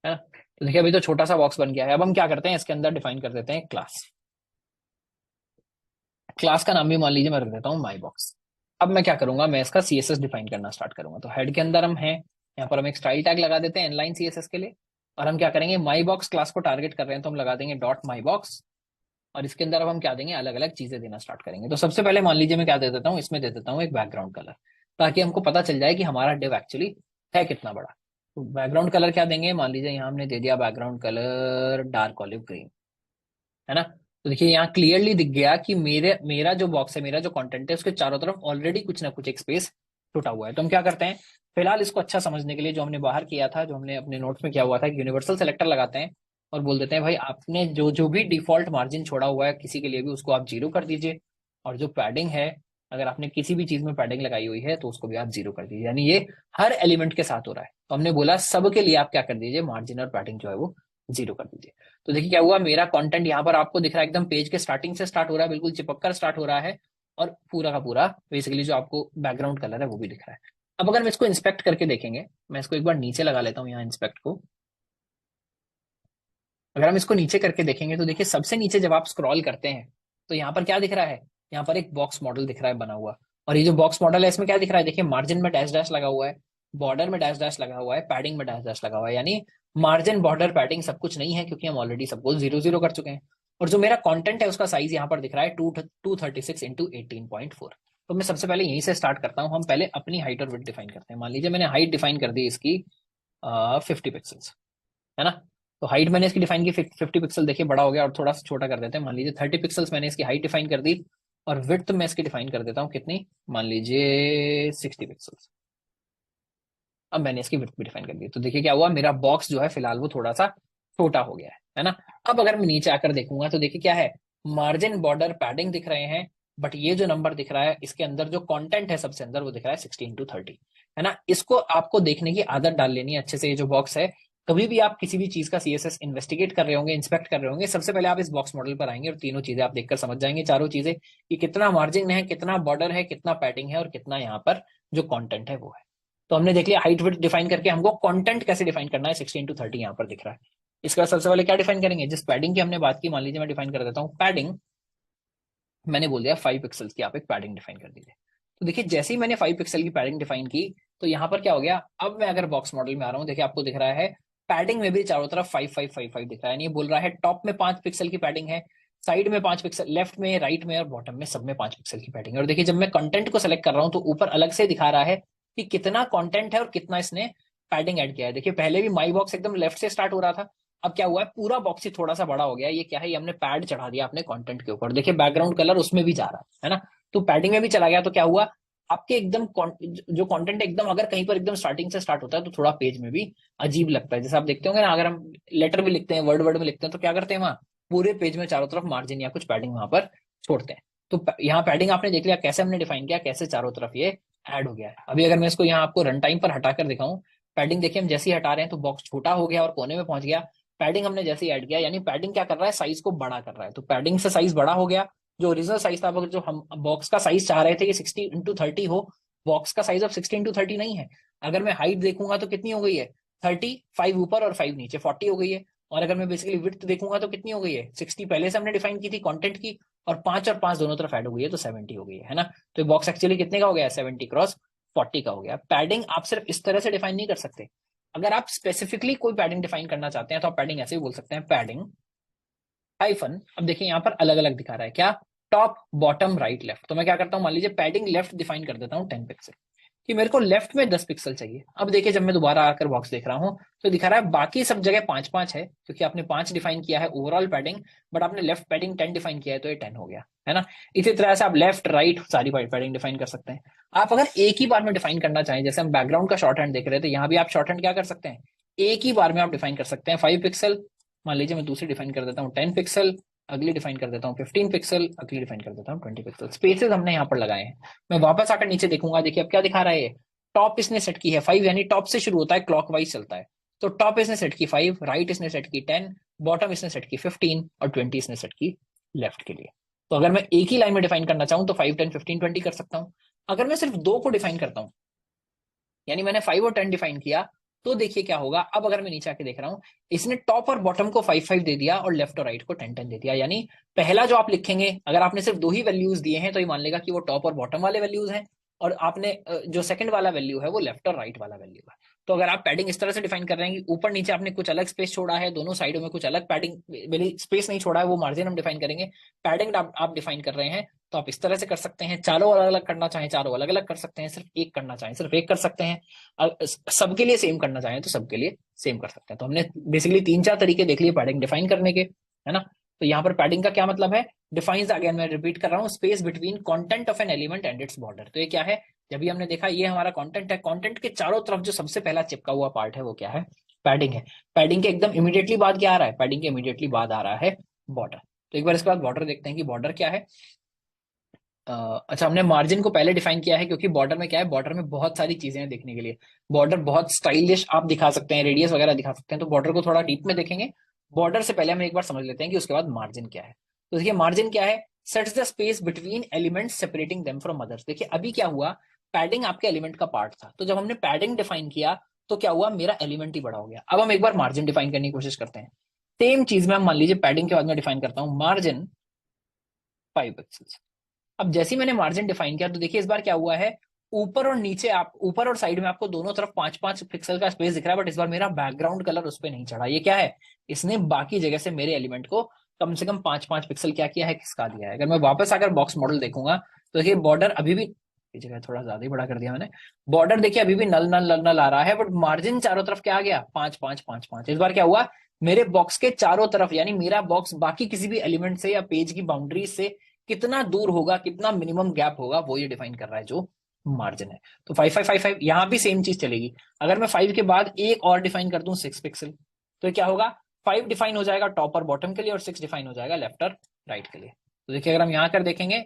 है ना। तो देखिए अभी तो छोटा सा बॉक्स बन गया है। अब हम क्या करते हैं, इसके अंदर डिफाइन कर देते हैं क्लास। क्लास का नाम भी मान लीजिए मैं रख देता हूँ माई बॉक्स। अब मैं क्या करूंगा, मैं इसका CSS डिफाइन करना स्टार्ट करूंगा। तो हेड के अंदर हम हैं, यहाँ पर हम एक स्टाइल टैग लगा देते हैं इनलाइन CSS के लिए, और हम क्या करेंगे, माई बॉक्स क्लास को टारगेट कर रहे हैं तो हम लगा देंगे डॉट माई बॉक्स, और इसके अंदर अब हम क्या देंगे, अलग अलग चीजें देना स्टार्ट करेंगे। तो सबसे पहले मान लीजिए मैं क्या दे देता हूँ, इसमें दे देता हूँ एक बैकग्राउंड कलर, ताकि हमको पता चल जाए कि हमारा डिव एक्चुअली है कितना बड़ा। तो बैकग्राउंड कलर क्या देंगे, मान लीजिए यहाँ हमने दे दिया background colour dark olive green, है ना। तो देखिए यहाँ क्लियरली दिख गया कि मेरा जो बॉक्स है, मेरा जो कंटेंट है, उसके चारों तरफ ऑलरेडी कुछ ना कुछ एक स्पेस छूटा हुआ है। तो हम क्या करते हैं, फिलहाल इसको अच्छा समझने के लिए जो हमने बाहर किया था, जो हमने अपने नोट्स में किया हुआ था, यूनिवर्सल सेलेक्टर लगाते हैं और बोल देते हैं भाई आपने जो जो भी डिफॉल्ट मार्जिन छोड़ा हुआ है किसी के लिए भी, उसको आप 0 कर दीजिए। और जो पैडिंग है अगर आपने किसी भी चीज में पैडिंग लगाई हुई है तो उसको भी आप 0 कर दीजिए, यानी ये हर एलिमेंट के साथ हो रहा है। तो हमने बोला सबके लिए आप क्या कर दीजिए, मार्जिन और पैडिंग जो है वो 0 कर दीजिए। तो देखिए क्या हुआ, मेरा कंटेंट यहाँ पर आपको दिख रहा है एकदम पेज के स्टार्टिंग से स्टार्ट हो रहा है, बिल्कुल चिपक कर स्टार्ट हो रहा है, और पूरा का पूरा बेसिकली जो आपको बैकग्राउंड कलर है वो भी दिख रहा है। अब अगर मैं इसको इंस्पेक्ट करके देखेंगे, मैं इसको एक बार नीचे लगा लेता हूँ यहाँ इंस्पेक्ट को। अगर हम इसको नीचे करके देखेंगे तो देखिए सबसे नीचे जब आप स्क्रॉल करते हैं तो यहाँ पर क्या दिख रहा है, यहाँ पर एक बॉक्स मॉडल दिख रहा है बना हुआ। और ये जो बॉक्स मॉडल है इसमें क्या दिख रहा है, देखिए मार्जिन में डैश डैश लगा हुआ है, बॉर्डर में डैश डैश लगा हुआ है, पैडिंग में डैश डैश लगा हुआ है, यानी मार्जिन बॉर्डर पैडिंग सब कुछ नहीं है, क्योंकि हम ऑलरेडी सबको 0 0 कर चुके हैं। और जो मेरा कंटेंट है उसका साइज यहाँ पर दिख रहा है 236 इंटू 18.4। तो मैं सबसे पहले यहीं से स्टार्ट करता हूँ। हम पहले अपनी हाइट और विड्थ डिफाइन करते हैं। मान लीजिए मैंने हाइट डिफाइन कर दी इसकी 50 पिक्सल्स, है ना। तो हाइट मैंने इसकी डिफाइन की 50 पिक्सल, देखिए बड़ा हो गया, और थोड़ा सा छोटा कर देते हैं। मान लीजिए 30 पिक्सल्स मैंने इसकी हाइट डिफाइन कर दी, और विड्थ मैं इसकी डिफाइन कर देता हूँ कितनी, मान लीजिए 60 पिक्सल्स। अब मैंने इसकी विड्थ भी डिफाइन कर दी। तो देखिए क्या हुआ, मेरा बॉक्स जो है फिलहाल वो थोड़ा सा छोटा हो गया है ना। अब अगर मैं नीचे आकर देखूंगा तो देखिए क्या है, मार्जिन बॉर्डर पैडिंग दिख रहे हैं, बट ये जो नंबर दिख रहा है इसके अंदर जो कंटेंट है सबसे अंदर वो दिख रहा है 16:30, है ना। इसको आपको देखने की आदत डाल लेनी है अच्छे से। ये जो बॉक्स है, कभी भी आप किसी भी चीज का सीएसएस इन्वेस्टिगेट कर रहे होंगे, इंस्पेक्ट कर रहे होंगे, सबसे पहले आप इस बॉक्स मॉडल पर आएंगे और तीनों चीजें आप देखकर समझ जाएंगे, चारों चीजें, कि कितना मार्जिन है, कितना बॉर्डर है, कितना पैडिंग है, और कितना यहाँ पर जो कंटेंट है वो है। तो हमने देख लिया हाइट विड्थ डिफाइन करके, हमको कंटेंट कैसे डिफाइन करना है, 16:30 यहाँ पर दिख रहा है। इसका सबसे पहले क्या डिफाइन करेंगे, जिस पैडिंग की हमने बात की, मान लीजिए मैं डिफाइन कर देता हूँ पैडिंग, मैंने बोल दिया 5 पिक्सल्स की आप एक पैडिंग डिफाइन कर दीजिए। तो देखिए जैसे ही मैंने 5 पिक्सल की पैडिंग डिफाइन की, तो यहाँ पर क्या हो गया, अब मैं अगर बॉक्स मॉडल में आ रहा हूँ, देखिए आपको दिख रहा है पैडिंग में भी चारों तरफ 5 दिख रहा है। ये बोल रहा है टॉप में 5 पिक्सल की पैडिंग है, साइड में 5 पिक्सल, लेफ्ट में, राइट में और बॉटम में सब में 5 पिक्सल की पैडिंग है। और देखिए जब मैं कंटेंट को सेलेक्ट कर रहा हूँ तो ऊपर अलग से दिखा रहा है कि कितना कंटेंट है और कितना इसने पैडिंग ऐड किया है। देखिए पहले भी माई बॉक्स एकदम लेफ्ट से स्टार्ट हो रहा था, अब क्या हुआ है, पूरा बॉक्स ही थोड़ा सा बड़ा हो गया। ये क्या है, ये हमने पैड चढ़ा दिया अपने कंटेंट के ऊपर। देखिए बैकग्राउंड कलर उसमें भी जा रहा है ना। तो पैडिंग में भी चला गया, तो क्या हुआ, आपके एकदम जो कंटेंट एकदम अगर कहीं पर एकदम स्टार्टिंग से स्टार्ट होता है तो थोड़ा पेज में भी अजीब लगता है। जैसे आप देखते होंगे ना, अगर हम लेटर भी लिखते हैं, वर्ड में लिखते हैं, तो क्या करते हैं, वहां पूरे पेज में चारों तरफ मार्जिन या कुछ पैडिंग वहां पर छोड़ते हैं। तो यहाँ पैडिंग आपने देख लिया कैसे हमने डिफाइन किया, कैसे चारों तरफ ये ऐड हो गया है। अभी अगर मैं इसको यहाँ आपको रन टाइम पर हटाकर दिखाऊं, पैडिंग देखिए हम जैसे ही हटा रहे हैं तो बॉक्स छोटा हो गया और कोने में पहुंच गया। पैडिंग हमने जैसे ही ऐड किया, यानी पैडिंग क्या कर रहा है, साइज को बड़ा कर रहा है। तो पैडिंग से साइज बड़ा हो गया। जो ओरिजिनल साइज था, जो हम बॉक्स का साइज चाह रहे थे कि 60:30 हो, बॉक्स का साइज अब 16:30 नहीं है। अगर मैं हाइट देखूंगा तो कितनी हो गई है, 30, 5 ऊपर और 5 नीचे, 40 हो गई है। और अगर मैं बेसिकली विड्थ देखूंगा तो कितनी हो गई है, 60 पहले से हमने डिफाइन की थी कंटेंट की, और 5 दोनों तरफ ऐड हो गई है, तो 70 हो गई है ना। तो बॉक्स एक्चुअली कितने का हो गया, 70x40 का हो गया। पैडिंग आप सिर्फ इस तरह से डिफाइन नहीं कर सकते। अगर आप स्पेसिफिकली कोई पैडिंग डिफाइन करना चाहते हैं तो आप पैडिंग ऐसे भी बोल सकते हैं, पैडिंग हाइफन, अब देखिए यहाँ पर अलग अलग दिखा रहा है क्या, टॉप, बॉटम, राइट, लेफ्ट। तो मैं क्या करता हूँ, मान लीजिए पैडिंग लेफ्ट डिफाइन कर देता हूँ 10 पिक्सल, कि मेरे को लेफ्ट में 10 पिक्सल चाहिए। अब देखिए जब मैं दोबारा आकर बॉक्स देख रहा हूँ तो दिखा रहा है बाकी सब जगह 5 है, क्योंकि आपने 5 डिफाइन किया है ओवरऑल पैडिंग, बट आपने लेफ्ट पैडिंग 10 डिफाइन किया है तो ये 10 हो गया, है ना। इसी तरह से आप लेफ्ट राइट सारी पैडिंग डिफाइन कर सकते हैं। आप अगर एक ही बार में डिफाइन करना चाहें, जैसे हम बैकग्राउंड का शॉर्ट हैंड देख रहे थे, यहाँ भी आप शॉर्ट हैंड क्या कर सकते हैं, एक ही बार में आप डिफाइन कर सकते हैं 5 पिक्सल। मान लीजिए मैं दूसरी डिफाइन कर देता हूँ 10 पिक्सल, अगली डिफाइन कर देता हूँ 15 पिक्सल, अगली डिफाइन कर देता हूँ 20 पिक्सल। स्पेसेस हमने यहाँ पर लगाए हैं। मैं वापस आकर नीचे देखूंगा, देखिए अब क्या दिखा रहा है, टॉप इसने सेट की है 5, यानी टॉप से शुरू होता है, क्लॉकवाइज चलता है। तो टॉप इसने सेट की 5, राइट इसने सेट की 10, बॉटम इसने सेट की 15 और 20 इसने सेट की लेफ्ट के लिए। तो अगर मैं एक ही लाइन में डिफाइन करना चाहूँ तो 5, 10, 15, 20 कर सकता हूँ। अगर मैं सिर्फ 2 को डिफाइन करता हूँ, यानी मैंने 5 और 10 डिफाइन किया, तो देखिए क्या होगा। अब अगर मैं नीचे आके देख रहा हूं, इसने टॉप और बॉटम को 5 दे दिया और लेफ्ट और राइट को 10 दे दिया। यानी पहला जो आप लिखेंगे, अगर आपने सिर्फ 2 ही वैल्यूज दिए हैं तो ये मान लेगा कि वो टॉप और बॉटम वाले वैल्यूज हैं, और आपने जो सेकंड वाला वैल्यू है वो लेफ्ट और राइट वाला वैल्यू है। तो अगर आप पैडिंग इस तरह से डिफाइन कर रहे हैं कि ऊपर नीचे आपने कुछ अलग स्पेस छोड़ा है, दोनों साइडों में कुछ अलग पैडिंग स्पेस नहीं छोड़ा है, वो मार्जिन हम डिफाइन करेंगे। पैडिंग आप डिफाइन कर रहे हैं तो आप इस तरह से कर सकते हैं। चारों अलग अलग करना चाहें चारों अलग अलग कर सकते हैं, सिर्फ एक करना चाहें सिर्फ एक कर सकते हैं, सबके लिए सेम करना चाहें तो सबके लिए सेम कर सकते हैं। तो हमने बेसिकली 3-4 तरीके देख लिए पैडिंग डिफाइन करने के, है ना। तो यहाँ पर पैडिंग का क्या मतलब है, डिफाइंस, अगेन मैं रिपीट कर रहा हूँ, space between content of an element and its border. तो ये क्या है, जब भी हमने देखा ये हमारा कंटेंट है, कंटेंट के चारों तरफ जो सबसे पहला चिपका हुआ पार्ट है वो क्या है, पैडिंग है। पैडिंग के एकदम इमीडिएटली बाद क्या आ रहा है, पैडिंग के इमीडिएटली बाद आ रहा है बॉर्डर। तो एक बार इसके बाद बॉर्डर देखते हैं कि बॉर्डर क्या है। अच्छा, हमने मार्जिन को पहले डिफाइन किया है क्योंकि बॉर्डर में क्या है, बॉर्डर में बहुत सारी चीजें हैं देखने के लिए। बॉर्डर बहुत स्टाइलिश आप दिखा सकते हैं, रेडियस वगैरह दिखा सकते हैं, तो बॉर्डर को थोड़ा डीप में देखेंगे। बॉर्डर से पहले हम एक बार समझ लेते हैं कि उसके बाद मार्जिन क्या है। तो देखिए मार्जिन क्या है, sets the space between elements separating them from others. देखिए अभी क्या हुआ, पैडिंग आपके एलिमेंट का पार्ट था, तो जब हमने पैडिंग डिफाइन किया तो क्या हुआ, मेरा एलिमेंट ही बड़ा हो गया। अब हम एक बार मार्जिन डिफाइन करने की कोशिश करते हैं। सेम चीज में हम मान लीजिए पैडिंग के बाद में डिफाइन करता हूं मार्जिन 5 पिक्सल्स। अब जैसे ही मैंने मार्जिन डिफाइन किया तो देखिए इस बार क्या हुआ है, ऊपर और नीचे आप ऊपर और साइड में आपको दोनों तरफ 5-5 पिक्सल का स्पेस दिख रहा है, बट इस बार मेरा बैकग्राउंड कलर उस पर नहीं चढ़ा। ये क्या है, इसने बाकी जगह से मेरे एलिमेंट को कम से कम 5-5 पिक्सल क्या किया है, खिसका दिया है। अगर मैं वापस आकर बॉक्स मॉडल देखूंगा तो देखिए बॉर्डर अभी भी, ये जगह थोड़ा ज्यादा ही बड़ा कर दिया मैंने, बॉर्डर देखिए अभी भी नल नल नल नल आ रहा है, बट मार्जिन चारों तरफ क्या आ गया, 5-5-5-5। इस बार क्या हुआ, मेरे बॉक्स के चारों तरफ, यानी मेरा बॉक्स बाकी किसी भी एलिमेंट से या पेज की बाउंड्री से कितना दूर होगा, कितना मिनिमम गैप होगा, वो ये डिफाइन कर रहा है जो मार्जिन है। तो 5-5-5-5 यहां भी सेम चीज चलेगी। अगर मैं 5 के बाद एक और डिफाइन कर दूं 6 पिक्सल, तो क्या होगा, 5 डिफाइन हो जाएगा टॉप और बॉटम के लिए और 6 डिफाइन हो जाएगा लेफ्ट और राइट के लिए। तो देखिए अगर हम यहां कर देखेंगे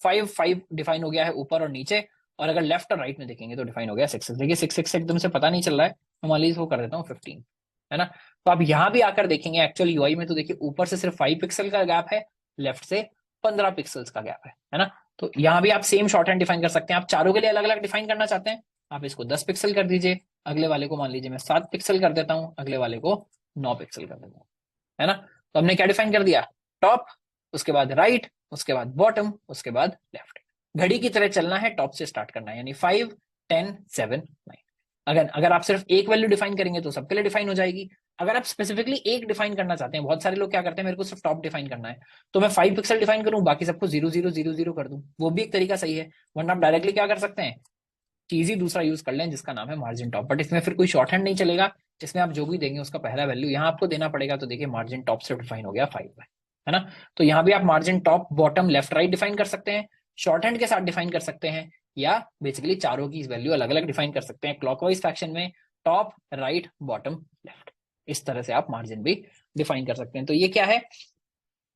5 डिफाइन हो गया है ऊपर और नीचे, और अगर लेफ्ट और राइट में देखेंगे तो डिफाइन हो गया 6। देखिए 6 एकदम से पता नहीं चल रहा है, मैं मान लीजिए वो कर देता हूँ 15, है ना। तो आप यहां भी आकर देखेंगे एक्चुअल यूआई में, तो देखिए ऊपर से सिर्फ 5 पिक्सल का गैप है, लेफ्ट से 15 पिक्सल्स का गैप है ना। तो यहाँ भी आप सेम शॉर्ट हैंड डिफाइन कर सकते हैं। आप चारों के लिए अलग अलग डिफाइन करना चाहते हैं, आप इसको 10 पिक्सल कर दीजिए, अगले वाले को मान लीजिए मैं 7 पिक्सल कर देता हूँ, अगले वाले को 9 पिक्सल कर देता हूँ, है ना। तो हमने क्या डिफाइन कर दिया, टॉप, उसके बाद राइट, उसके बाद बॉटम, उसके बाद लेफ्ट। घड़ी की तरह चलना है, टॉप से स्टार्ट करना है, यानी 5, 10, 7, 9। अगर अगर आप सिर्फ एक वैल्यू डिफाइन करेंगे तो सबके लिए डिफाइन हो जाएगी। अगर आप स्पेसिफिकली एक डिफाइन करना चाहते हैं, बहुत सारे लोग क्या करते हैं, मेरे को सिर्फ टॉप डिफाइन करना है, तो मैं 5 पिक्सल डिफाइन करूं, बाकी सबको 0 0 0 0 कर दूं, वो भी एक तरीका सही है। वरना आप डायरेक्टली क्या कर सकते हैं, चीज ही दूसरा यूज कर लें जिसका नाम है मार्जिन टॉप, बट इसमें फिर कोई शॉर्ट हैंड नहीं चलेगा, जिसमें आप जो भी देंगे उसका पहला वैल्यू यहाँ आपको देना पड़ेगा। तो देखिए मार्जिन टॉप से डिफाइन हो गया 5 है ना। तो यहाँ भी आप margin top, bottom, left, right define कर सकते हैं, शॉर्ट हैंड के साथ डिफाइन कर सकते हैं, या बेसिकली चारों की वैल्यू अलग अलग डिफाइन कर सकते हैं क्लॉकवाइज फैक्शन में, टॉप, राइट, बॉटम, लेफ्ट। इस तरह से आप मार्जिन भी डिफाइन कर सकते हैं। तो ये क्या है,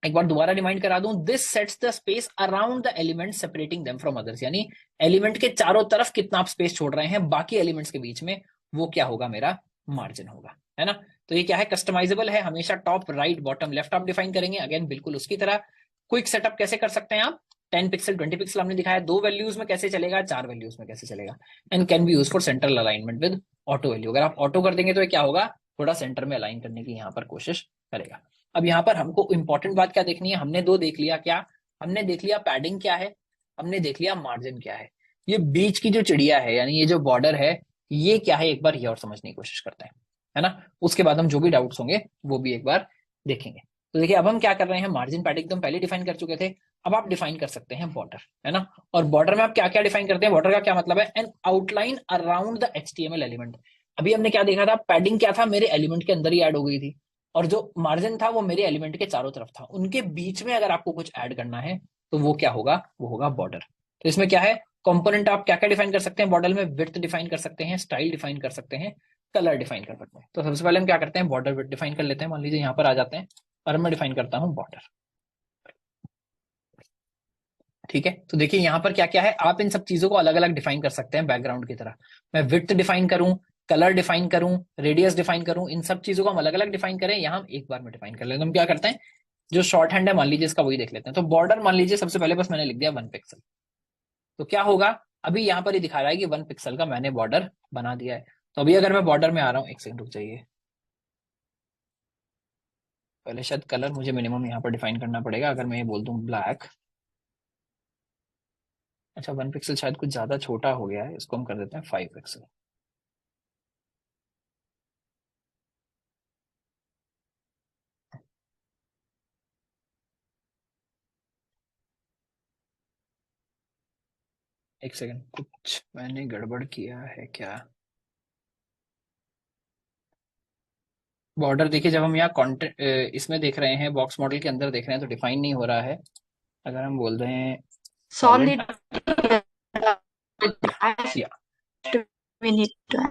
एक बार दोबारा रिमाइंड करा दूं, this sets the space around the element separating them from others, यानी एलिमेंट के चारों तरफ कितना आप स्पेस छोड़ रहे हैं बाकी एलिमेंट्स के बीच में, वो क्या होगा, मेरा मार्जिन होगा, है ना। तो ये क्या है, कस्टमाइजेबल है, हमेशा टॉप, राइट, बॉटम, लेफ्ट आप डिफाइन करेंगे, अगेन बिल्कुल उसकी तरह। क्विक सेटअप कैसे कर सकते हैं आप, 10 पिक्सल 20 पिक्सल हमने दिखाया, 2 वैल्यूज में कैसे चलेगा, 4 वैल्यूज में कैसे चलेगा, and can be use for central alignment with auto value. अगर आप ऑटो कर देंगे तो ये क्या होगा, थोड़ा सेंटर में अलाइन करने की यहाँ पर कोशिश करेगा। अब यहाँ पर हमको इंपॉर्टेंट बात क्या देखनी है, हमने दो देख लिया, क्या हमने देख लिया, पैडिंग क्या है, हमने देख लिया मार्जिन क्या है। ये बीच की जो चिड़िया है, यानी ये जो बॉर्डर है, ये क्या है, एक बार ये और समझने की कोशिश करते हैं, है ना। उसके बाद हम जो भी डाउट्स होंगे वो भी एक बार देखेंगे। तो देखिए अब हम क्या कर रहे हैं, मार्जिन पैडिंग तो हम पहले डिफाइन कर चुके थे, अब आप डिफाइन कर सकते हैं बॉर्डर, है ना। और बॉर्डर में आप क्या क्या डिफाइन करते हैं, बॉर्डर का क्या मतलब है, N outline around the HTML element. अभी हमने क्या देखा था, पैडिंग क्या था, मेरे एलिमेंट के अंदर ही ऐड हो गई थी, और जो मार्जिन था वो मेरे एलिमेंट के चारों तरफ था, उनके बीच में अगर आपको कुछ ऐड करना है तो वो क्या होगा, वो होगा बॉर्डर। तो इसमें क्या है, कंपोनेंट आप क्या क्या डिफाइन कर सकते हैं बॉर्डर में, विड्थ डिफाइन कर सकते हैं, स्टाइल डिफाइन कर सकते हैं, कलर डिफाइन कर सकते हैं। तो सबसे पहले हम क्या करते हैं, बॉर्डर विड्थ डिफाइन कर लेते हैं। मान लीजिए यहाँ पर आ जाते हैं और मैं डिफाइन करता हूँ बॉर्डर, ठीक है। तो देखिए यहाँ पर क्या क्या है, आप इन सब चीजों को अलग अलग डिफाइन कर सकते हैं बैकग्राउंड की तरह। मैं विड्थ डिफाइन करूं, कलर डिफाइन करूं, रेडियस डिफाइन करूं, इन सब चीजों को हम अलग अलग डिफाइन करें, यहाँ हम एक बार में डिफाइन कर लेते हैं। हम क्या करते हैं, जो शॉर्ट हैंड है मान लीजिए इसका, वही देख लेते हैं। तो बॉर्डर मान लीजिए सबसे पहले बस मैंने लिख दिया 1 पिक्सल, तो क्या होगा, अभी यहाँ पर ही दिखा रहा है कि 1 पिक्सल का मैंने बॉर्डर बना दिया है। तो अभी अगर मैं बॉर्डर में आ रहा हूँ, एक सेकंड रुक जाइए, पहले शायद कलर मुझे मिनिमम यहाँ पर डिफाइन करना पड़ेगा। अगर मैं ये बोल दूं ब्लैक, अच्छा 1 पिक्सल शायद कुछ ज्यादा छोटा हो गया है, इसको हम कर देते हैं 5 पिक्सल। एक सेकंड, कुछ मैंने गड़बड़ किया है क्या। बॉर्डर देखिए, जब हम यहाँ कॉन्टेंट इसमें देख रहे हैं, बॉक्स मॉडल के अंदर देख रहे हैं, तो डिफाइन नहीं हो रहा है। अगर हम बोल रहे हैं Solid. या We need to.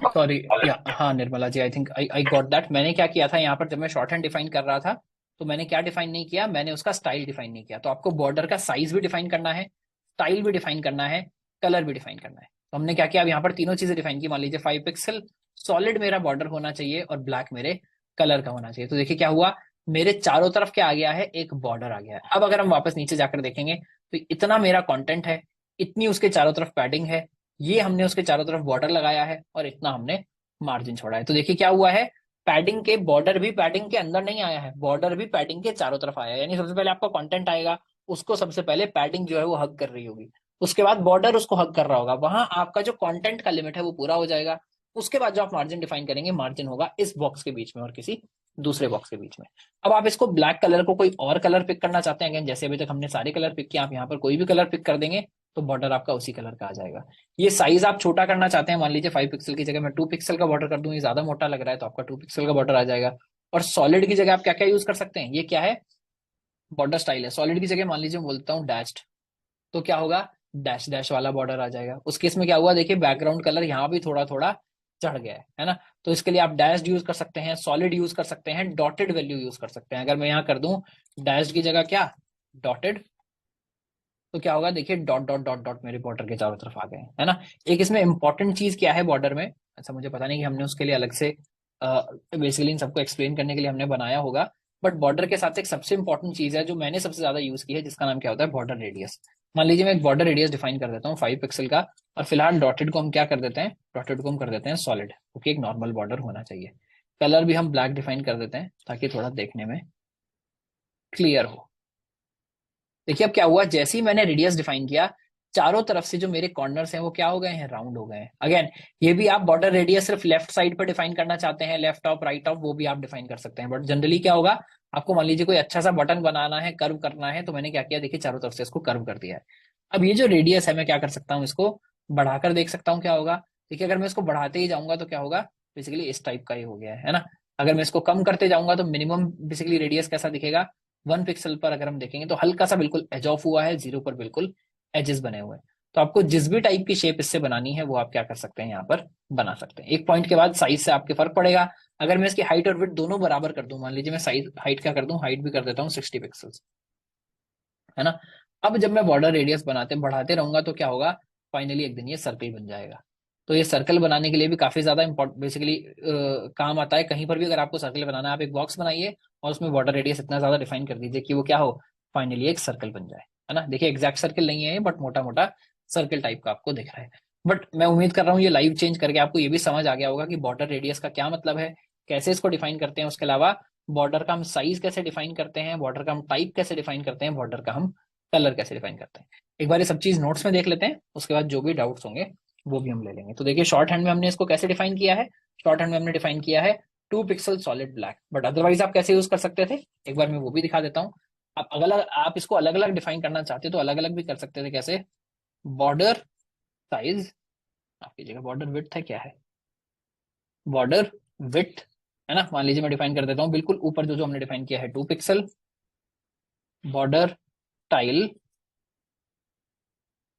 सॉरी, या हाँ Nirmala ji, I think I got that. मैंने क्या किया था यहाँ पर, जब मैं शॉर्ट हैंड डिफाइन कर रहा था तो मैंने क्या डिफाइन नहीं किया, मैंने उसका स्टाइल डिफाइन नहीं किया। तो आपको बॉर्डर का साइज भी डिफाइन करना है, स्टाइल भी डिफाइन करना है, कलर भी डिफाइन करना है। तो हमने क्या किया, अब यहाँ पर तीनों चीजें डिफाइन की। मान लीजिए 5 पिक्सल सॉलिड मेरा बॉर्डर होना चाहिए और ब्लैक मेरे कलर का होना चाहिए। तो देखिए क्या हुआ, मेरे चारों तरफ क्या आ गया है, एक बॉर्डर आ गया है। अब अगर हम वापस नीचे जाकर देखेंगे तो इतना मेरा कंटेंट है, इतनी उसके चारों तरफ पैडिंग है, ये हमने उसके चारों तरफ बॉर्डर लगाया है और इतना हमने मार्जिन छोड़ा है। तो देखिए क्या हुआ है, पैडिंग के बॉर्डर भी पैडिंग के अंदर नहीं आया है, बॉर्डर भी पैडिंग के चारों तरफ आया है। यानी सबसे पहले आपका कंटेंट आएगा, उसको सबसे पहले पैडिंग जो है वो हग कर रही होगी, उसके बाद बॉर्डर उसको हग कर रहा होगा, वहां आपका जो कंटेंट का लिमिट है वो पूरा हो जाएगा। उसके बाद जो आप मार्जिन डिफाइन करेंगे, मार्जिन होगा इस बॉक्स के बीच में और किसी दूसरे बॉक्स के बीच में। अब आप इसको ब्लैक कलर को कोई और कलर पिक करना चाहते हैं, जैसे अभी तक हमने सारे कलर पिक किए, आप यहाँ पर कोई भी कलर पिक कर देंगे तो बॉर्डर आपका उसी कलर का आ जाएगा। ये साइज आप छोटा करना चाहते हैं, मान लीजिए 5 पिक्सल की जगह मैं 2 पिक्सल का बॉर्डर कर दूं, ये ज्यादा मोटा लग रहा है तो आपका 2 पिक्सल का बॉर्डर आ जाएगा। और सॉलिड की जगह आप क्या क्या यूज कर सकते हैं, ये क्या है, बॉर्डर स्टाइल है। सॉलिड की जगह मान लीजिए मैं बोलता हूँ डैश्ड, तो क्या होगा, डैश डैश वाला बॉर्डर आ जाएगा। उस केस में क्या हुआ, देखिए बैकग्राउंड कलर यहाँ भी थोड़ा थोड़ा चढ़ गया है ना। तो इसके लिए आप डैश यूज कर सकते हैं, सॉलिड यूज कर सकते हैं, डॉटेड वैल्यू यूज कर सकते हैं। अगर मैं यहाँ कर दूं डैश की जगह क्या, डॉटेड, तो क्या होगा, देखिए डॉट डॉट डॉट डॉट मेरे बॉर्डर के चारों तरफ आ गए, है ना। एक इसमें इंपॉर्टेंट चीज क्या है बॉर्डर में, ऐसा मुझे पता नहीं कि हमने उसके लिए अलग से बेसिकली इन सबको एक्सप्लेन करने के लिए हमने बनाया होगा। बट बॉर्डर के साथ एक सबसे इंपॉर्टेंट चीज है जो मैंने सबसे ज्यादा यूज की है, जिसका नाम क्या होता है, बॉर्डर रेडियस। मान लीजिए मैं एक बॉर्डर रेडियस डिफाइन कर देता हूँ 5 पिक्सल का, और फिलहाल डॉटेड को हम क्या कर देते हैं, डॉटेड को हम कर देते हैं सॉलिड, क्योंकि एक नॉर्मल बॉर्डर होना चाहिए। कलर भी हम ब्लैक डिफाइन कर देते हैं ताकि थोड़ा देखने में क्लियर हो। देखिए अब क्या हुआ, जैसे ही मैंने रेडियस डिफाइन किया, चारों तरफ से जो मेरे कॉर्नर्स हैं वो क्या हो गए हैं, राउंड हो गए हैं। अगेन ये भी आप बॉर्डर रेडियस सिर्फ लेफ्ट साइड पर डिफाइन करना चाहते हैं, लेफ्ट टॉप राइट टॉप, वो भी आप डिफाइन कर सकते हैं। बट जनरली क्या होगा, आपको मान लीजिए कोई अच्छा सा बटन बनाना है, कर्व करना है, तो मैंने क्या किया, देखिए चारों तरफ से इसको कर्व कर दिया है। अब ये जो रेडियस है मैं क्या कर सकता हूँ, इसको बढ़ाकर देख सकता हूँ क्या होगा। देखिए अगर मैं इसको बढ़ाते ही जाऊंगा तो क्या होगा, बेसिकली इस टाइप का ही हो गया है ना। अगर मैं इसको कम करते जाऊंगा तो मिनिमम बेसिकली रेडियस कैसा दिखेगा, 1 पिक्सल पर अगर हम देखेंगे तो हल्का सा बिल्कुल एज ऑफ हुआ है, 0 पर बिल्कुल एजेस बने हुए हैं। तो आपको जिस भी टाइप की शेप इससे बनानी है वो आप क्या कर सकते हैं, यहाँ पर बना सकते हैं। एक पॉइंट के बाद साइज से आपके फर्क पड़ेगा। अगर मैं इसकी हाइट और विड्थ दोनों बराबर कर दूं, मान लीजिए मैं साइज हाइट क्या कर दूं, हाइट भी कर देता हूँ 60 पिक्सल्स, है ना। अब जब मैं बॉर्डर रेडियस बनाते बढ़ाते रहूंगा तो क्या होगा, फाइनली एक दिन ये सर्कल बन जाएगा। तो ये सर्कल बनाने के लिए भी काफी ज्यादा इंपॉर्टेंट बेसिकली काम आता है। कहीं पर भी अगर आपको सर्कल बनाना है, आप एक बॉक्स बनाइए और उसमें बॉर्डर रेडियस इतना ज्यादा डिफाइन कर दीजिए कि वो क्या हो, फाइनली एक सर्कल बन जाए, है ना। देखिए एग्जैक्ट सर्कल नहीं है बट मोटा मोटा सर्कल टाइप का आपको दिख रहा है। बट मैं उम्मीद कर रहा हूँ ये लाइव चेंज करके आपको ये भी समझ आ गया होगा कि बॉर्डर रेडियस का क्या मतलब है, कैसे इसको डिफाइन करते हैं। उसके अलावा बॉर्डर का हम साइज कैसे डिफाइन करते हैं, बॉर्डर का हम टाइप कैसे डिफाइन करते हैं, बॉर्डर का हम कलर कैसे डिफाइन करते हैं। एक बार ये सब चीज नोट्स में देख लेते हैं, उसके बाद जो भी डाउट्स होंगे वो भी हम ले लेंगे। तो देखिए शॉर्ट हैंड में हमने इसको कैसे डिफाइन किया है, शॉर्ट हैंड में हमने डिफाइन किया है 2 pixel solid black. But otherwise आप कैसे यूज कर सकते थे, एक बार मैं वो भी दिखा देता हूँ। आप अगला आप इसको अलग अलग डिफाइन करना चाहते तो अलग अलग भी कर सकते थे। कैसे, बॉर्डर साइज, आपकी जगह बॉर्डर विड्थ है, क्या है, बॉर्डर विड्थ, है ना। मान लीजिए मैं डिफाइन कर देता हूँ बिल्कुल ऊपर जो जो हमने डिफाइन किया है 2 पिक्सल, बॉर्डर टाइल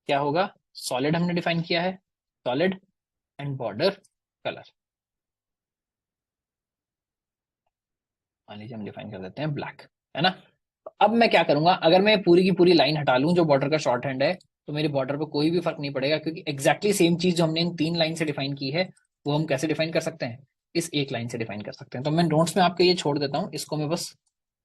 क्या होगा, सॉलिड हमने डिफाइन किया है, सॉलिड, एंड बॉर्डर कलर मान लीजिए हम डिफाइन कर देते हैं ब्लैक, है ना। अब मैं क्या करूंगा, अगर मैं पूरी की पूरी लाइन हटा लूं जो बॉर्डर का शॉर्ट हैंड है, तो मेरे बॉर्डर पर कोई भी फर्क नहीं पड़ेगा, क्योंकि एक्जैक्टली सेम चीज जो हमने इन 3 लाइन से डिफाइन की है वो हम कैसे डिफाइन कर सकते हैं, इस एक लाइन से डिफाइन कर सकते हैं। तो मैं नोट्स में आपके ये छोड़ देता हूँ, इसको मैं बस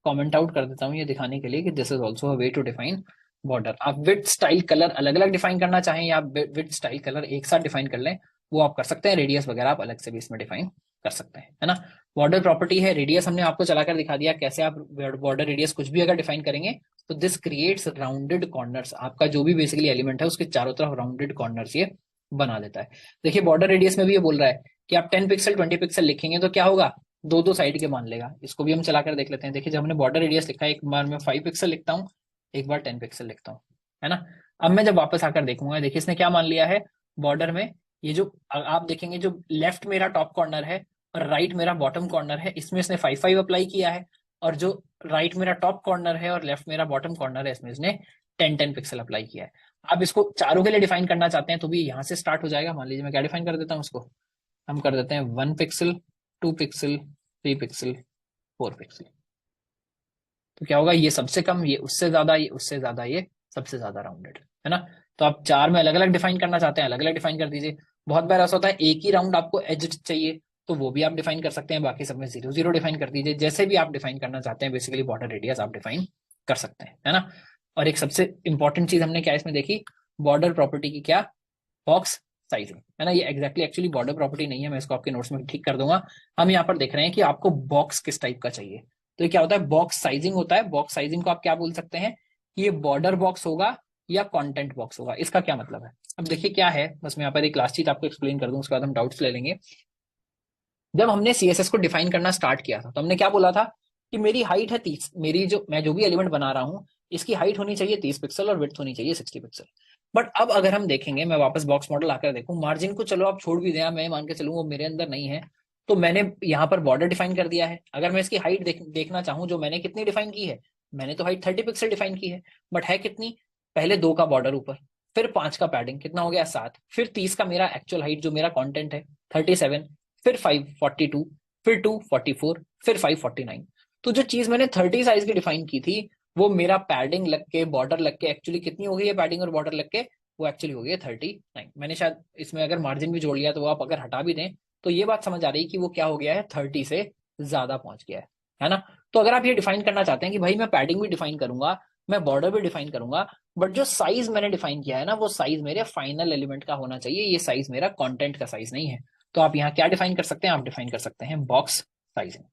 कमेंट आउट कर देता हूँ ये दिखाने के लिए कि this is also a way to define border. आप विड्थ स्टाइल कलर अलग अलग डिफाइन करना चाहें या विड्थ स्टाइल कलर एक साथ डिफाइन कर लें, वो आप कर सकते हैं। रेडियस वगैरह आप अलग से भी इसमें डिफाइन कर सकते हैं, है ना। बॉर्डर प्रॉपर्टी है, रेडियस हमने आपको चलाकर दिखा दिया कैसे आप बॉर्डर रेडियस कुछ भी अगर डिफाइन करेंगे तो दिस क्रिएट्स राउंडेड कॉर्नर्स, आपका जो भी बेसिकली एलिमेंट है उसके चारों तरफ राउंडेड कॉर्नर्स ये बना देता है। देखिए बॉर्डर रेडियस में भी ये बोल रहा है कि आप 10 पिक्सल 20 पिक्सल लिखेंगे तो क्या होगा, दो दो साइड के मान लेगा। इसको भी हम चलाकर देख लेते हैं। देखिए जब हमने बॉर्डर रेडियस लिखा है, एक बार मैं 5 पिक्सल लिखता हूँ, एक बार 10 पिक्सल लिखता हूँ, है ना। अब मैं जब वापस आकर देखूंगा, देखिए इसने क्या मान लिया है बॉर्डर में, ये जो आप देखेंगे जो लेफ्ट मेरा टॉप कॉर्नर है और राइट मेरा बॉटम कॉर्नर है, इसमें इसने 5 अप्लाई किया है, और जो राइट मेरा टॉप कॉर्नर है और लेफ्ट मेरा बॉटम कॉर्नर है इसमें इसने 10 पिक्सल अप्लाई किया है। आप इसको चारों के लिए डिफाइन करना चाहते हैं तो भी यहाँ से स्टार्ट हो जाएगा। मान लीजिए मैं क्या डिफाइन कर देता हूँ उसको, हम कर देते हैं 1 पिक्सल, 2 पिक्सल, 3 पिक्सल, 4 पिक्सल, तो क्या होगा, ये सबसे कम, ये उससे ज्यादा, ये उससे ज्यादा, ये सबसे ज्यादा राउंडेड, है ना। तो आप चार में अलग अलग डिफाइन करना चाहते हैं, अलग अलग डिफाइन कर दीजिए। बहुत बार ऐसा होता है एक ही राउंड आपको एज चाहिए, तो वो भी आप डिफाइन कर सकते हैं, बाकी सब में 0 0 डिफाइन कर दीजिए। जैसे भी आप डिफाइन करना चाहते हैं, बेसिकली बॉर्डर रेडियस आप डिफाइन कर सकते हैं, है ना। और एक सबसे इंपॉर्टेंट चीज हमने क्या इसमें देखी, बॉर्डर प्रॉपर्टी की, क्या, बॉक्स साइजिंग, है ना। ये एग्जैक्टली एक्चुअली बॉर्डर प्रॉपर्टी नहीं है, मैं इसको आपके नोट्स में ठीक कर दूंगा। हम यहाँ पर देख रहे हैं कि आपको बॉक्स किस टाइप का चाहिए। तो ये क्या होता है, बॉक्स साइजिंग होता है। बॉक्स साइजिंग को आप क्या बोल सकते हैं कि ये बॉर्डर बॉक्स होगा या कंटेंट बॉक्स होगा। इसका क्या मतलब है, अब देखिए क्या है, बस मैं यहाँ पर एक लास्ट चीज आपको एक्सप्लेन कर दूं, उसके बाद हम डाउट्स ले लेंगे। जब हमने सीएसएस को डिफाइन करना स्टार्ट किया था, तो हमने क्या बोला था कि मेरी हाइट है 30, मेरी जो मैं जो भी एलिमेंट बना रहा हूँ इसकी हाइट होनी चाहिए 30 पिक्सल और विड्थ होनी चाहिए 60 पिक्सल। बट अब अगर हम देखेंगे, मैं वापस बॉक्स मॉडल आकर देखूं, मार्जिन को चलो आप छोड़ भी दें, मैं मान के चलूं वो मेरे अंदर नहीं है, तो मैंने यहाँ पर बॉर्डर डिफाइन कर दिया है। अगर मैं इसकी हाइट देखना चाहूँ, जो मैंने कितनी डिफाइन की है, मैंने तो हाइट 30 पिक्सल डिफाइन की है, बट है कितनी, पहले 2 का बॉर्डर ऊपर, फिर 5 का पैडिंग, कितना हो गया 7, फिर 30 का मेरा एक्चुअल हाइट जो मेरा कॉन्टेंट है 37, फिर 5 42, फिर 2 44, फिर 5 49। तो जो चीज मैंने 30 साइज की डिफाइन की थी, वो मेरा पैडिंग लग के, बॉर्डर लग के एक्चुअली कितनी हो गई है, पैडिंग और बॉर्डर लग के वो एक्चुअली हो गई है 39। मैंने शायद इसमें अगर मार्जिन भी जोड़ लिया, तो वो आप अगर हटा भी दें तो ये बात समझ आ रही है कि वो क्या हो गया है, 30 से ज्यादा पहुंच गया है ना। तो अगर आप ये डिफाइन करना चाहते हैं कि भाई मैं पैडिंग भी डिफाइन करूंगा, मैं बॉर्डर भी डिफाइन करूंगा, बट जो साइज मैंने डिफाइन किया है ना, वो साइज मेरे फाइनल एलिमेंट का होना चाहिए, ये साइज मेरा कंटेंट का साइज नहीं है। तो आप यहाँ क्या डिफाइन कर सकते हैं, आप डिफाइन कर सकते हैं बॉक्स साइजिंग।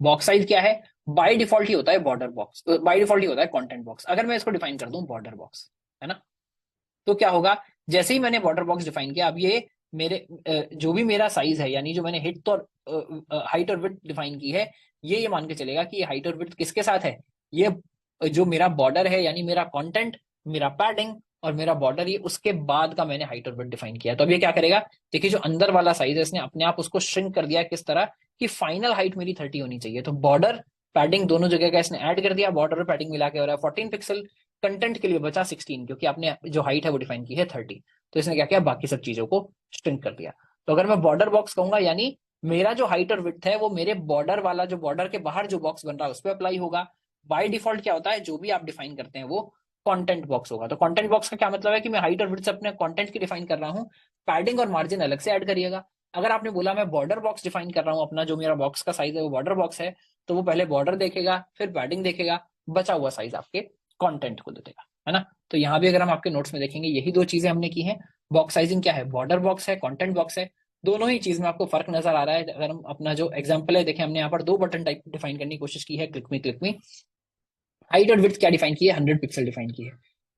बॉक्स साइज क्या है, बाय डिफॉल्ट ही होता है बॉर्डर बॉक्स, बाय डिफॉल्ट ही होता है कंटेंट बॉक्स। अगर मैं इसको डिफाइन कर दूं बॉर्डर बॉक्स, है ना, तो क्या होगा, जैसे ही मैंने बॉर्डर बॉक्स डिफाइन किया, अब ये मेरे जो भी मेरा साइज है, यानी जो मैंने हिट और हाइट और विड्थ डिफाइन की है, ये मान के चलेगा कि ये हाइट और विड्थ किसके साथ है, ये जो मेरा बॉर्डर है, यानी मेरा कंटेंट, मेरा पैडिंग और मेरा बॉर्डर, ये उसके बाद का मैंने हाइट और विड्थ डिफाइन किया। तो अब ये क्या करेगा, देखिए जो अंदर वाला साइज है, इसने अपने आप उसको श्रिंक कर दिया, किस तरह कि फाइनल हाइट मेरी 30 होनी चाहिए। तो बॉर्डर पैडिंग दोनों जगह का इसने ऐड कर दिया, बॉर्डर और पैडिंग मिला के हो रहा है 14 पिक्सल, कंटेंट के लिए बचा 16, क्योंकि आपने जो हाइट है वो डिफाइन की है 30। तो इसने क्या किया, बाकी सब चीजों को श्रिंक कर दिया। तो अगर मैं बॉर्डर बॉक्स कहूंगा, यानी मेरा जो हाइट और विड्थ है वो मेरे बॉर्डर वाला, जो बॉर्डर के बाहर जो बॉक्स बन रहा है उस पर अप्लाई होगा। बाय डिफॉल्ट क्या होता है, जो भी आप डिफाइन करते हैं वो कंटेंट बॉक्स होगा। तो कंटेंट बॉक्स का क्या मतलब है कि मैं हाइट और विड्थ अपने कंटेंट की डिफाइन कर रहा हूँ, पैडिंग और मार्जिन अलग से ऐड करिएगा। अगर आपने बोला मैं बॉर्डर बॉक्स डिफाइन कर रहा हूँ, अपना जो मेरा बॉक्स का साइज है वो बॉर्डर बॉक्स है, तो वो पहले बॉर्डर देखेगा, फिर पैडिंग देखेगा, बचा हुआ साइज आपके कंटेंट को दे देगा, है ना। तो यहाँ भी अगर हम आपके नोट्स में देखेंगे, यही दो चीजें हमने की हैं। बॉक्स साइजिंग क्या है, बॉर्डर बॉक्स है, कंटेंट बॉक्स है, दोनों ही चीज में आपको फर्क नजर आ रहा है। अगर हम अपना जो एग्जांपल है देखें, हमने यहाँ पर 2 बटन टाइप डिफाइन करने की कोशिश की है, क्लिक मी। हाइट और विड्थ क्या डिफाइन की है, 100 पिक्सल डिफाइन की है।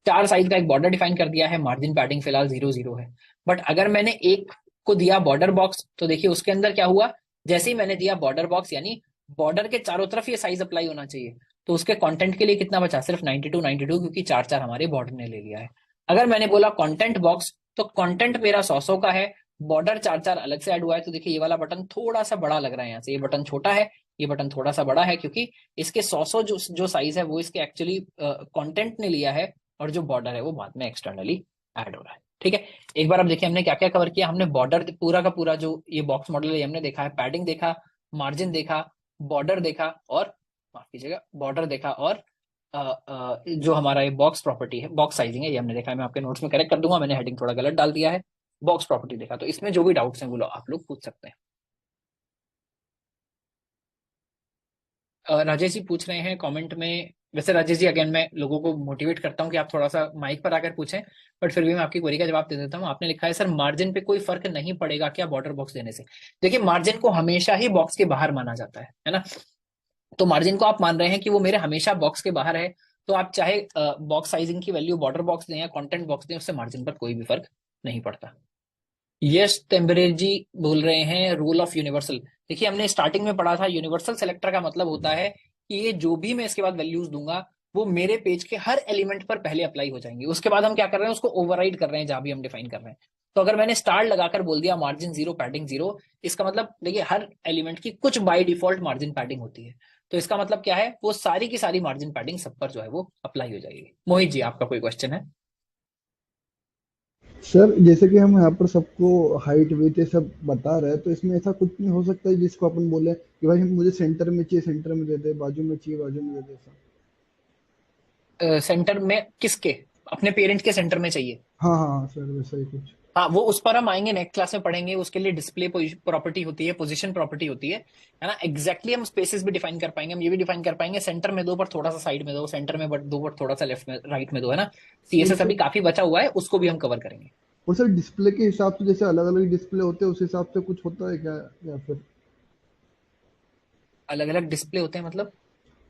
4 साइज का एक बॉर्डर डिफाइन कर दिया है, मार्जिन पैडिंग फिलहाल 0 0 है। बट अगर मैंने एक को दिया बॉर्डर बॉक्स, तो देखिए उसके अंदर क्या हुआ, जैसे ही मैंने दिया बॉर्डर बॉक्स, यानी बॉर्डर के चारों तरफ ये साइज अप्लाई होना चाहिए, तो उसके कंटेंट के लिए कितना बचा, सिर्फ 92 92, क्योंकि 4 4 हमारे बॉर्डर ने ले लिया है। अगर मैंने बोला कंटेंट बॉक्स, तो कंटेंट मेरा 100 का है, बॉर्डर 4 4 अलग से ऐड हुआ है। तो देखिए ये वाला बटन थोड़ा सा बड़ा लग रहा है यहाँ से, ये बटन छोटा है, ये बटन थोड़ा सा बड़ा है, क्योंकि इसके 100 जो साइज है वो इसके एक्चुअली कंटेंट ने लिया है, और जो बॉर्डर है वो बाद में एक्सटर्नली ऐड हो रहा है। ठीक है, एक बार अब देखिए हमने क्या क्या कवर किया। हमने बॉर्डर पूरा का पूरा जो ये बॉक्स मॉडल है हमने देखा है, पैडिंग देखा, मार्जिन देखा, बॉर्डर देखा, और माफ कीजिएगा बॉर्डर देखा, और जो हमारा ये बॉक्स प्रॉपर्टी है, बॉक्स साइजिंग है, ये हमने देखा है। मैं आपके नोट्स में करेक्ट कर दूंगा, मैंने हेडिंग थोड़ा गलत डाल दिया है। बॉक्स प्रॉपर्टी देखा, तो इसमें जो भी डाउट्स हैं वो आप लोग पूछ सकते हैं। राजेश जी पूछ रहे हैं कमेंट में। वैसे राजेश जी अगेन मैं लोगों को मोटिवेट करता हूं कि आप थोड़ा सा माइक पर आकर पूछें, बट फिर भी मैं आपकी क्वेरी का जवाब दे देता हूं। आपने लिखा है सर मार्जिन पे कोई फर्क नहीं पड़ेगा क्या बॉर्डर बॉक्स देने से। देखिए मार्जिन को हमेशा ही बॉक्स के बाहर माना जाता है ना। तो मार्जिन को आप मान रहे हैं कि वो मेरे हमेशा बॉक्स के बाहर है, तो आप चाहे बॉक्स साइजिंग की वैल्यू बॉर्डर बॉक्स दें या कंटेंट बॉक्स दें, उससे मार्जिन पर कोई भी फर्क नहीं पड़ता। यस तेम्बरेज जी बोल रहे हैं रूल ऑफ यूनिवर्सल। देखिए हमने स्टार्टिंग में पढ़ा था, यूनिवर्सल सेलेक्टर का मतलब होता है कि ये जो भी मैं इसके बाद वैल्यूज दूंगा वो मेरे पेज के हर एलिमेंट पर पहले अप्लाई हो जाएंगे। उसके बाद हम क्या कर रहे हैं, उसको ओवरराइड कर रहे हैं जहां भी हम डिफाइन कर रहे हैं। तो अगर मैंने स्टार लगाकर बोल दिया मार्जिन 0 पैडिंग 0, इसका मतलब देखिए हर एलिमेंट की कुछ बाय डिफॉल्ट मार्जिन पैडिंग होती है, तो इसका मतलब क्या है, वो सारी की सारी मार्जिन पैडिंग सब पर जो है वो अप्लाई हो जाएगी। मोहित जी आपका कोई क्वेश्चन है। सर जैसे कि हम यहाँ पर सबको हाइट वेट ये सब बता रहे हैं, तो इसमें ऐसा कुछ नहीं हो सकता है जिसको अपन बोले कि भाई हम मुझे सेंटर में चाहिए सेंटर में दे दे, बाजू में चाहिए बाजू में दे दे, ऐसा सेंटर में किसके, अपने पेरेंट के सेंटर में चाहिए। हाँ हाँ हाँ सर, वैसा ही कुछ। हाँ, वो उस पर हम आएंगे, नेक्स्ट क्लास में पढ़ेंगे। उसके लिए डिस्प्ले प्रॉपर्टी होती है, पोजीशन प्रॉपर्टी होती है ना। एग्जैक्टली हम स्पेसेस भी डिफाइन कर पाएंगे, हम ये भी डिफाइन कर पाएंगे सेंटर में दो पर थोड़ा सा साइड में दो, सेंटर में दो पर थोड़ा सा लेफ्ट में राइट में दो, है ना। सीएसएस अभी काफी बचा हुआ है, उसको भी हम कवर करेंगे। और सर डिस्प्ले के हिसाब से जैसे अलग अलग डिस्प्ले होते हैं उस हिसाब से कुछ होता है क्या, या फिर अलग अलग डिस्प्ले होते हैं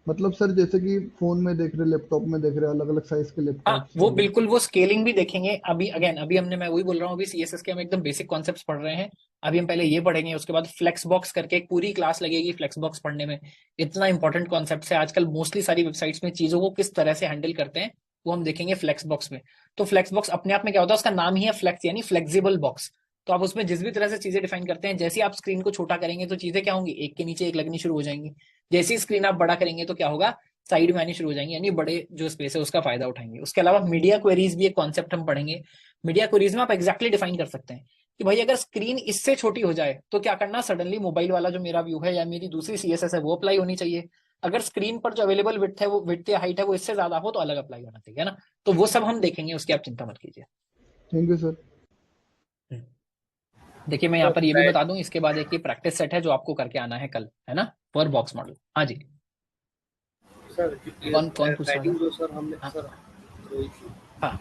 मतलब सर जैसे कि फोन में देख रहे, लैपटॉप में देख रहे, अलग अलग साइज के हाँ, लैपटॉप वो सब। बिल्कुल, वो स्केलिंग भी देखेंगे। अभी अगेन अभी मैं वही बोल रहा हूँ, अभी सीएसएस के हम एकदम बेसिक कॉन्सेप्ट्स पढ़ रहे हैं। अभी हम पहले ये पढ़ेंगे, उसके बाद फ्लेक्स बॉक्स करके एक पूरी क्लास लगेगी फ्लेक्स बॉक्स पढ़ने में। इतना इंपॉर्टेंट कॉन्सेप्ट है, आजकल मोस्टली सारी वेबसाइट्स में चीजों को किस तरह से हैंडल करते हैं वो हम देखेंगे फ्लेक्स बॉक्स में। तो फ्लेक्स बॉक्स अपने आप में क्या होता है, उसका नाम ही है फ्लेक्स, यानी फ्लेक्सिबल बॉक्स। तो आप उसमें जिस भी तरह से चीजें डिफाइन करते हैं, जैसे आप स्क्रीन को छोटा करेंगे तो चीजें क्या होंगी, एक के नीचे एक लगनी शुरू हो जाएंगी। जैसे ही स्क्रीन आप बड़ा करेंगे तो क्या होगा, साइड में आनी शुरू हो जाएंगे, यानी बड़े जो स्पेस है उसका फायदा उठाएंगे। उसके अलावा मीडिया क्वेरीज भी एक कॉन्सेप्ट हम पढ़ेंगे। मीडिया क्वेरीज में आप एक्जैक्टली डिफाइन कर सकते हैं कि भाई अगर स्क्रीन इससे छोटी हो जाए तो क्या करना, सडनली मोबाइल वाला जो मेरा व्यू है या मेरी दूसरी सीएसएस है वो अप्लाई होनी चाहिए। अगर स्क्रीन पर जो अवेलेबल विड्थ है, वो विड्थ या हाइट है वो इससे ज्यादा हो तो अलग अप्लाई होना चाहिए, है ना। तो वो सब हम देखेंगे, उसकी आप चिंता मत कीजिए। Thank you sir. देखिए मैं यहाँ पर ये भी बता दूं, इसके बाद एक ये प्रैक्टिस सेट है जो आपको करके आना है कल, है ना, पर बॉक्स मॉडल। हाँ जी, सर कौन कौन पूछ रहा पैडिंग था। जो सर हमने हाँ सर हाँ,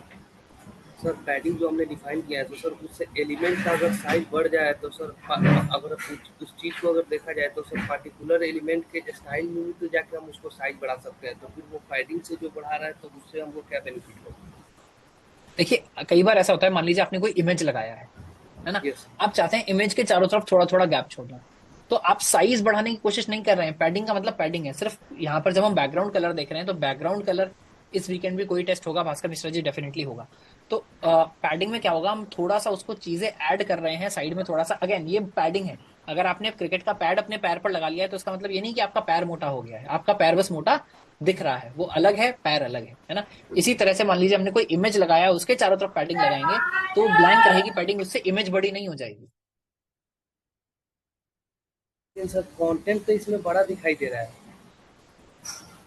सर पैडिंग जो हमने डिफाइन किया है तो सर उससे एलिमेंट का अगर साइज बढ़ जाए तो सर अगर उस चीज़ को अगर देखा जाए तो सर पार्टिकुलर एलिमेंट के स्टाइल में भी तो जाके हम उसको साइज बढ़ा सकते हैं। तो फिर वो पैडिंग से जो बढ़ा रहा है तो उससे हमको क्या बेनिफिट होगा। देखिए कई बार ऐसा होता है, मान लीजिए आपने कोई इमेज लगाया है ना। यस आप चाहते हैं इमेज के चारों तरफ थोड़ा थोड़ा गैप छोड़ना, तो आप साइज बढ़ाने की कोशिश नहीं कर रहे हैं। पैडिंग का मतलब पैडिंग है सिर्फ। यहाँ पर जब हम बैकग्राउंड कलर देख रहे हैं तो बैकग्राउंड कलर इस वीकेंड भी कोई टेस्ट होगा, भास्कर मिश्रा जी, डेफिनेटली होगा। तो पैडिंग में क्या होगा, हम थोड़ा सा उसको चीजें ऐड कर रहे हैं साइड में थोड़ा सा। अगेन ये पैडिंग है। अगर आपने क्रिकेट का पैड अपने पैर पर लगा लिया है तो इसका मतलब ये नहीं कि आपका पैर मोटा हो गया है, आपका पैर बस मोटा दिख रहा है, वो अलग है, पैर अलग है ना। इसी तरह से मान लीजिए हमने कोई इमेज लगाया, उसके चारों तरफ पैडिंग लगाएंगे तो ब्लैंक रहेगी पैडिंग, उससे इमेज बड़ी नहीं हो जाएगी। लेकिन सर कंटेंट तो इसमें बड़ा दिखाई दे रहा है।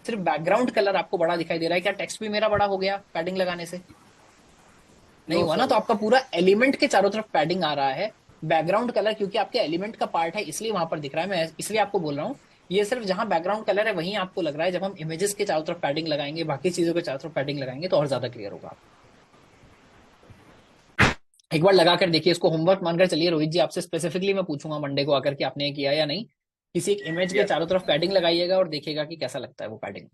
सिर्फ बैकग्राउंड कलर आपको बड़ा दिखाई दे रहा है, क्या टेक्स्ट भी मेरा बड़ा हो गया पैडिंग लगाने से? नहीं हुआ ना। तो आपका पूरा एलिमेंट के चारों तरफ पैडिंग आ रहा है। बैकग्राउंड कलर क्योंकि आपके एलिमेंट का पार्ट है इसलिए वहां पर दिख रहा है। मैं इसलिए आपको बोल रहा हूँ, ये सिर्फ जहां बैकग्राउंड कलर है वहीं आपको लग रहा है। जब हम इमेजेस के चारों तरफ पैडिंग लगाएंगे, बाकी चीजों के चारों तरफ पैडिंग लगाएंगे तो और ज्यादा क्लियर होगा। एक बार लगा कर देखिए, इसको होमवर्क मानकर चलिए। रोहित जी आपसे स्पेसिफिकली मैं पूछूंगा मंडे को आकर कि आपने किया या नहीं। किसी एक इमेज के चारों तरफ पैडिंग लगाइएगा और देखिएगा कि कैसा लगता है वो पैडिंग।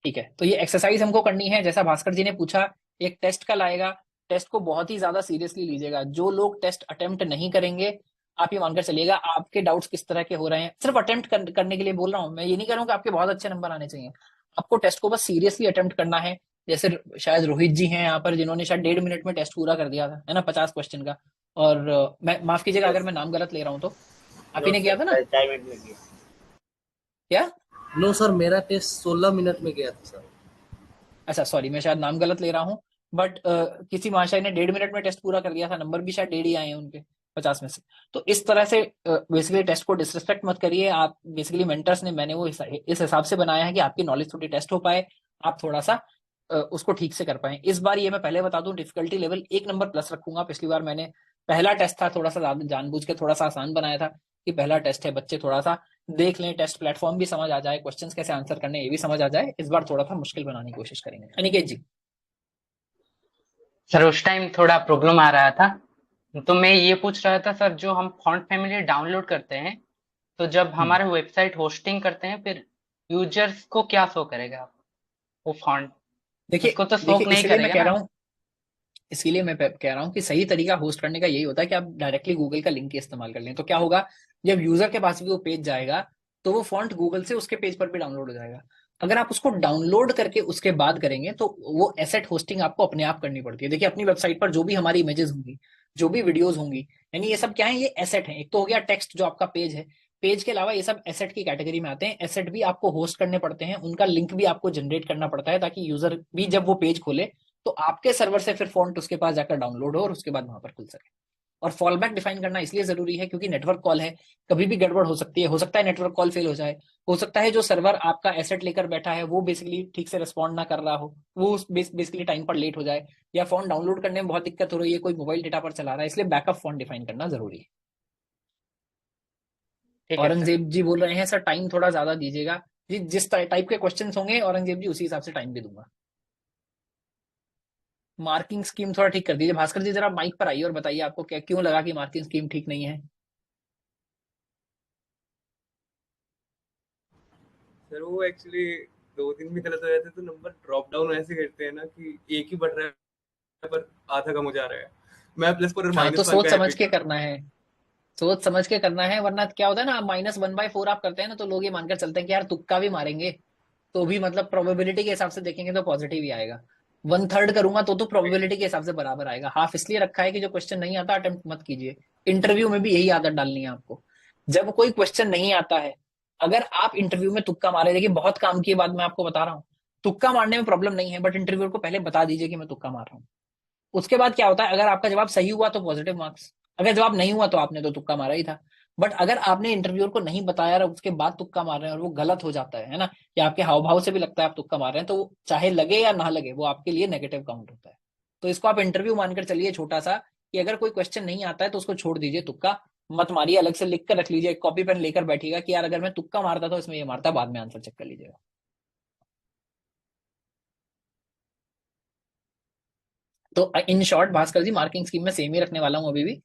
ठीक है, तो ये एक्सरसाइज हमको करनी है जैसा भास्कर जी ने पूछा। एक टेस्ट कल आएगा, टेस्ट को बहुत ही ज्यादा सीरियसली लीजिएगा। जो लोग टेस्ट अटेम्प्ट नहीं करेंगे, आप ये मानकर चलिएगा आपके डाउट्स किस तरह के हो रहे हैं। सिर्फ अटेम्प्ट करने के लिए बोल रहा हूँ मैं, ये नहीं कह रहा हूँ कि आपके बहुत अच्छे नंबर आने चाहिए। आपको टेस्ट को बस सीरियसली अटेम्प्ट करना है। जैसे शायद रोहित जी हैं यहाँ पर जिन्होंने शायद 1.5 मिनट में टेस्ट पूरा कर दिया था, है ना, 50 क्वेश्चन का। और मैं माफ कीजिएगा अगर मैं नाम गलत ले रहा हूँ तो। आप ही ने किया था ना क्या? नो सर, मेरा टेस्ट 16 मिनट में गया था सर। अच्छा सॉरी, मैं शायद नाम गलत ले रहा हूँ। बट किसी महाशय ने 1.5 मिनट में टेस्ट पूरा कर दिया था, नंबर भी शायद 1.5 ही आए हैं उनके 50 में से। तो इस तरह से बेसिकली टेस्ट को डिसरिस्पेक्ट मत करिए आप। बेसिकली मेंटर्स ने, मैंने वो इस हिसाब से बनाया है कि आपकी नॉलेज थोड़ी टेस्ट हो पाए, आप थोड़ा सा उसको ठीक से कर पाए। इस बार ये मैं पहले बता दूं, डिफिकल्टी लेवल 1 नंबर प्लस रखूंगा। पिछली बार मैंने पहला टेस्ट था थोड़ा सा ज्यादा जानबूझ के थोड़ा सा आसान बनाया था कि पहला टेस्ट है, बच्चे थोड़ा सा देख लें, टेस्ट प्लेटफॉर्म भी समझ आ जाए, क्वेश्चंस कैसे आंसर करने ये भी समझ आ जाए। इस बार थोड़ा सा मुश्किल बनाने की कोशिश करेंगे। अनिकेत जी। सर उस टाइम थोड़ा प्रॉब्लम आ रहा था, तो मैं ये पूछ रहा था सर, जो हम फॉन्ट फैमिली डाउनलोड करते हैं तो जब हमारे वेबसाइट होस्टिंग करते हैं फिर यूजर्स को क्या शो करेगा वो फॉन्ट? देखिए उसको तो शो देखिए, नहीं इसलिए मैं करेगा कह ना। रहा हूँ, इसलिए मैं कह रहा हूँ कि सही तरीका होस्ट करने का यही होता है कि आप डायरेक्टली गूगल का लिंक इस्तेमाल कर लें। तो क्या होगा, जब यूजर के पास भी वो पेज जाएगा तो वो फॉन्ट गूगल से उसके पेज पर भी डाउनलोड हो जाएगा। अगर आप उसको डाउनलोड करके उसके बाद करेंगे तो वो एसेट होस्टिंग आपको अपने आप करनी पड़ती है। देखिए अपनी वेबसाइट पर जो भी हमारी इमेजेस होंगी, जो भी वीडियोस होंगी, यानी ये सब क्या है, ये एसेट है। एक तो हो गया टेक्स्ट जो आपका पेज है, पेज के अलावा ये सब एसेट की कैटेगरी में आते हैं। एसेट भी आपको होस्ट करने पड़ते हैं, उनका लिंक भी आपको जनरेट करना पड़ता है ताकि यूजर भी जब वो पेज खोले तो आपके सर्वर से फिर फॉन्ट उसके पास जाकर डाउनलोड हो और उसके बाद वहां पर खुल सके। और फॉल बैक डिफाइन करना इसलिए जरूरी है क्योंकि नेटवर्क कॉल है, कभी भी गड़बड़ हो सकती है, हो सकता है नेटवर्क कॉल फेल हो जाए, हो सकता है जो सर्वर आपका एसेट लेकर बैठा है वो बेसिकली ठीक से रिस्पॉन्ड ना कर रहा हो, वो बेसिकली टाइम पर लेट हो जाए, या फोन डाउनलोड करने में बहुत दिक्कत हो रही है, कोई मोबाइल डेटा पर चला रहा है, इसलिए बैकअप फोन डिफाइन करना जरूरी है। ठीक है सर। औरंगजेब जी बोल रहे हैं सर टाइम थोड़ा ज्यादा दीजिएगा जी, जिस टाइप के क्वेश्चन होंगे औरंगजेब जी उसी हिसाब से टाइम भी दूंगा। मार्किंग स्कीम थोड़ा ठीक कर दीजिए। भास्कर जी जरा माइक पर आइए और बताइए आपको क्या क्यों लगा कि मार्किंग स्कीम ठीक नहीं है। सर वो एक्चुअली 2 दिन भी गलत हो जाते तो नंबर ड्रॉप डाउन ऐसे करते हैं ना कि एक ही बढ़ रहा है पर आधा कम हो जा रहा है। मैं प्लस पर हाँ तो -1 सोच का समझ हैबिट के करना है, सोच समझ के करना है, वरना क्या होता है ना, -1/4 आप करते हैं ना तो लोग ये मानकर चलते हैं कि यार तुक्का भी मारेंगे तो भी मतलब प्रोबेबिलिटी के हिसाब से देखेंगे तो पॉजिटिव ही आएगा। 1/3 करूंगा तो प्रोबेबिलिटी के हिसाब से बराबर आएगा। हाफ इसलिए रखा है कि जो क्वेश्चन नहीं आता अटेम्प्ट मत कीजिए। इंटरव्यू में भी यही आदत डालनी है आपको। जब कोई क्वेश्चन नहीं आता है, अगर आप इंटरव्यू में तुक्का मारे, देखिए बहुत काम की बात मैं आपको बता रहा हूँ, तुक्का मारने में प्रॉब्लम नहीं है, बट इंटरव्यूअर को पहले बता दीजिए कि मैं तुक्का मार रहा हूँ। उसके बाद क्या होता है, अगर आपका जवाब सही हुआ तो पॉजिटिव मार्क्स, अगर जवाब नहीं हुआ तो आपने तो तुक्का मारा ही था। बट अगर आपने इंटरव्यूअर को नहीं बताया और उसके बाद तुक्का मार रहे हैं और वो गलत हो जाता है ना, या आपके हाव भाव से भी लगता है आप तुक्का मार रहे हैं, तो वो चाहे लगे या ना लगे वो आपके लिए नेगेटिव काउंट होता है। तो इसको आप इंटरव्यू मानकर चलिए छोटा सा, कि अगर कोई क्वेश्चन नहीं आता है तो उसको छोड़ दीजिए, तुक्का मत मारिए, अलग से लिख कर रख लीजिए, कॉपी पेन लेकर बैठिएगा कि यार अगर मैं तुक्का मारता तो इसमें ये मारता, बाद में आंसर चेक कर लीजिएगा। तो in short Bhaskar ji marking scheme में सेम ही रखने वाला हूं अभी भी।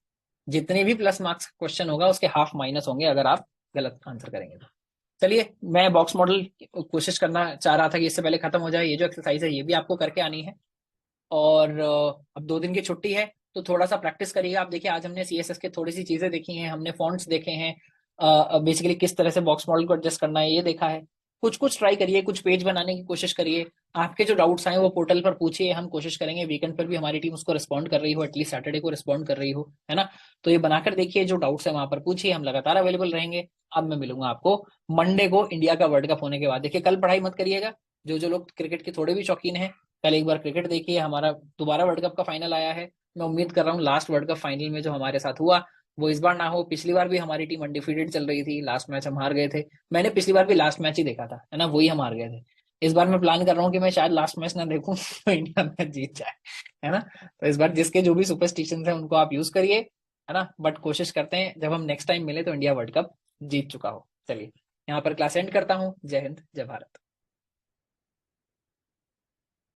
जितने भी प्लस मार्क्स क्वेश्चन होगा उसके हाफ माइनस होंगे अगर आप गलत आंसर करेंगे तो। चलिए मैं बॉक्स मॉडल कोशिश करना चाह रहा था कि इससे पहले खत्म हो जाए, ये जो एक्सरसाइज है ये भी आपको करके आनी है। और अब 2 दिन की छुट्टी है तो थोड़ा सा प्रैक्टिस करिएगा। आप देखिए आज हमने सीएसएस के थोड़ी सी चीजें देखी हैं, हमने फॉन्ट्स देखे हैं, बेसिकली किस तरह से बॉक्स मॉडल को एडजस्ट करना है ये देखा है। कुछ कुछ ट्राई करिए, कुछ पेज बनाने की कोशिश करिए। आपके जो डाउट्स आए वो पोर्टल पर पूछिए, हम कोशिश करेंगे वीकेंड पर भी हमारी टीम उसको रिस्पॉन्ड कर रही हो, एटलीस्ट सैटरडे को रिस्पॉन्ड कर रही हो, है ना। तो ये बनाकर देखिए, जो डाउट्स है वहां पर पूछिए, हम लगातार अवेलेबल रहेंगे। अब मैं मिलूंगा आपको मंडे को इंडिया का वर्ल्ड कप होने के बाद। देखिए कल पढ़ाई मत करिएगा, जो जो लोग क्रिकेट के थोड़े भी शौकीन हैं कल एक बार क्रिकेट देखिए। हमारा दोबारा वर्ल्ड कप का फाइनल आया है, मैं उम्मीद कर रहा हूँ लास्ट वर्ल्ड कप फाइनल में जो हमारे साथ हुआ वो इस बार ना हो। पिछली बार भी हमारी टीम अनडिफीटेड चल रही थी, लास्ट मैच हम हार गए थे। मैंने पिछली बार भी लास्ट मैच ही देखा था, है ना, वही हम हार गए थे। इस बार मैं प्लान कर रहा हूँ कि मैं शायद लास्ट मैच ना देखूं तो इंडिया मैच जीत जाए, है ना। तो इस बार जिसके जो भी सुपरस्टिशंस हैं उनको आप यूज करिए, है ना, बट कोशिश करते हैं जब हम नेक्स्ट टाइम मिले तो इंडिया वर्ल्ड कप जीत चुका हो। चलिए यहाँ पर क्लास एंड करता हूँ। जय हिंद, जय भारत।